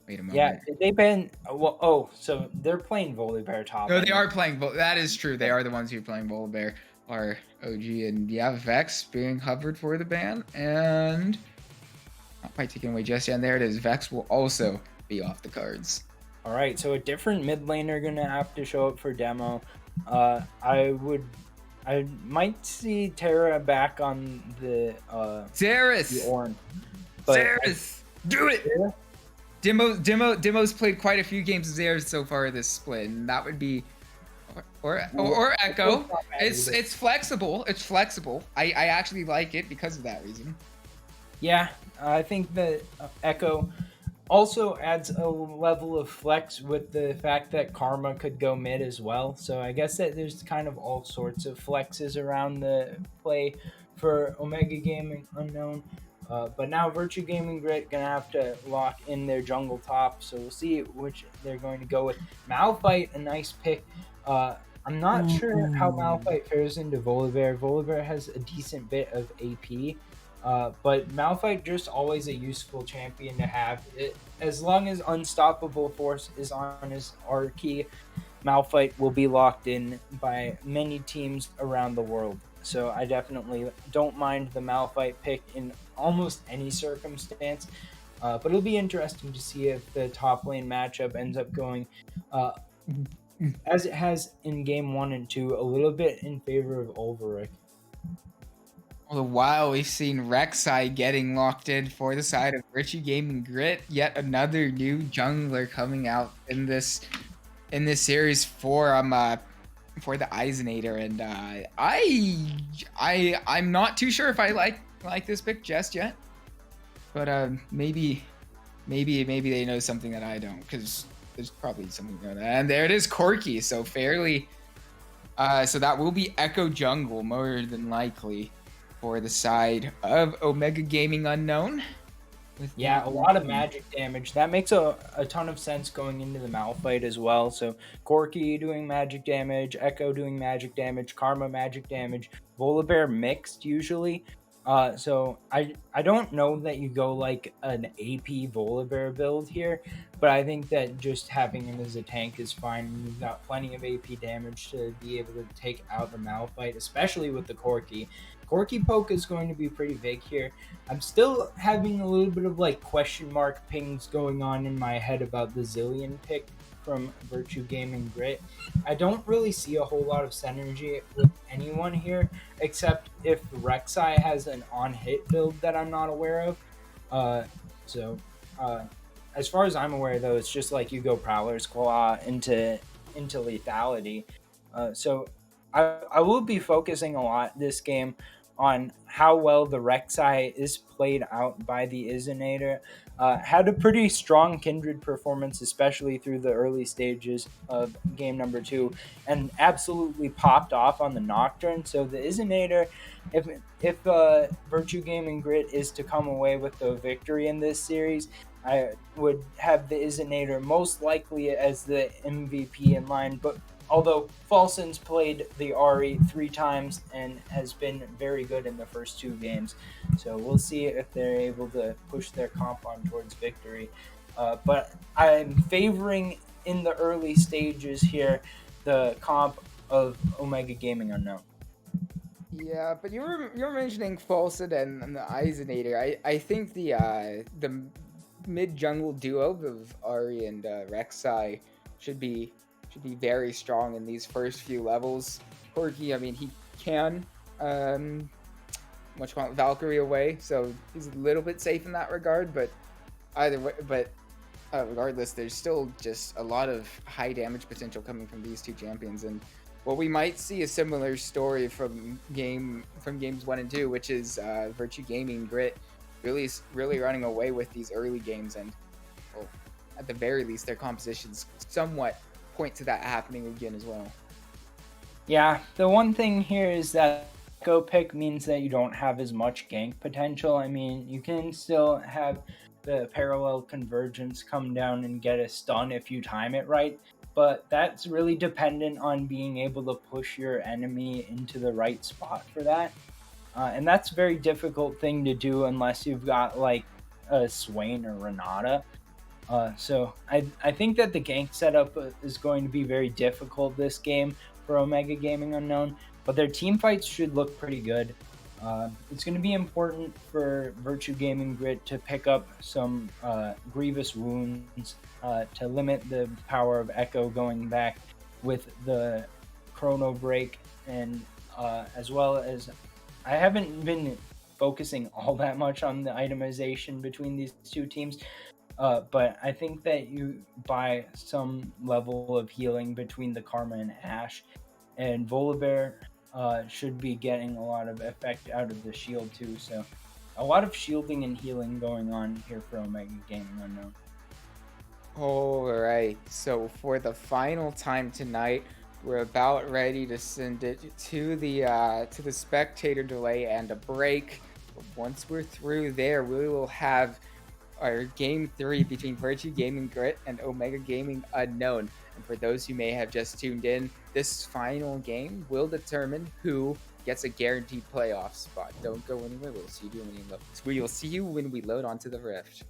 [SPEAKER 2] yeah,
[SPEAKER 1] moment.
[SPEAKER 2] they've been, well, oh, so they're playing Volibear top
[SPEAKER 1] No, they
[SPEAKER 2] lane.
[SPEAKER 1] are playing. That is true. They are the ones who are playing Volibear, are OG, and yeah, Vex being hovered for the ban, and not quite taken away just yet. And there it is. Vex will also be off the cards.
[SPEAKER 2] All right, so a different mid laner gonna have to show up for demo. I might see Terra back on the
[SPEAKER 1] Xerath!
[SPEAKER 2] Ornn, but
[SPEAKER 1] Xerath! Do it!
[SPEAKER 2] yeah.
[SPEAKER 1] Demo's played quite a few games of Xerath so far this split, and that would be or Echo. It's flexible. It's flexible. I actually like it because of that reason.
[SPEAKER 2] Yeah, I think that Echo also adds a level of flex with the fact that Karma could go mid as well. So I guess that there's kind of all sorts of flexes around the play for Omega Gaming Unknown. But now Virtue Gaming Grit gonna have to lock in their jungle top, so we'll see which they're going to go with. Malphite, a nice pick. I'm not sure how Malphite fares into Volibear. Volibear has a decent bit of AP, but Malphite just always a useful champion to have. As long as Unstoppable Force is on his R key, Malphite will be locked in by many teams around the world. So I definitely don't mind the Malphite pick in almost any circumstance. But it'll be interesting to see if the top lane matchup ends up going as it has in game 1 and 2, a little bit in favor of Ulrich.
[SPEAKER 1] All the while, we've seen Rek'Sai getting locked in for the side of Virtue Gaming Grit. Yet another new jungler coming out in this series for the Eisenator, and I'm not too sure if I like this pick just yet, but maybe they know something that I don't, because there's probably something going on. And there it is, Corki. So fairly, so that will be Echo Jungle more than likely for the side of Omega Gaming Unknown.
[SPEAKER 2] Yeah, a lot of magic damage. That makes a ton of sense going into the Malphite as well. So Corki doing magic damage, Echo doing magic damage, Karma magic damage, Volibear mixed usually. So I don't know that you go like an AP Volibear build here, but I think that just having him as a tank is fine. You've got plenty of AP damage to be able to take out the Malphite, especially with the Corki. Corki poke is going to be pretty big here. I'm still having a little bit of like question mark pings going on in my head about the Zillion pick from Virtue Gaming Grit. I don't really see a whole lot of synergy with anyone here, except if Rek'Sai has an on-hit build that I'm not aware of. So, as far as I'm aware, though, it's just like you go Prowler's Claw into lethality. So I will be focusing a lot this game on how well the Rek'Sai is played out by the Isonator. Had a pretty strong Kindred performance, especially through the early stages of game number 2, and absolutely popped off on the Nocturne. So the Isonator, if Virtue Gaming Grit is to come away with the victory in this series, I would have the Isonator most likely as the MVP in line, but although Falson's played the Ari 3 times and has been very good in the first 2 games. So we'll see if they're able to push their comp on towards victory. But I'm favoring in the early stages here the comp of Omega Gaming Unknown.
[SPEAKER 1] Yeah, but you were mentioning Falsed and the Eisenator. I think the mid jungle duo of Ari and Rek'Sai should be very strong in these first few levels. Corki, I mean, he can Valkyrie away, so he's a little bit safe in that regard. But either way, regardless, there's still just a lot of high damage potential coming from these two champions, and well, we might see a similar story from games 1 and 2, which is Virtue Gaming Grit really running away with these early games, and well, at the very least, their compositions somewhat point to that happening again as well.
[SPEAKER 2] Yeah, the one thing here is that Echo pick means that you don't have as much gank potential. I mean, you can still have the parallel convergence come down and get a stun if you time it right, but that's really dependent on being able to push your enemy into the right spot for that. And that's a very difficult thing to do unless you've got like a Swain or Renata. So I think that the gank setup is going to be very difficult this game for Omega Gaming Unknown, but their team fights should look pretty good. It's going to be important for Virtue Gaming Grit to pick up some grievous wounds to limit the power of Echo going back with the Chrono Break, and as well as I haven't been focusing all that much on the itemization between these two teams. But I think that you buy some level of healing between the Karma and Ash, and Volibear should be getting a lot of effect out of the shield too. So a lot of shielding and healing going on here for Omega Gaming Unknown.
[SPEAKER 1] All right, so for the final time tonight, we're about ready to send it to the spectator delay and a break. Once we're through there, we will have our game 3 between Virtue Gaming Grit and Omega Gaming Unknown. And for those who may have just tuned in, this final game will determine who gets a guaranteed playoff spot. Don't go anywhere. We'll see you when we load onto the Rift.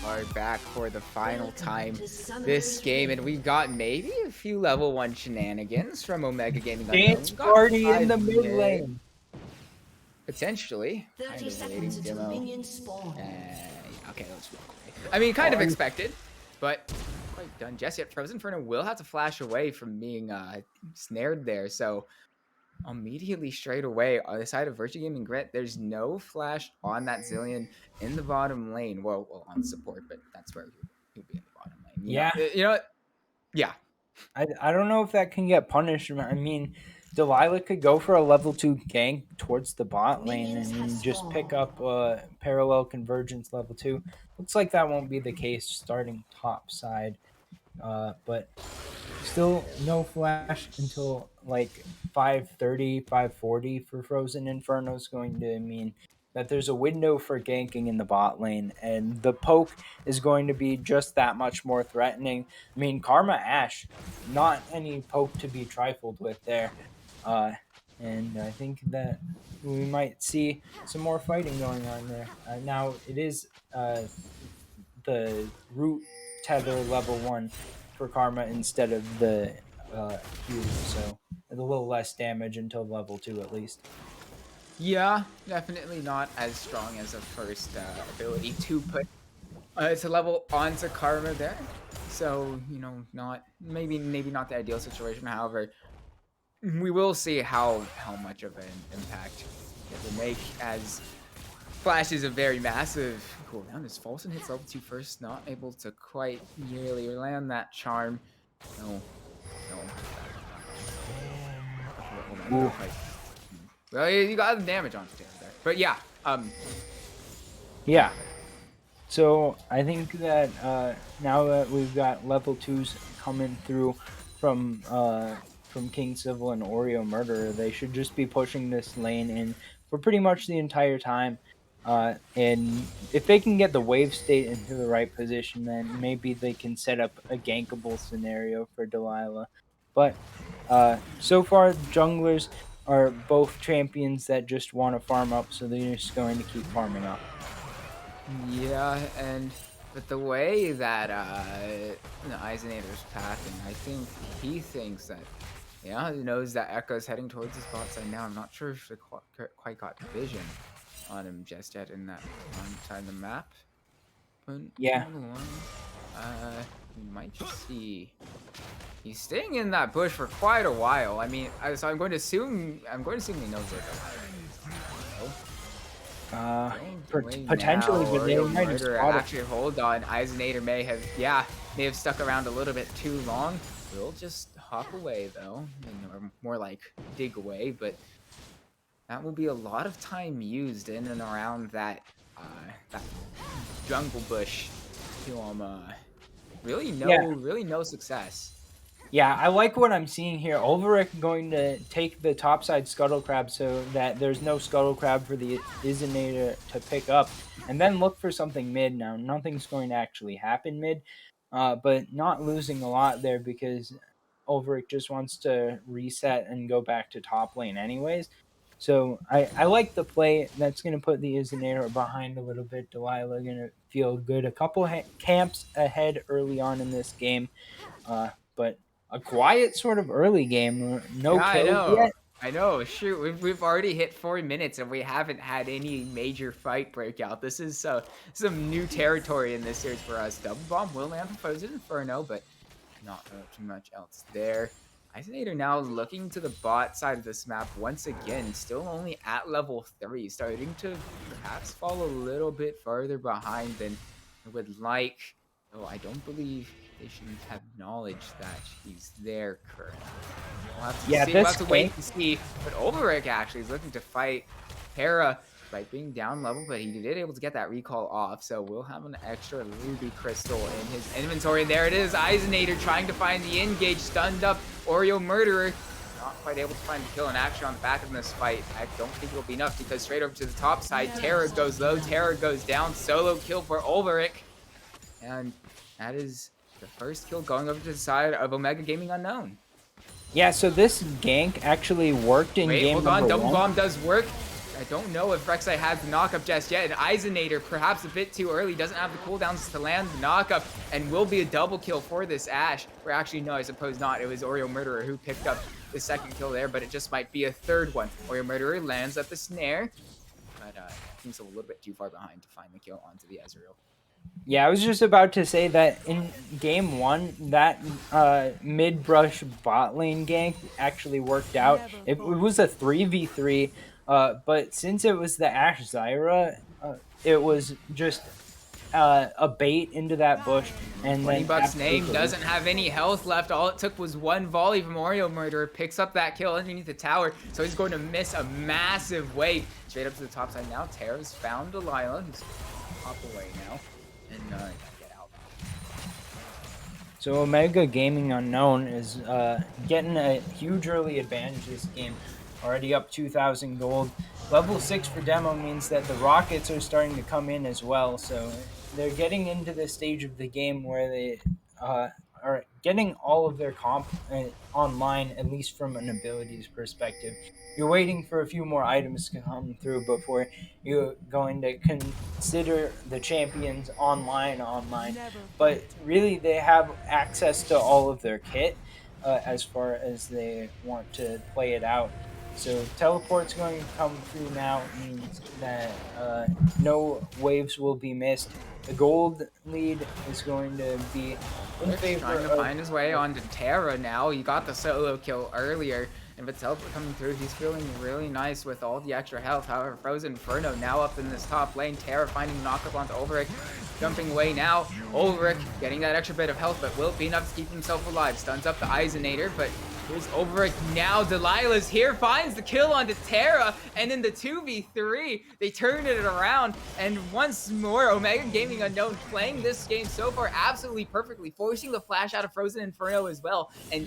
[SPEAKER 1] are back for the final time this game, and we got maybe a few level 1 shenanigans from Omega Gaming Unknown.
[SPEAKER 2] Dance
[SPEAKER 1] We got
[SPEAKER 2] party in
[SPEAKER 1] 5
[SPEAKER 2] the mid
[SPEAKER 1] mid,
[SPEAKER 2] lane.
[SPEAKER 1] potentially.
[SPEAKER 3] 30
[SPEAKER 1] Kind of
[SPEAKER 3] seconds
[SPEAKER 1] waiting
[SPEAKER 3] until
[SPEAKER 1] demo.
[SPEAKER 3] minions spawn.
[SPEAKER 1] Okay, let's walk away. I mean, kind of expected, but quite done just yet. Frozen Inferno will have to flash away from being snared there, so immediately straight away on the side of Virtue Gaming Grit, there's no flash on that Zillion in the bottom lane. Well, on support, but that's where he'll be in the bottom lane. You know what? Yeah.
[SPEAKER 2] I don't know if that can get punished. I mean, Delilah could go for a level 2 gank towards the bot lane and just pick up parallel convergence level 2. Looks like that won't be the case starting top side. But still no flash until like 5:30, 5:40 for Frozen Inferno is going to mean that there's a window for ganking in the bot lane, and the poke is going to be just that much more threatening. I mean, Karma Ash, not any poke to be trifled with there. And I think that we might see some more fighting going on there. Now, it is the root tether level 1 for Karma instead of the Q, so a little less damage until level 2 at least.
[SPEAKER 1] Yeah, definitely not as strong as a first ability to put to level onto Karma there. So, not maybe not the ideal situation. However, we will see how much of an impact it will make, as Flash is a very massive cooldown. As Fulton hits level 2 first, not able to quite nearly land that charm. No.
[SPEAKER 2] Ooh.
[SPEAKER 1] Well, you got the damage on Taylor there. But yeah,
[SPEAKER 2] Yeah. So I think that now that we've got level 2s coming through from King Civil and Oreo Murderer, they should just be pushing this lane in for pretty much the entire time. And if they can get the wave state into the right position, then maybe they can set up a gankable scenario for Delilah. But so far, junglers are both champions that just want to farm up, so they're just going to keep farming up.
[SPEAKER 1] yeah, but the way that Eisenator's pathing, I think he thinks that, he knows that Echo's heading towards his bot side now. I'm not sure if they quite got vision on him just yet in that side of the map. But
[SPEAKER 2] Yeah.
[SPEAKER 1] We might just see. He's staying in that bush for quite a while. I mean, so I'm going to assume he knows it.
[SPEAKER 2] Potentially, but they might have spotted.
[SPEAKER 1] Actually, hold on. Eisenator may have stuck around a little bit too long. We'll just hop away though, or more like dig away. But that will be a lot of time used in and around that jungle bush to really no success.
[SPEAKER 2] Yeah, I like what I'm seeing here. Ulrich going to take the topside Scuttle Crab so that there's no Scuttle Crab for the Isonator to pick up, and then look for something mid. Now, nothing's going to actually happen mid, but not losing a lot there because Ulrich just wants to reset and go back to top lane anyways. So I like the play. That's going to put the Isonator behind a little bit. Delilah going to feel good. A couple camps ahead early on in this game, but a quiet sort of early game. No kills yet.
[SPEAKER 1] I know. Shoot, we've already hit 4 minutes and we haven't had any major fight breakout. This is some new territory in this series for us. Double bomb will land for Frozen Inferno, but not too much else there. Eisenator now looking to the bot side of this map once again, still only at level 3, starting to perhaps fall a little bit farther behind than I would like. Though I don't believe they shouldn't have knowledge that he's there currently. We'll have to wait and see. But Ulrich actually is looking to fight Hera by being down level, but he did able to get that recall off, so we'll have an extra Ruby Crystal in his inventory. And there it is, Eisenator trying to find the engage, stunned up Oreo Murderer. Not quite able to find the kill in action on the back of this fight. I don't think it'll be enough because straight over to the top side, Terra goes low, Terra goes down, solo kill for Ulrich. And that is the first kill going over to the side of Omega Gaming Unknown.
[SPEAKER 2] Yeah, so this gank actually worked in game number 1.
[SPEAKER 1] Double bomb does work. I don't know if Rek'Sai has the knockup just yet, and Eisenator perhaps a bit too early, doesn't have the cooldowns to land the knockup, and will be a double kill for this Ashe. Or actually, no, I suppose not. It was Oreo Murderer who picked up the second kill there, but it just might be a third one. Oreo Murderer lands at the snare, but he's a little bit too far behind to find the kill onto the Ezreal.
[SPEAKER 2] Yeah, I was just about to say that in game 1, that mid-brush bot lane gank actually worked out. It was a 3v3, but since it was the Ashe Zyra, it was just a bait into that bush. And
[SPEAKER 1] 20
[SPEAKER 2] then
[SPEAKER 1] bucks name doesn't have any health left. All it took was one volley from Oreo Murderer, picks up that kill underneath the tower, so he's going to miss a massive wave. Straight up to the top side now. Terra's found Delilah, who's hop away now. And get out.
[SPEAKER 2] So Omega Gaming Unknown is getting a huge early advantage this game. Already up 2,000 gold. Level 6 for demo means that the rockets are starting to come in as well. So they're getting into the stage of the game where they are getting all of their comp online, at least from an abilities perspective. You're waiting for a few more items to come through before you're going to consider the champions online. But really, they have access to all of their kit as far as they want to play it out. So teleport's going to come through now. It means that no waves will be missed. The gold lead is going to be in favor
[SPEAKER 1] trying to find his way onto Terra now. He got the solo kill earlier, and with teleport coming through, he's feeling really nice with all the extra health. However, Frozen Inferno now up in this top lane. Terra finding knockup onto Ulrich, jumping away now. Ulrich getting that extra bit of health, but will be enough to keep himself alive. Stuns up the Eisenator, but here's Ulrich now. Delilah's here, finds the kill onto Terra, and in the 2v3, they turn it around. And once more, Omega Gaming Unknown playing this game so far absolutely perfectly, forcing the flash out of Frozen Inferno as well. And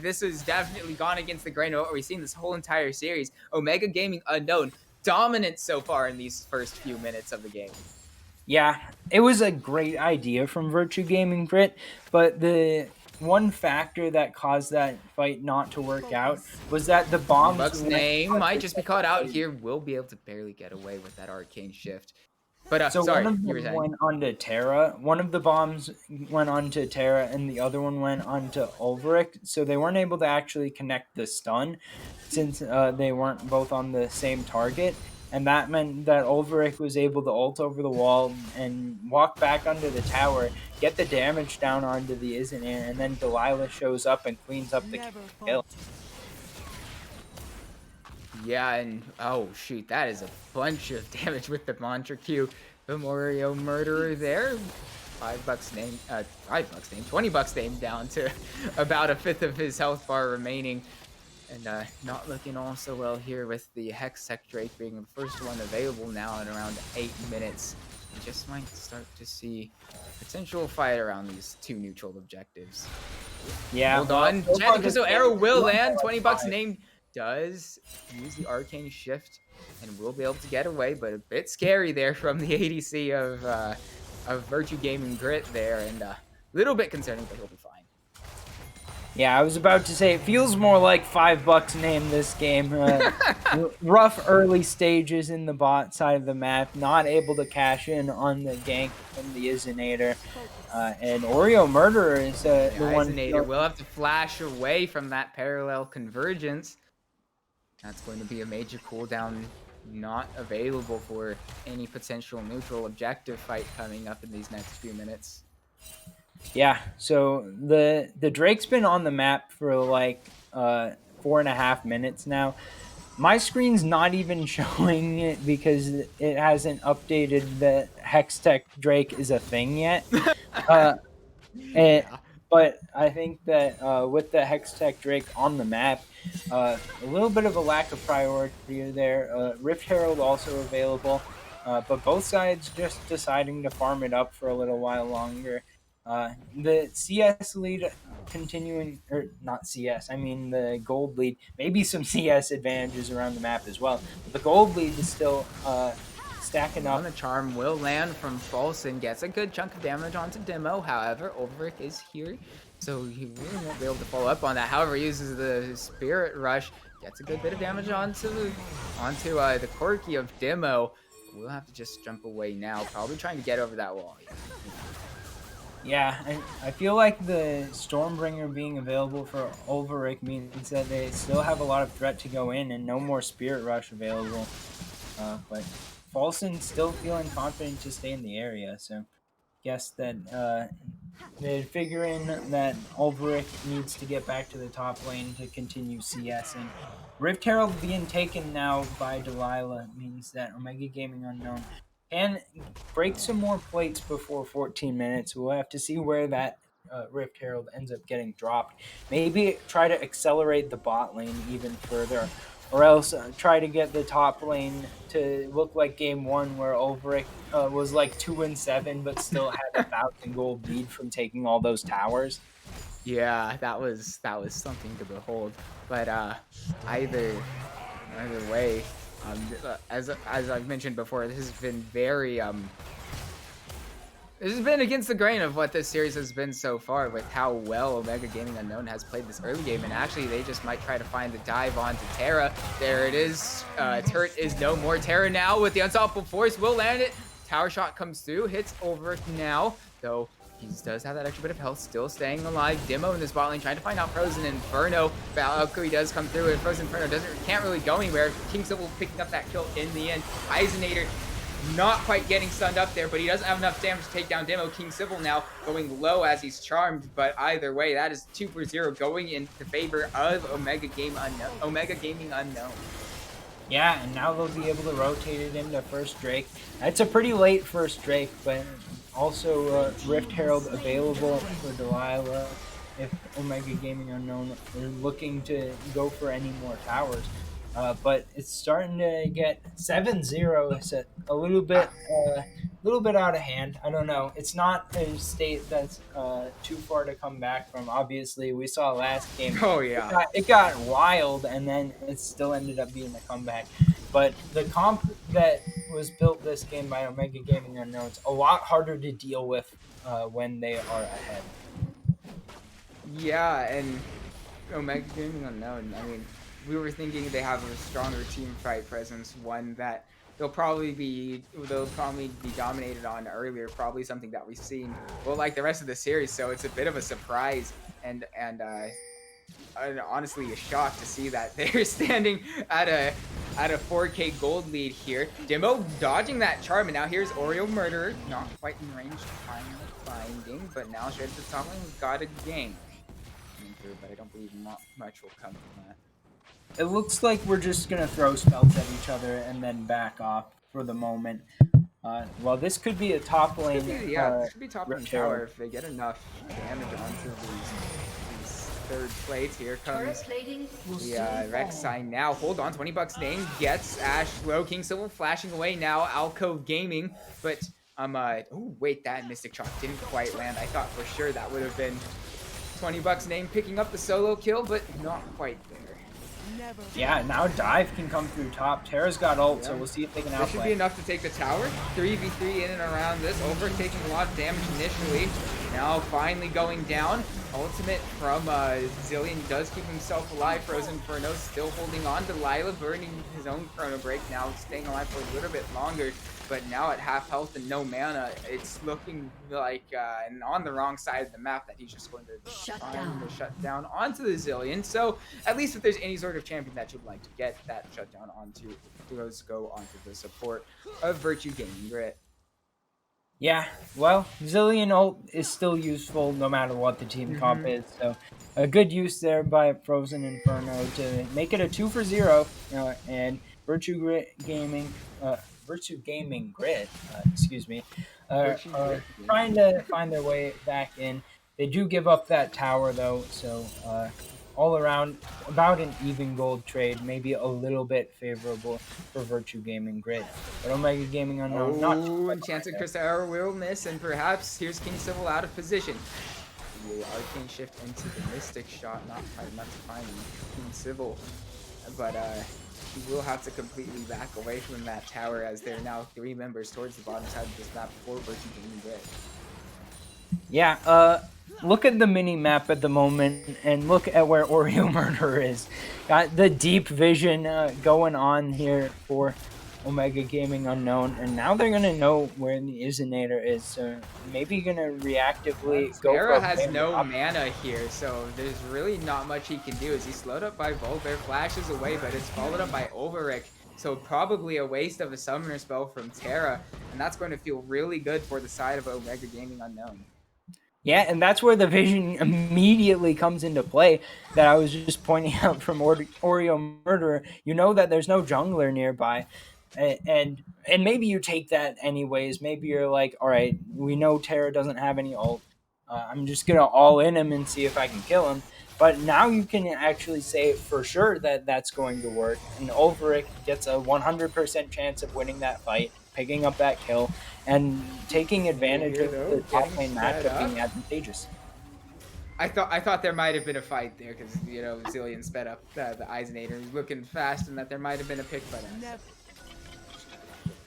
[SPEAKER 1] this has definitely gone against the grain of what we've seen this whole entire series. Omega Gaming Unknown dominant so far in these first few minutes of the game.
[SPEAKER 2] Yeah, it was a great idea from Virtue Gaming Brit, but the one factor that caused that fight not to work out was that the bombs...
[SPEAKER 1] Buck's name might just be caught out here. Will be able to barely get away with that arcane shift. But
[SPEAKER 2] so
[SPEAKER 1] sorry,
[SPEAKER 2] one of them went onto Terra. One of the bombs went onto Terra, and the other one went onto Ulrich. So they weren't able to actually connect the stun, since they weren't both on the same target. And that meant that Ulrich was able to ult over the wall and walk back under the tower, get the damage down onto the Iznair, and then Delilah shows up and cleans up the kill.
[SPEAKER 1] Yeah, and oh shoot, that is a bunch of damage with the Mantra Q. The Oreo Murderer there. $5 name, 20 bucks name down to about a fifth of his health bar remaining. And not looking all so well here with the Hextech Drake being the first one available now in around 8 minutes. We just might start to see potential fight around these two neutral objectives.
[SPEAKER 2] Yeah.
[SPEAKER 1] Hold on. So arrow will land. 20 bucks name does use the arcane shift and will be able to get away, but a bit scary there from the ADC of Virtue Gaming Grit there, and a little bit concerning, but he'll be fine.
[SPEAKER 2] Yeah, I was about to say, it feels more like $5 name this game. Rough early stages in the bot side of the map, not able to cash in on the gank from the Iznator. And Oreo Murderer is the one...
[SPEAKER 1] Iznator will have to flash away from that parallel convergence. That's going to be a major cooldown not available for any potential neutral objective fight coming up in these next few minutes.
[SPEAKER 2] Yeah, so the Drake's been on the map for like 4.5 minutes now. My screen's not even showing it because it hasn't updated that Hextech Drake is a thing yet. But I think that with the Hextech Drake on the map, a little bit of a lack of priority there. Rift Herald also available, but both sides just deciding to farm it up for a little while longer. The CS lead continuing, or not CS, I mean the gold lead, maybe some CS advantages around the map as well. But the gold lead is still stacking up.
[SPEAKER 1] The charm will land from False and gets a good chunk of damage onto Demo. However, Ulrich is here, so he really won't be able to follow up on that. However, he uses the Spirit Rush gets a good bit of damage onto the Corki of Demo. We'll have to just jump away now, probably trying to get over that wall.
[SPEAKER 2] Yeah, I feel like the Stormbringer being available for Ulverik means that they still have a lot of threat to go in and no more Spirit Rush available. But Falson's still feeling confident to stay in the area, so guess that they're figuring that Ulverik needs to get back to the top lane to continue CSing. Rift Herald being taken now by Delilah means that Omega Gaming Unknown can break some more plates before 14 minutes. We'll have to see where that Rift Herald ends up getting dropped. Maybe try to accelerate the bot lane even further, or else try to get the top lane to look like game one, where Ulverik was like 2-7, but still had 1,000 gold lead from taking all those towers.
[SPEAKER 1] Yeah, that was something to behold. But either either way, as I've mentioned before, this has been very this has been against the grain of what this series has been so far, with how well Omega Gaming Unknown has played this early game, and actually they just might try to find the dive onto Terra. There it is. Turret is no more. Terra now with the Unstoppable Force will land it. Tower shot comes through, hits over now, though he does have that extra bit of health, still staying alive. Demo in this bot lane trying to find out Frozen Inferno. Valkyrie does come through, and Frozen Inferno can't really go anywhere. King Civil picking up that kill in the end. Eisenator not quite getting stunned up there, but he doesn't have enough damage to take down Demo. King Civil now going low as he's charmed, but either way, that is 2-0 going in the favor of Omega Gaming Unknown.
[SPEAKER 2] Yeah, and now they'll be able to rotate it into first Drake. That's a pretty late first Drake, but also Rift Herald available for Delilah if Omega Gaming Unknown are looking to go for any more towers. But it's starting to get 7-0. It's a little bit out of hand. I don't know. It's not a state that's too far to come back from. Obviously, we saw last game.
[SPEAKER 1] Oh yeah.
[SPEAKER 2] It got wild, and then it still ended up being a comeback. But the comp that was built this game by Omega Gaming Unknown is a lot harder to deal with when they are ahead.
[SPEAKER 1] Yeah, and Omega Gaming Unknown, I mean, we were thinking they have a stronger team fight presence, one that they'll probably be dominated on earlier, probably something that we've seen, well, like the rest of the series. So it's a bit of a surprise and honestly a shock to see that they're standing at a 4K gold lead here. Demo dodging that charm, and now here's Oreo Murderer, not quite in range to find the finding, but now straight to the top lane, we've got a gank. But I don't believe much will come from that.
[SPEAKER 2] It looks like we're just going to throw spells at each other and then back off for the moment. Well, this could be a top lane.
[SPEAKER 1] This could be top lane tower if they get enough damage onto these third plates. Here comes the Rek'Sai now. Hold on, 20 bucks name gets Ash low. King Civil flashing away now. Alcove Gaming, but oh wait, that Mystic Shock didn't quite land. I thought for sure that would have been 20 bucks name picking up the solo kill, but not quite there.
[SPEAKER 2] Yeah, now Dive can come through top. Terra's got ult, so we'll see if they can outplay.
[SPEAKER 1] This should be enough to take the tower. 3v3 in and around this. Over taking a lot of damage initially. Now finally going down. Ultimate from Zillion does keep himself alive. Frozen Inferno still holding on. Delilah burning his own Chrono Break, now staying alive for a little bit longer. But now at half health and no mana, it's looking like and on the wrong side of the map that he's just going to shut down onto the Zillion. So at least if there's any sort of champion that you'd like to get that shutdown onto, those go onto the support of Virtue Gaming Grit.
[SPEAKER 2] Yeah, well, Zillion ult is still useful no matter what the team comp is. So a good use there by Frozen Inferno to make it a 2-0, and Virtue Gaming Grid, trying to find their way back in. They do give up that tower though, so all around about an even gold trade, maybe a little bit favorable for Virtue Gaming Grid. But Omega Gaming Unknown, not
[SPEAKER 1] Enchanted Crystal will miss, and perhaps here's King Civil out of position. The Arcane Shift into the Mystic Shot, not quite enough to find King Civil, but he will have to completely back away from that tower, as there are now 3 members towards the bottom side of this map for Virtue Gaming Grid.
[SPEAKER 2] Yeah, look at the mini map at the moment and look at where Oreo Murder is. Got the deep vision going on here for Omega Gaming Unknown, and now they're gonna know where the Izinator is. So maybe gonna reactively go for
[SPEAKER 1] Terra
[SPEAKER 2] a
[SPEAKER 1] has
[SPEAKER 2] play on the
[SPEAKER 1] no
[SPEAKER 2] top.
[SPEAKER 1] mana here, so there's really not much he can do. As he's slowed up by Volbear, flashes away, but it's followed up by Overrick. So probably a waste of a summoner spell from Terra, and that's going to feel really good for the side of Omega Gaming Unknown.
[SPEAKER 2] Yeah, and that's where the vision immediately comes into play that I was just pointing out from Oreo Murderer. You know that there's no jungler nearby. And maybe you take that anyways. Maybe you're like, all right, we know Terra doesn't have any ult. I'm just going to all in him and see if I can kill him. But now you can actually say for sure that that's going to work. And Ulrich gets a 100% chance of winning that fight, picking up that kill, and taking advantage
[SPEAKER 1] Here,
[SPEAKER 2] of
[SPEAKER 1] though,
[SPEAKER 2] the top
[SPEAKER 1] getting
[SPEAKER 2] lane
[SPEAKER 1] sped
[SPEAKER 2] matchup
[SPEAKER 1] up.
[SPEAKER 2] being advantageous.
[SPEAKER 1] I thought there might have been a fight there because Zillion sped up the Eisenator. He's looking fast, and that there might have been a pick by that.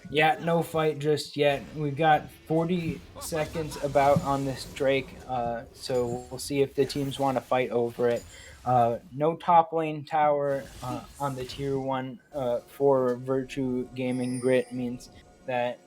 [SPEAKER 2] Yeah, no fight just yet. We've got 40 seconds about on this Drake, so we'll see if the teams want to fight over it. No top lane tower on the tier 1 for Virtue Gaming Grit means that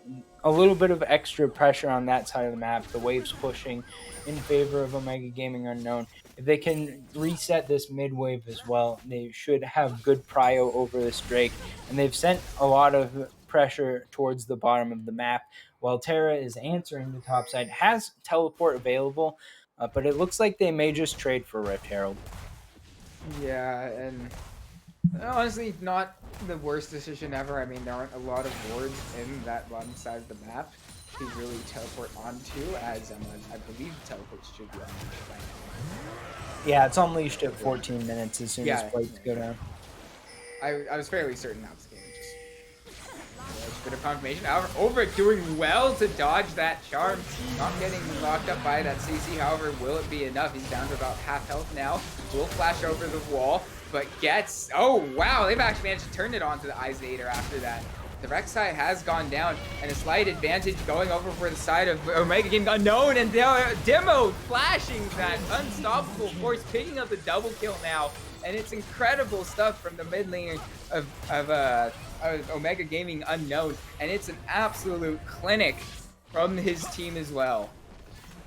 [SPEAKER 2] a little bit of extra pressure on that side of the map. The waves pushing in favor of Omega Gaming Unknown. If they can reset this mid wave as well, they should have good prio over this Drake. And they've sent a lot of pressure towards the bottom of the map, while Terra is answering the top side, has teleport available, but it looks like they may just trade for Rift Herald.
[SPEAKER 1] Yeah, and honestly, not the worst decision ever. I mean, there aren't a lot of wards in that bottom side of the map to really teleport onto, as I believe teleports should be unleashed by now.
[SPEAKER 2] Yeah, it's unleashed at 14 minutes as soon as plates go down.
[SPEAKER 1] I was fairly certain that was the game. Just a bit of confirmation. However, Overrick doing well to dodge that charm. Not getting locked up by that CC. However, will it be enough? He's down to about half health now. Will flash over the wall, but gets... Oh, wow. They've actually managed to turn it onto the Eisenator after that. The Rek'Sai has gone down, and a slight advantage going over for the side of Omega Gaming Unknown, and Demo flashing that unstoppable force, picking up the double kill now, and it's incredible stuff from the mid laner of Omega Gaming Unknown, and it's an absolute clinic from his team as well.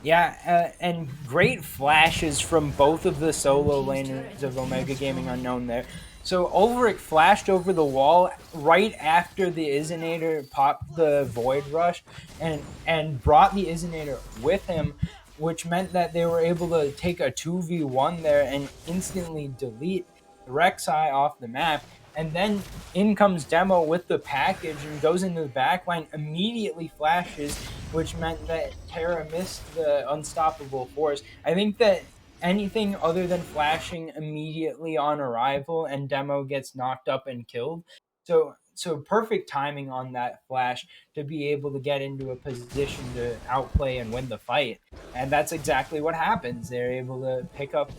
[SPEAKER 2] Yeah, and great flashes from both of the solo laners of Omega Gaming Unknown there. So Ulrich flashed over the wall right after the Izinator popped the Void Rush and brought the Izinator with him, which meant that they were able to take a 2v1 there and instantly delete Rek'Sai off the map. And then in comes Demo with the package and goes into the backline, immediately flashes, which meant that Terra missed the unstoppable force. I think that anything other than flashing immediately on arrival and Demo gets knocked up and killed. So perfect timing on that flash to be able to get into a position to outplay and win the fight. And that's exactly what happens. They're able to pick up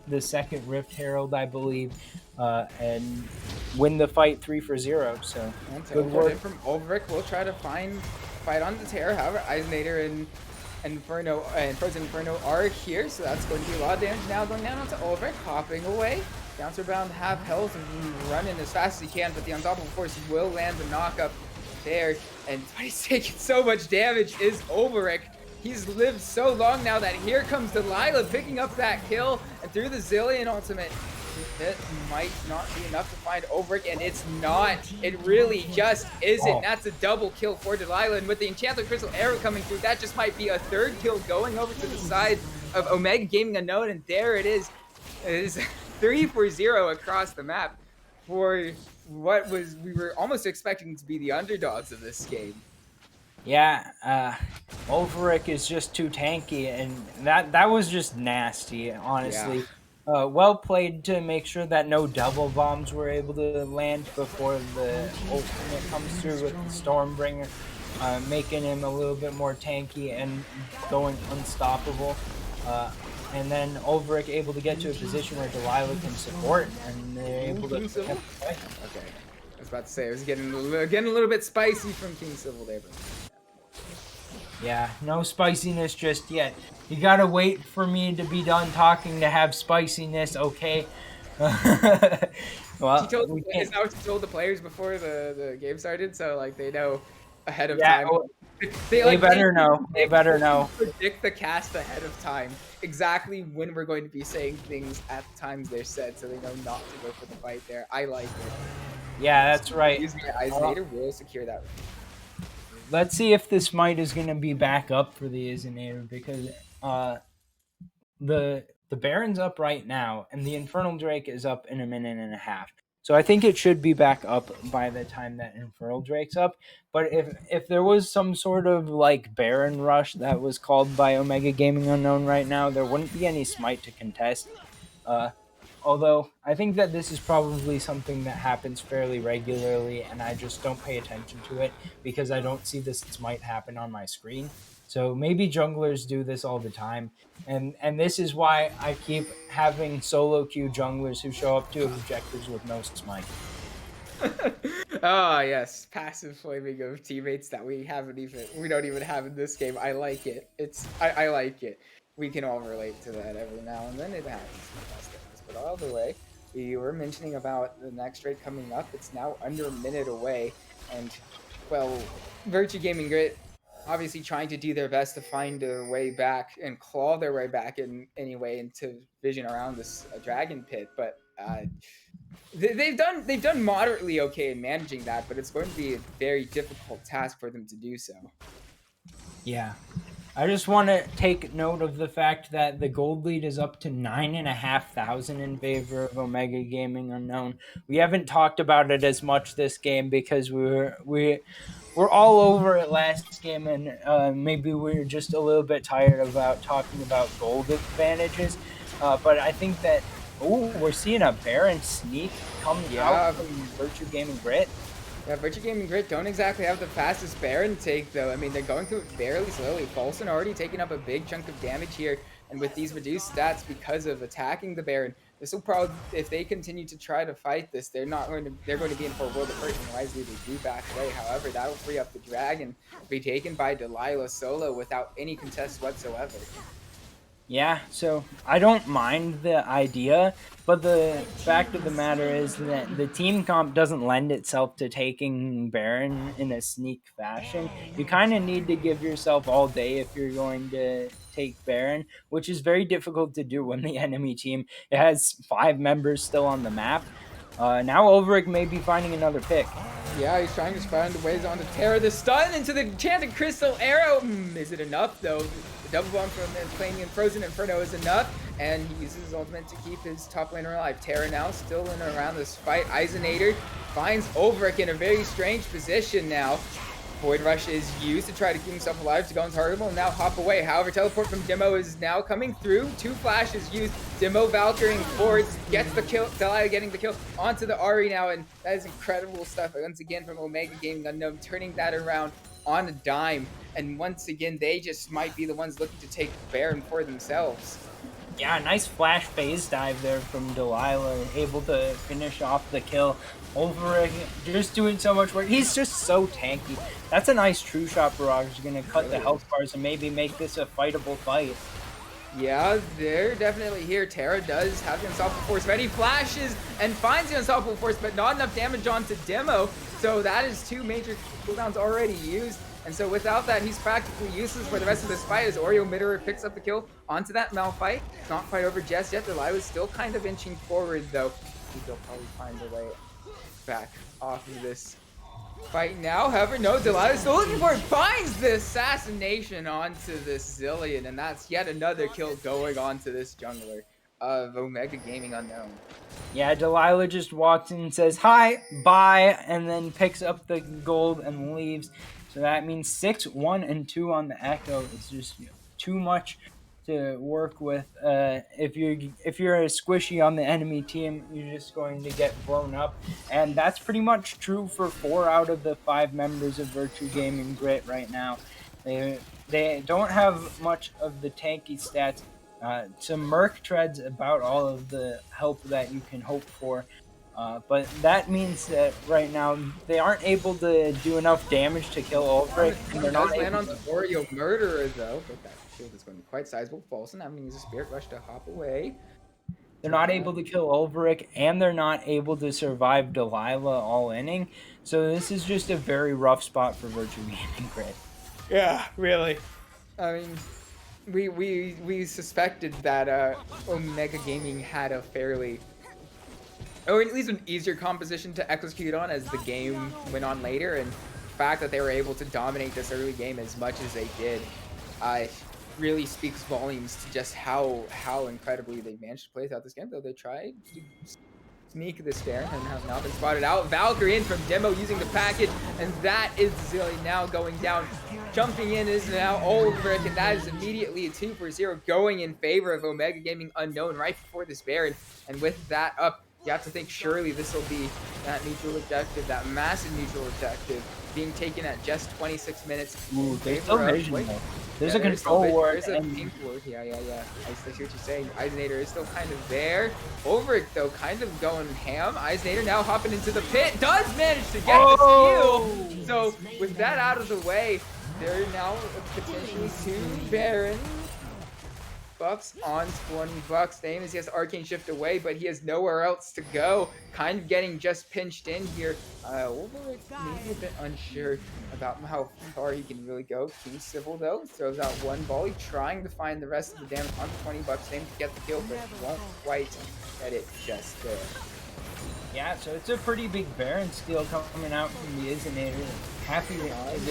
[SPEAKER 2] the second Rift Herald, I believe, and win the fight 3-0. So
[SPEAKER 1] good work from Ulrich. We'll try to fight on the Terra. However, Eisenator and Inferno and Frozen Inferno are here, so that's going to be a lot of damage now going down onto Ulrich, hopping away. Bouncer bound half health and running as fast as he can, but the unstoppable force will land the knock up there. And he's taking so much damage is Ulrich. He's lived so long now that here comes Delilah picking up that kill, and through the Zillion ultimate, it might not be enough to find Ulrich, and it's not. It really just isn't. Oh. That's a double kill for Delilah, and with the Enchanted Crystal Arrow coming through, that just might be a third kill going over to the side of Omega Gaming Unknown, and there it is. It is 3-0 across the map for what we were almost expecting to be the underdogs of this game.
[SPEAKER 2] Yeah, Ulrich is just too tanky, and that was just nasty, honestly. Yeah. Well played to make sure that no double bombs were able to land before the ultimate comes through with the Stormbringer, making him a little bit more tanky and going unstoppable. And then Ulrich able to get to a position where Delilah can support, and they're able to pick up the fight.
[SPEAKER 1] Okay, I was about to say, it was getting a little bit spicy from King Civil there. But
[SPEAKER 2] Yeah, no spiciness just yet. You gotta wait for me to be done talking to have spiciness, okay?
[SPEAKER 1] She
[SPEAKER 2] Well,
[SPEAKER 1] told
[SPEAKER 2] we
[SPEAKER 1] is
[SPEAKER 2] can't.
[SPEAKER 1] that what she told the players before the game started? So like they know ahead of
[SPEAKER 2] Yeah,
[SPEAKER 1] time.
[SPEAKER 2] well,
[SPEAKER 1] They
[SPEAKER 2] they
[SPEAKER 1] like
[SPEAKER 2] better know. They better
[SPEAKER 1] they
[SPEAKER 2] know.
[SPEAKER 1] can predict the cast ahead of time exactly when we're going to be saying things at the times they're said, so they know not to go for the fight there. I like it.
[SPEAKER 2] Yeah, that's right.
[SPEAKER 1] Using my
[SPEAKER 2] Uh,
[SPEAKER 1] Eisenator will secure that.
[SPEAKER 2] let's see if this smite is gonna be back up for the Izinator because uh the Baron's up right now, and the Infernal Drake is up in a minute and a half. So I think it should be back up by the time that Infernal Drake's up. But if there was some sort of like Baron rush that was called by Omega Gaming Unknown right now, there wouldn't be any smite to contest. Uh, Although I think that this is probably something that happens fairly regularly, and I just don't pay attention to it because I don't see this might happen on my screen. So maybe junglers do this all the time, and this is why I keep having solo queue junglers who show up to objectives with no smite.
[SPEAKER 1] Ah, yes, passive flaming of teammates that we don't even have in this game. I like it. I like it. We can all relate to that every now and then. It happens in the best games. But all the way, we were mentioning about the next raid coming up. It's now under a minute away, and well, Virtue Gaming Grit obviously trying to do their best to find a way back and claw their way back in any way into vision around this dragon pit, but they've done moderately okay in managing that, but it's going to be a very difficult task for them to do so.
[SPEAKER 2] Yeah. I just want to take note of the fact that the gold lead is up to 9,500 in favor of Omega Gaming Unknown. We haven't talked about it as much this game because we're all over it last game, and maybe we're just a little bit tired about talking about gold advantages. But I think that we're seeing a Baron sneak come out
[SPEAKER 1] Yeah,
[SPEAKER 2] from Virtue Gaming Grit.
[SPEAKER 1] yeah, Virtue Gaming Grit don't exactly have the fastest Baron take, though. I mean, they're going through it fairly slowly. Folson already taking up a big chunk of damage here, and with these reduced stats because of attacking the Baron, this will probably, if they continue to try to fight this, they're going to be in for a world of hurt, and wisely they do back away. However, that'll free up the Dragon to be taken by Delilah solo without any contest whatsoever.
[SPEAKER 2] Yeah, so I don't mind the idea, but the fact of the matter is that the team comp doesn't lend itself to taking Baron in a sneak fashion. You kind of need to give yourself all day if you're going to take Baron, which is very difficult to do when the enemy team has 5 members still on the map. Now Ulrich may be finding another pick.
[SPEAKER 1] Yeah, he's trying to find ways on to tear the stun into the enchanted crystal arrow. Is it enough though? The double bomb from playing in Frozen Inferno is enough, and he uses his ultimate to keep his top laner alive. Terra now still in and around this fight. Eisenator finds Ulrich in a very strange position now. Void Rush is used to try to keep himself alive to go into Targetable and now hop away. However, teleport from Demo is now coming through. 2 flashes used. Demo Valkyrie forwards, gets the kill. Delilah getting the kill onto the Ari now, and that is incredible stuff. Once again from Omega Gaming Unknown, turning that around on a dime. And once again, they just might be the ones looking to take Baron for themselves.
[SPEAKER 2] Yeah, nice flash phase dive there from Delilah, able to finish off the kill. Ulrich just doing so much work. He's just so tanky. That's a nice true shot barrage. He's gonna cut the health bars and maybe make this a fightable fight.
[SPEAKER 1] Yeah, they're definitely here. Terra does have the Unstoppable Force ready, flashes, and finds the Unstoppable Force, but not enough damage onto Demo. So that is 2 major cooldowns already used. And so without that, he's practically useless for the rest of this fight as Oreo Mitterer picks up the kill onto that Malphite. It's not quite over just yet. Delilah's still kind of inching forward, though. I think they'll probably find a way back off of this fight now. However, no, Delilah's still looking for it. Finds the assassination onto this Zillion, and that's yet another kill going onto this jungler of Omega Gaming Unknown.
[SPEAKER 2] Yeah, Delilah just walks in and says, "Hi, bye," and then picks up the gold and leaves. So that means 6, 1, and 2 on the Echo. It's just too much to work with. If you're a squishy on the enemy team, you're just going to get blown up, and that's pretty much true for 4 out of the 5 members of Virtue Gaming Grit right now. They don't have much of the tanky stats. Some Merc treads about all of the help that you can hope for. But that means that right now they aren't able to do enough damage to kill Ulbrich, and
[SPEAKER 1] One
[SPEAKER 2] they're not
[SPEAKER 1] does land
[SPEAKER 2] able
[SPEAKER 1] on
[SPEAKER 2] to.
[SPEAKER 1] the Oreo Murderer, though, but that shield is going to be quite sizable. Folson having to use a Spirit Rush to hop away.
[SPEAKER 2] They're not able to kill Ulbrich, and they're not able to survive Delilah all inning. So this is just a very rough spot for Virtue Gaming Grid.
[SPEAKER 1] Yeah, really. I mean, we suspected that Omega Gaming had a fairly, or at least an easier composition to execute on as the game went on later, and the fact that they were able to dominate this early game as much as they did, uh, really speaks volumes to just how incredibly they managed to play throughout this game. Though they tried to sneak this Baron and have now been spotted out. Valkyrie in from Demo using the package, and that is Zilly now going down. Jumping in is now Ulbrich, and that is immediately a 2-for-0 going in favor of Omega Gaming Unknown right before this Baron. And with that up, you have to think surely this will be that neutral objective, that massive neutral objective, being taken at just 26 minutes.
[SPEAKER 2] Ooh, there's still vision though. There's a
[SPEAKER 1] There's
[SPEAKER 2] control ward.
[SPEAKER 1] There's a pink ward. Yeah. I see what you're saying. Eisenator is still kind of there. Ulbrich, though, kind of going ham. Eisenator now hopping into the pit. Does manage to get the steal. So, with that out of the way, there are now potentially 2 Barons. Bucks on 20 bucks. The aim is he has Arcane Shift away, but he has nowhere else to go. Kind of getting just pinched in here. Ulbrich maybe a bit unsure about how far he can really go. King Civil, though, throws out one volley, trying to find the rest of the damage on 20 bucks. Aim to get the kill, but won't quite get it just there.
[SPEAKER 2] Yeah, so it's a pretty big Baron steal coming out from the Isonator. Happy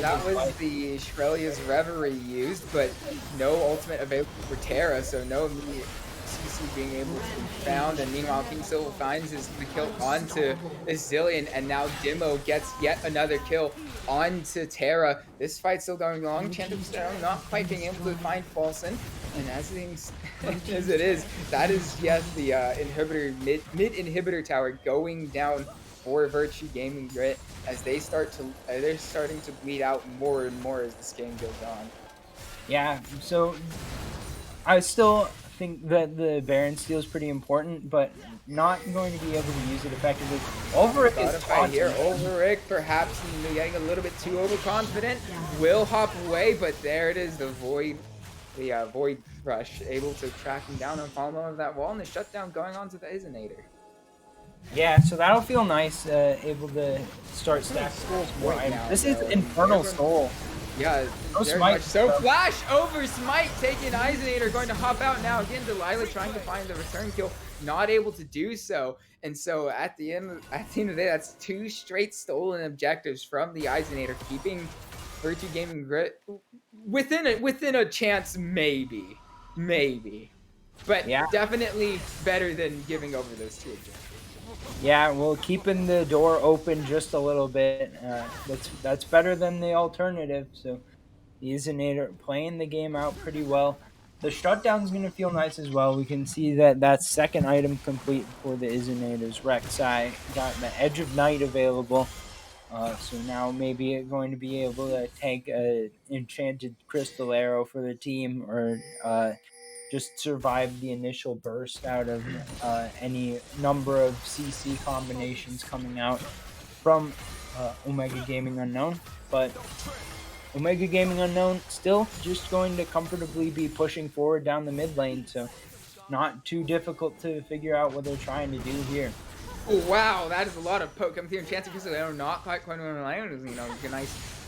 [SPEAKER 1] that was the Shrelia's Reverie used, but no ultimate available for Terra, so no immediate CC being able to be found. And meanwhile, King Silver finds the kill onto Zillion, and now Demo gets yet another kill onto Terra. This fight's still going long. Chant of Stone not quite being able to find Falson. And as it is, that is yet the inhibitor mid inhibitor tower going down for Virtue Gaming Grit as they're starting to bleed out more and more as this game goes on.
[SPEAKER 2] Yeah, so I still think that the Baron steal is pretty important, but not going to be able to use it effectively. Ulbrich is
[SPEAKER 1] fight here. Ulbrich perhaps getting a little bit too overconfident. Will hop away, but there it is, the Void Rush able to track him down and follow him that wall, and the shutdown going on to the Isonator.
[SPEAKER 2] Yeah, so that'll feel nice, able to start stacking souls more. This is Infernal Soul.
[SPEAKER 1] Yeah, very much so. Flash over Smite, taking Eisenator, going to hop out now. Again, Delilah trying to find the return kill, not able to do so. And so at the end of the day, that's 2 straight stolen objectives from the Eisenator, keeping Virtue Gaming Grit within a chance, maybe. But yeah, definitely better than giving over those 2 objectives.
[SPEAKER 2] Yeah, well, keeping the door open just a little bit, that's better than the alternative. So the Isonator playing the game out pretty well. The shutdown's going to feel nice as well. We can see that second item complete for the Isonator's Rek'Sai. Got the Edge of Night available. So now maybe going to be able to take an Enchanted Crystal Arrow for the team, or just survive the initial burst out of any number of CC combinations coming out from Omega Gaming Unknown. But Omega Gaming Unknown still just going to comfortably be pushing forward down the mid lane, so not too difficult to figure out what they're trying to do here.
[SPEAKER 1] Oh, wow, that is a lot of poke coming through. Chance of Crystal Arrow not quite on the line. You know,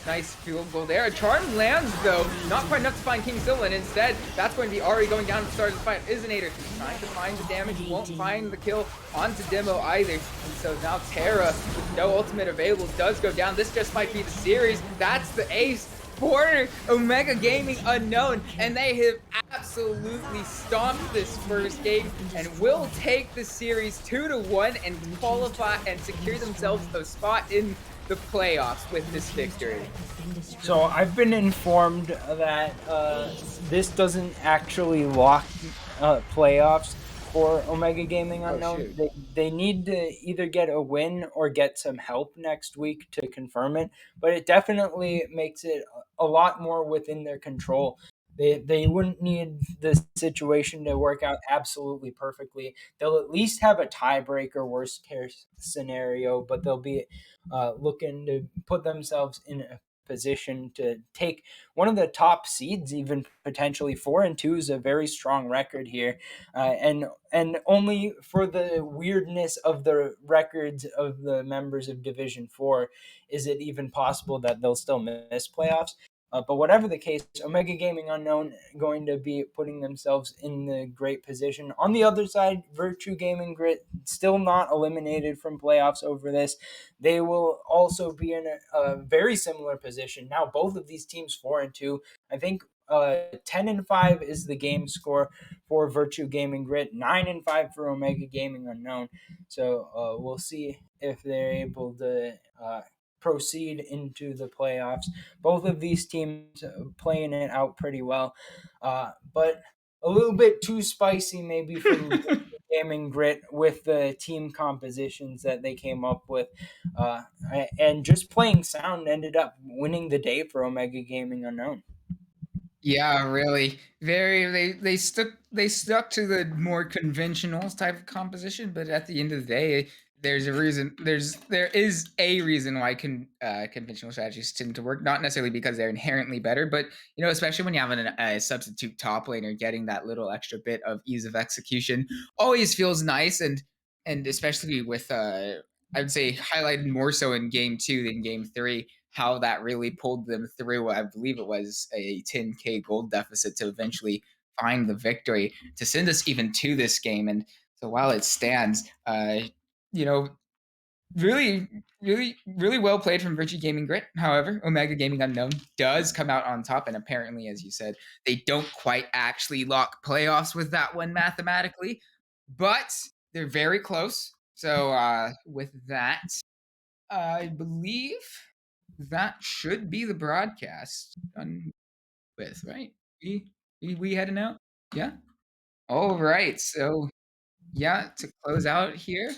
[SPEAKER 1] nice field goal there. A charm lands, though. Not quite enough to find King Silva, and instead, that's going to be Ari going down at the start of the fight. Isonator trying to find the damage, won't find the kill onto Demo either. And so now Terra, with no ultimate available, does go down. This just might be the series. That's the ace for Omega Gaming Unknown, and they have absolutely stomped this first game and will take the series 2-1 and qualify and secure themselves a spot in the playoffs with this victory.
[SPEAKER 2] So I've been informed that this doesn't actually lock playoffs for Omega Gaming Unknown. They need to either get a win or get some help next week to confirm it, but it definitely makes it a lot more within their control They wouldn't need the situation to work out absolutely perfectly. They'll at least have a tiebreaker, worst case scenario, but they'll be looking to put themselves in a position to take one of the top seeds, even potentially 4-2 is a very strong record here, and only for the weirdness of the records of the members of Division 4 is it even possible that they'll still miss playoffs. But whatever the case, Omega Gaming Unknown going to be putting themselves in the great position. On the other side, Virtue Gaming Grit still not eliminated from playoffs over this. They will also be in a very similar position. Now, both of these teams 4-2. I think 10-5 is the game score for Virtue Gaming Grit, 9-5 for Omega Gaming Unknown. So we'll see if they're able to proceed into the playoffs. Both of these teams playing it out pretty well, but a little bit too spicy maybe from Gaming Grit with the team compositions that they came up with, and just playing sound ended up winning the day for Omega Gaming Unknown.
[SPEAKER 1] Yeah, really. Very they stuck to the more conventional type of composition, but at the end of the day, there is a reason why conventional strategies tend to work. Not necessarily because they're inherently better, but especially when you have a substitute top laner, getting that little extra bit of ease of execution always feels nice, and especially with I would say highlighted more so in game 2 than game 3, how that really pulled them through. I believe it was a 10K gold deficit to eventually find the victory to send us even to this game. And so while it stands, you know, really, really, really well played from Virtue Gaming Grit. However, Omega Gaming Unknown does come out on top, and apparently, as you said, they don't quite actually lock playoffs with that one mathematically, but they're very close. So with that, I believe that should be the broadcast done with, right? We heading out? Yeah. All right. So yeah, to close out here,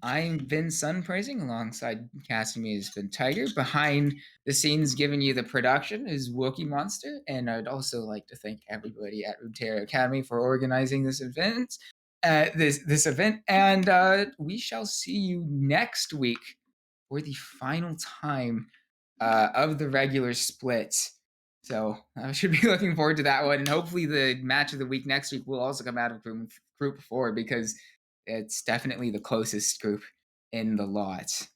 [SPEAKER 1] I'm been sun praising alongside casting me has been Tiger. Behind the scenes, giving you the production is Wookie Monster, and I'd also like to thank everybody at Runeterra Academy for organizing this event. This event, and we shall see you next week for the final time of the regular split. So I should be looking forward to that one, and hopefully the match of the week next week will also come out of group 4 because it's definitely the closest group in the lot.